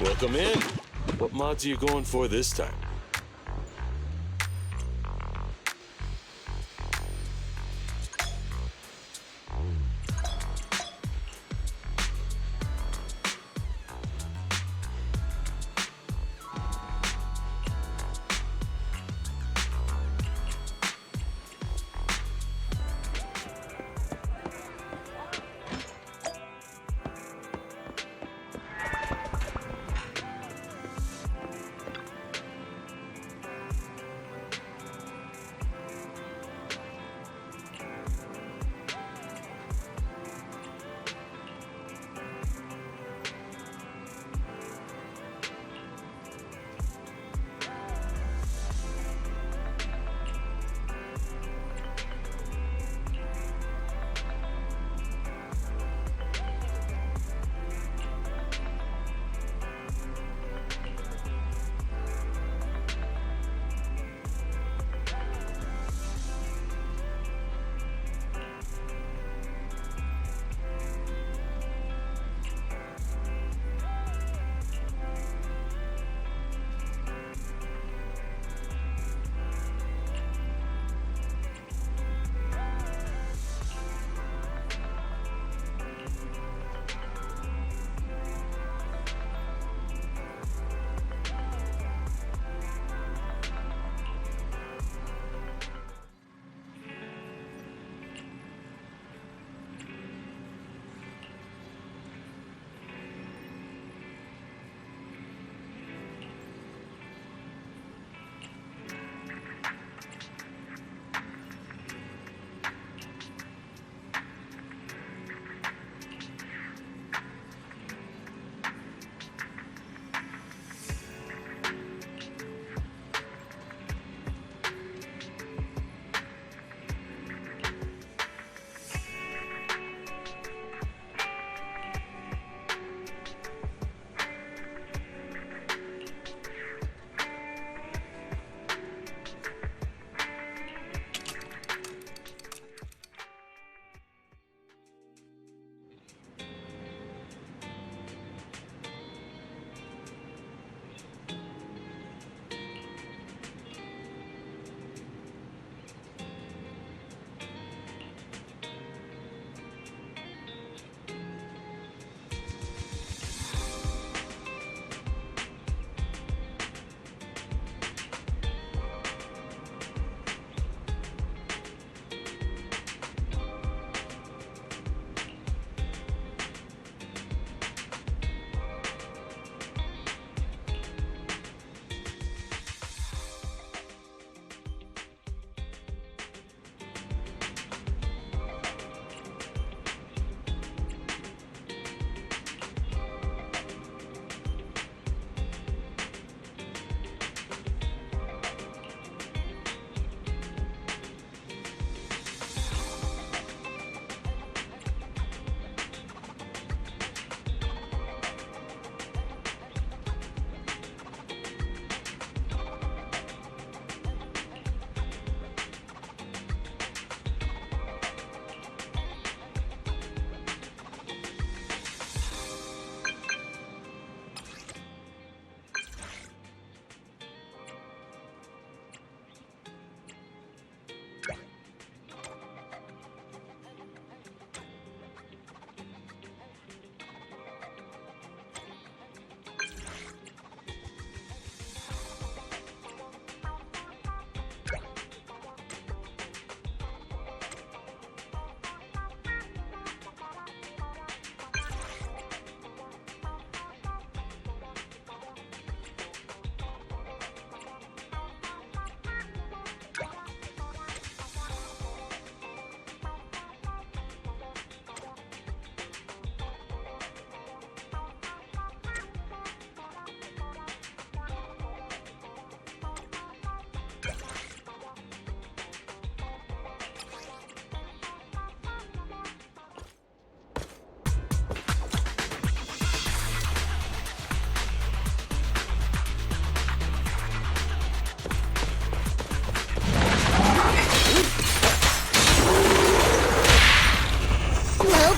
Speaker 15: Welcome in. What mods are you going for this time?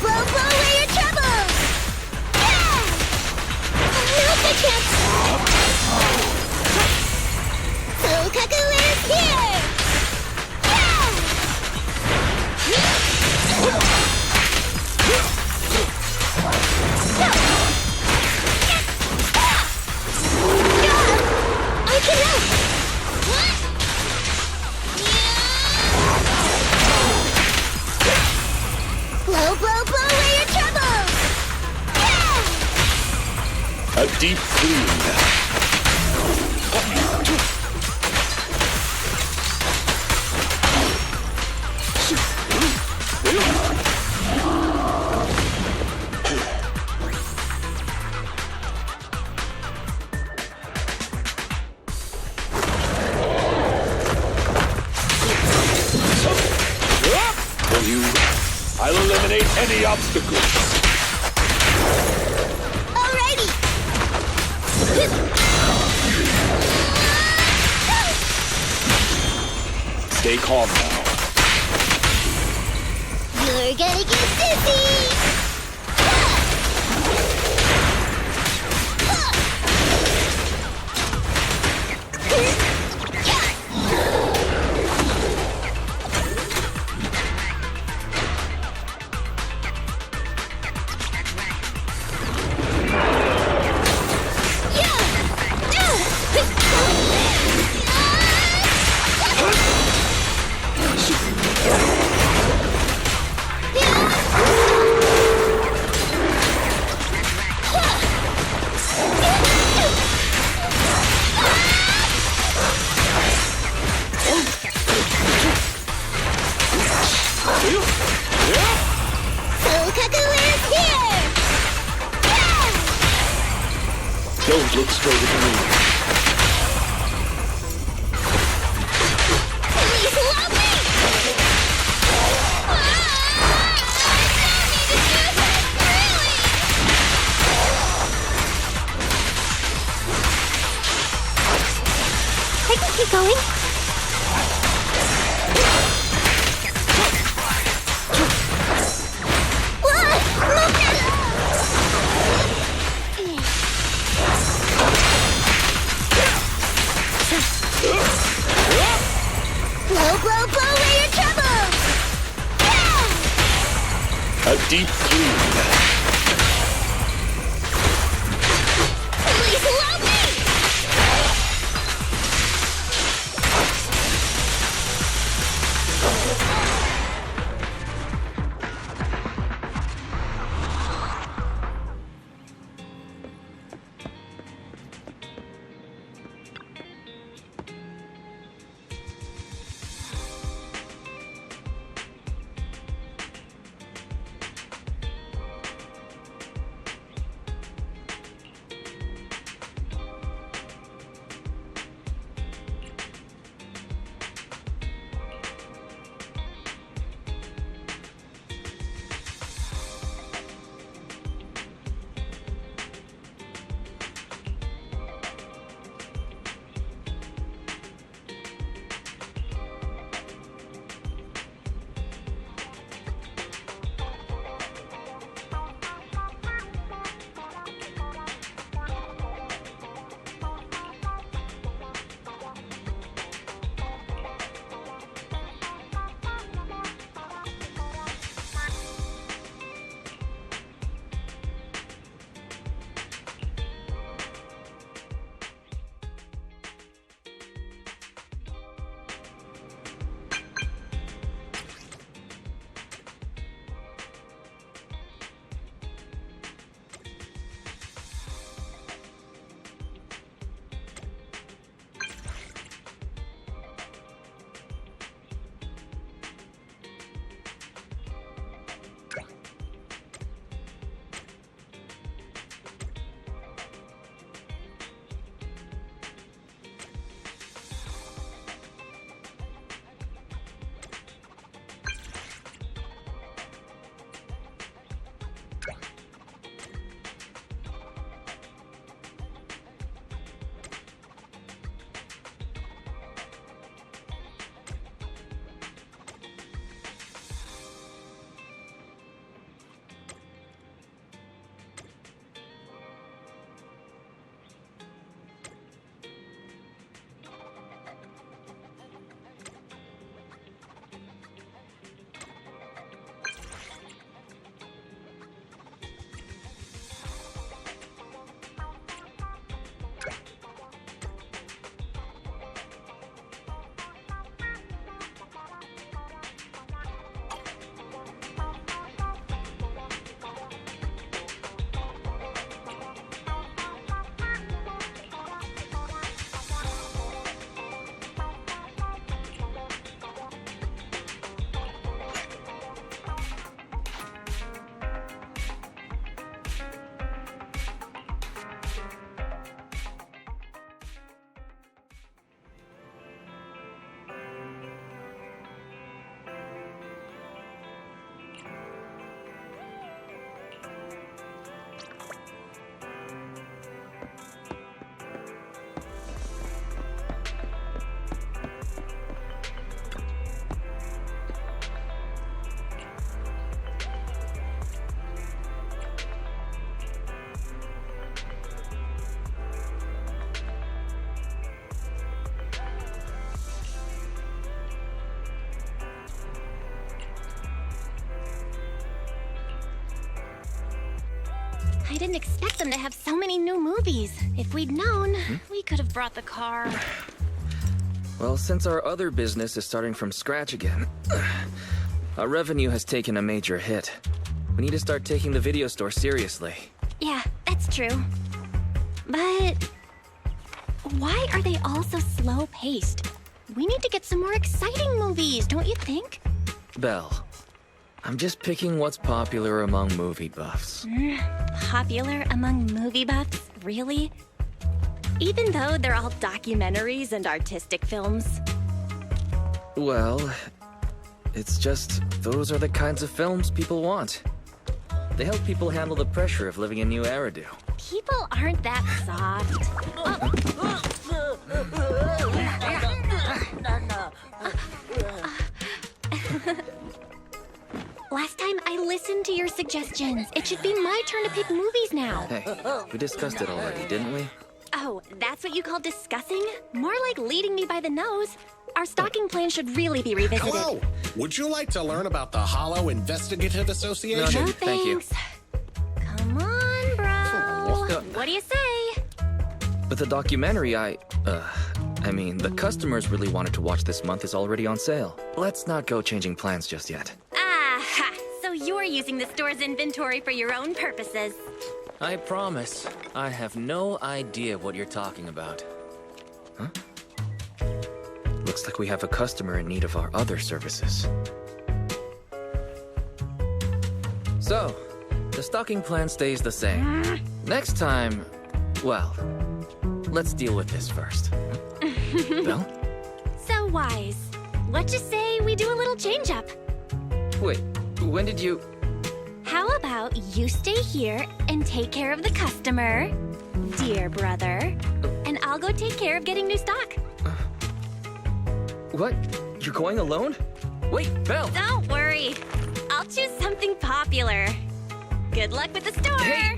Speaker 10: blow, blow away your troubles! Yeah! Nope, I can't. Sokaku is here! Yeah! I can help! Blow, blow, blow away your troubles! Yeah!
Speaker 15: A deep clean. For you, I'll eliminate any obstacles.
Speaker 10: Alrighty!
Speaker 15: Stay calm now.
Speaker 10: You're gonna get dizzy!
Speaker 15: Don't look straight at me.
Speaker 10: Please love me! I can keep going. Blow, blow, blow away your troubles! Yeah!
Speaker 15: A deep clean.
Speaker 10: Please love me!
Speaker 4: I didn't expect them to have so many new movies. If we'd known, we could have brought the car.
Speaker 13: Well, since our other business is starting from scratch again, our revenue has taken a major hit. We need to start taking the video store seriously.
Speaker 4: Yeah, that's true. But why are they all so slow-paced? We need to get some more exciting movies, don't you think?
Speaker 13: Belle, I'm just picking what's popular among movie buffs.
Speaker 4: Popular among movie buffs? Really? Even though they're all documentaries and artistic films?
Speaker 13: Well, it's just those are the kinds of films people want. They help people handle the pressure of living in New Eridu.
Speaker 4: People aren't that soft. Last time I listened to your suggestions. It should be my turn to pick movies now.
Speaker 13: Hey, we discussed it already, didn't we?
Speaker 4: Oh, that's what you call discussing? More like leading me by the nose. Our stocking plan should really be revisited.
Speaker 1: Hello! Would you like to learn about the Hollow Investigative Association?
Speaker 4: No,
Speaker 13: thank you.
Speaker 4: Come on, bro. What do you say?
Speaker 13: But the documentary I mean, the customers really wanted to watch this month is already on sale. Let's not go changing plans just yet.
Speaker 4: Aha! So you're using the store's inventory for your own purposes.
Speaker 13: I promise, I have no idea what you're talking about. Huh? Looks like we have a customer in need of our other services. So, the stocking plan stays the same. Next time, well, let's deal with this first. Belle?
Speaker 4: So wise. What you say we do a little change-up?
Speaker 13: Wait, when did you...
Speaker 4: How about you stay here and take care of the customer, dear brother, and I'll go take care of getting new stock.
Speaker 13: What? You're going alone? Wait, Belle!
Speaker 4: Don't worry. I'll choose something popular. Good luck with the store!
Speaker 13: Hey.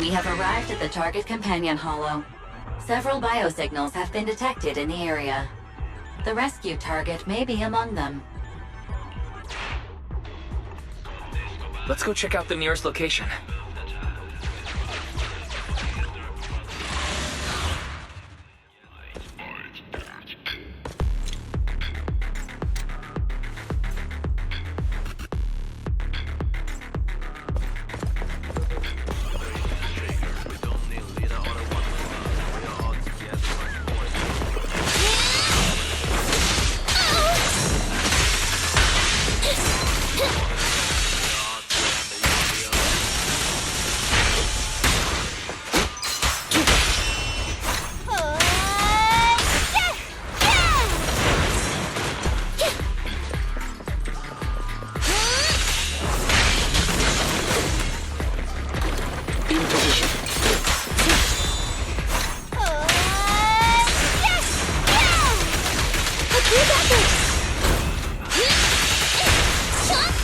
Speaker 7: We have arrived at the target companion hollow. Several biosignals have been detected in the area. The rescue target may be among them.
Speaker 13: Let's go check out the nearest location.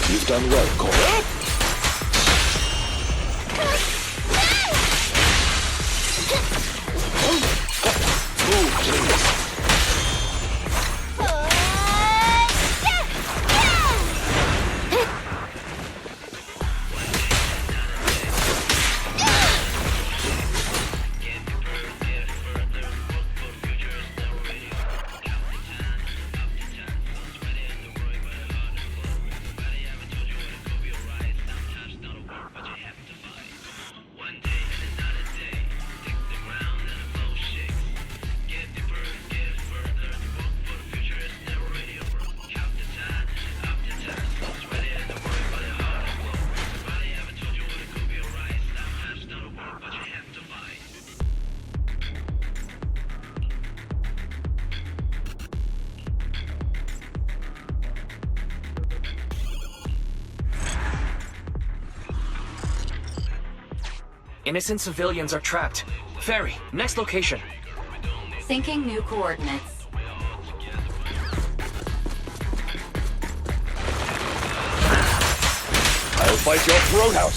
Speaker 15: You've done well, Corin.
Speaker 13: Innocent civilians are trapped. Ferry, next location.
Speaker 7: Syncing new coordinates.
Speaker 15: I'll fight your throat out.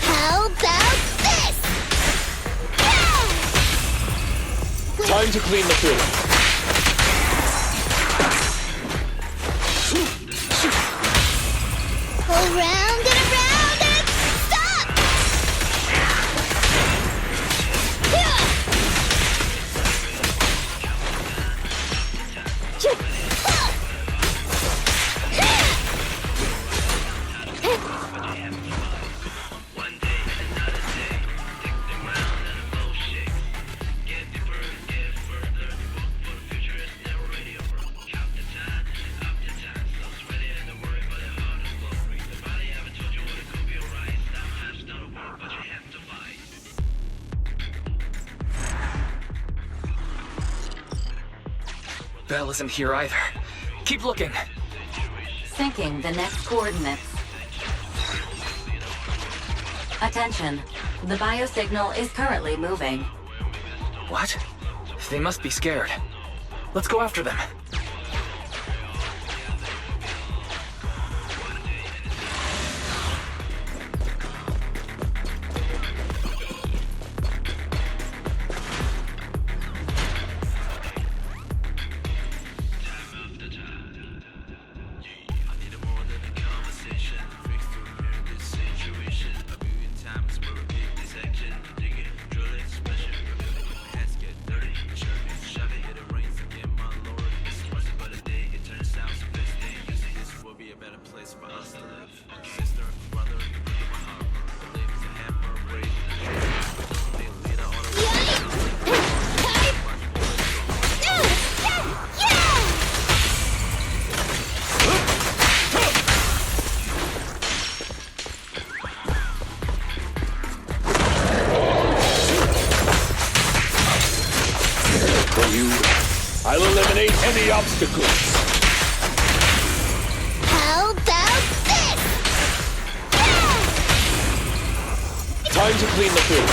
Speaker 10: How about this?
Speaker 15: Time to clean the field.
Speaker 10: Around and around and stop!
Speaker 13: Belle isn't here either. Keep looking.
Speaker 7: Syncing the next coordinates. Attention. The biosignal is currently moving.
Speaker 13: What? They must be scared. Let's go after them.
Speaker 15: I'll eliminate any obstacles.
Speaker 10: How about this?
Speaker 15: Time to clean the field.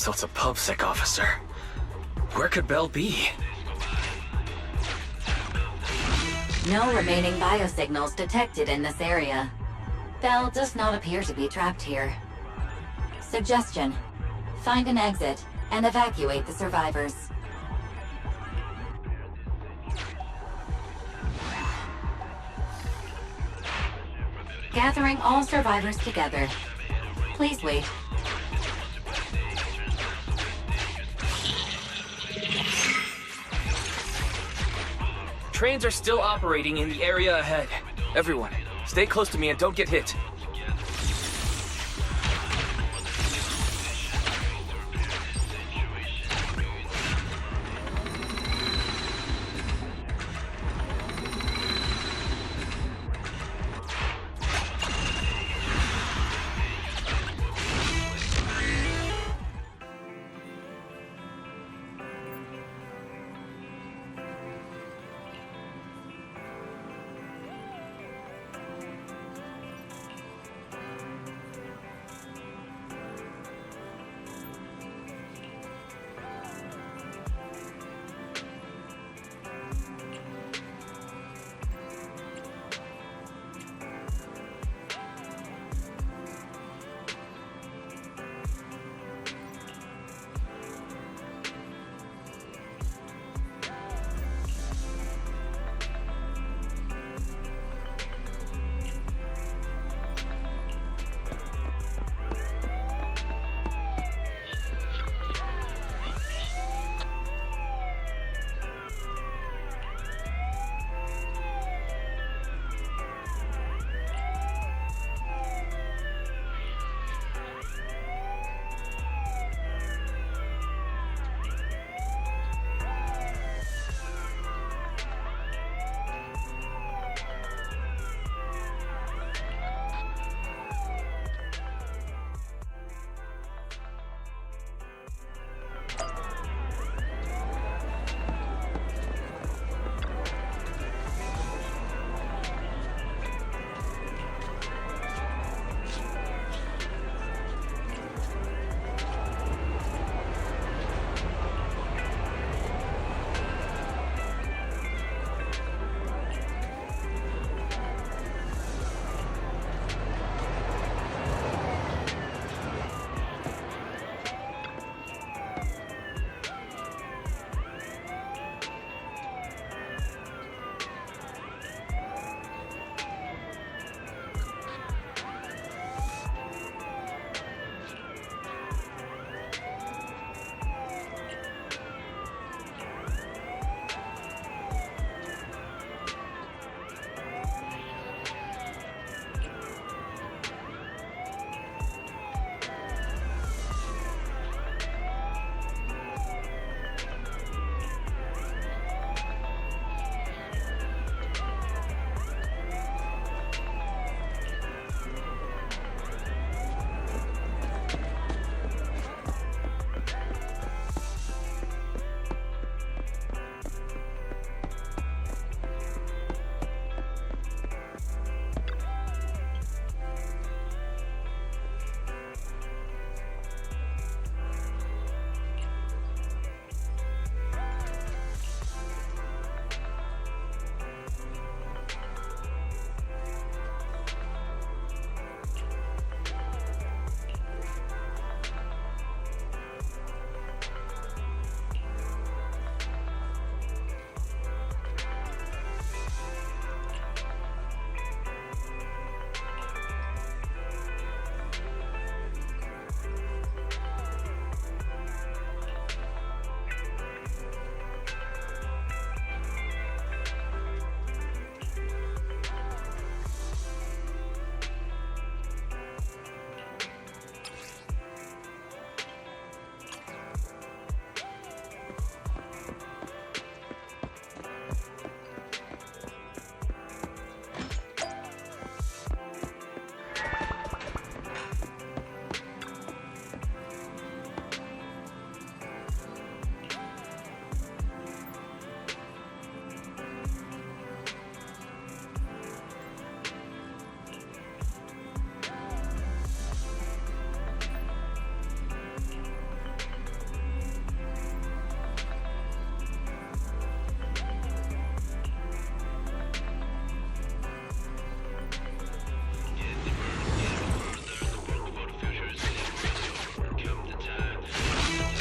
Speaker 13: So it's a PubSec officer. Where could Belle be?
Speaker 7: No remaining biosignals detected in this area. Belle does not appear to be trapped here. Suggestion: find an exit and evacuate the survivors. Gathering all survivors together. Please wait.
Speaker 14: Trains are still operating in the area ahead. Everyone, stay close to me and don't get hit.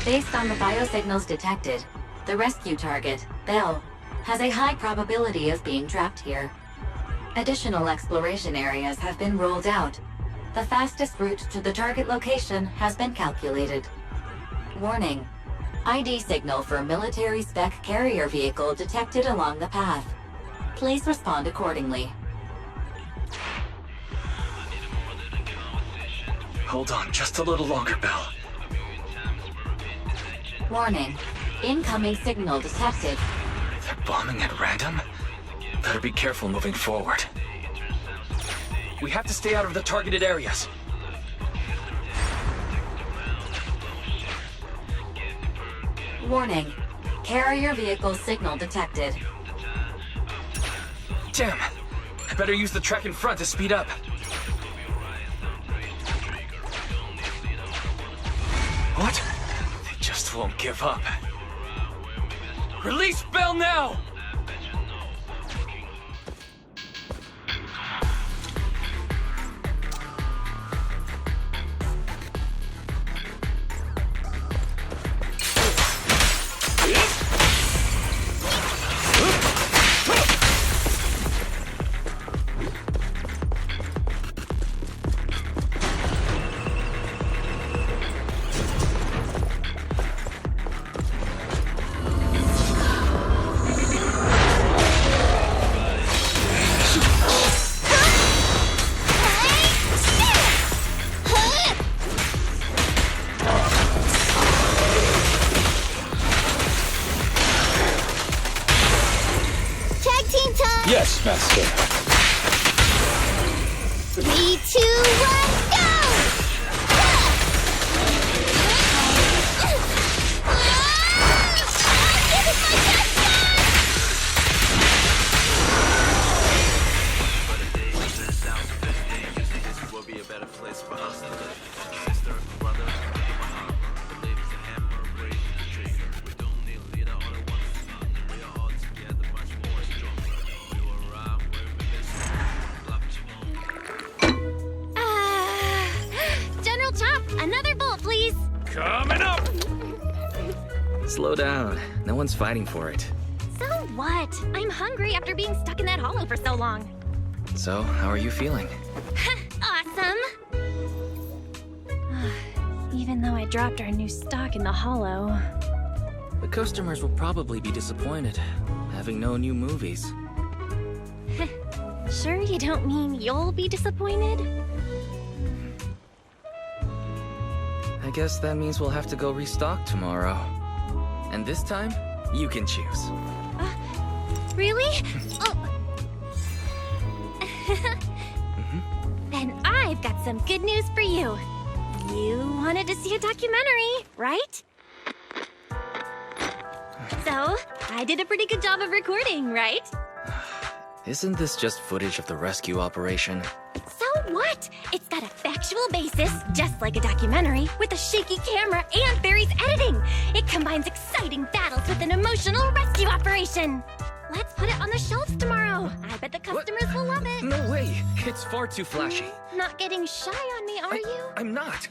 Speaker 7: Based on the biosignals detected, the rescue target, Belle, has a high probability of being trapped here. Additional exploration areas have been ruled out. The fastest route to the target location has been calculated. Warning. ID signal for military spec carrier vehicle detected along the path. Please respond accordingly.
Speaker 14: Hold on just a little longer, Belle.
Speaker 7: Warning. Incoming signal detected.
Speaker 14: They're bombing at random? Better be careful moving forward. We have to stay out of the targeted areas.
Speaker 7: Warning. Carrier vehicle signal detected.
Speaker 14: Damn! I better use the track in front to speed up. What? They just won't give up. Release Belle now!
Speaker 15: Yes, Master.
Speaker 10: 3, 2, 1, go!
Speaker 13: Slow down. No one's fighting for it.
Speaker 21: So what? I'm hungry after being stuck in that hollow for so long.
Speaker 13: So, how are you feeling?
Speaker 21: Awesome! Even though I dropped our new stock in the hollow.
Speaker 13: The customers will probably be disappointed, having no new movies.
Speaker 21: Sure you don't mean you'll be disappointed?
Speaker 13: I guess that means we'll have to go restock tomorrow. And this time, you can choose.
Speaker 21: Really? Oh. Then I've got some good news for you. You wanted to see a documentary, right? So, I did a pretty good job of recording, right?
Speaker 13: Isn't this just footage of the rescue operation?
Speaker 21: So what? It's got a factual basis, just like a documentary, with a shaky camera and Barry's editing. It combines exciting battles with an emotional rescue operation. Let's put it on the shelves tomorrow. I bet the customers will love it.
Speaker 13: No way! It's far too flashy.
Speaker 21: Not getting shy on me, are you?
Speaker 13: I'm not.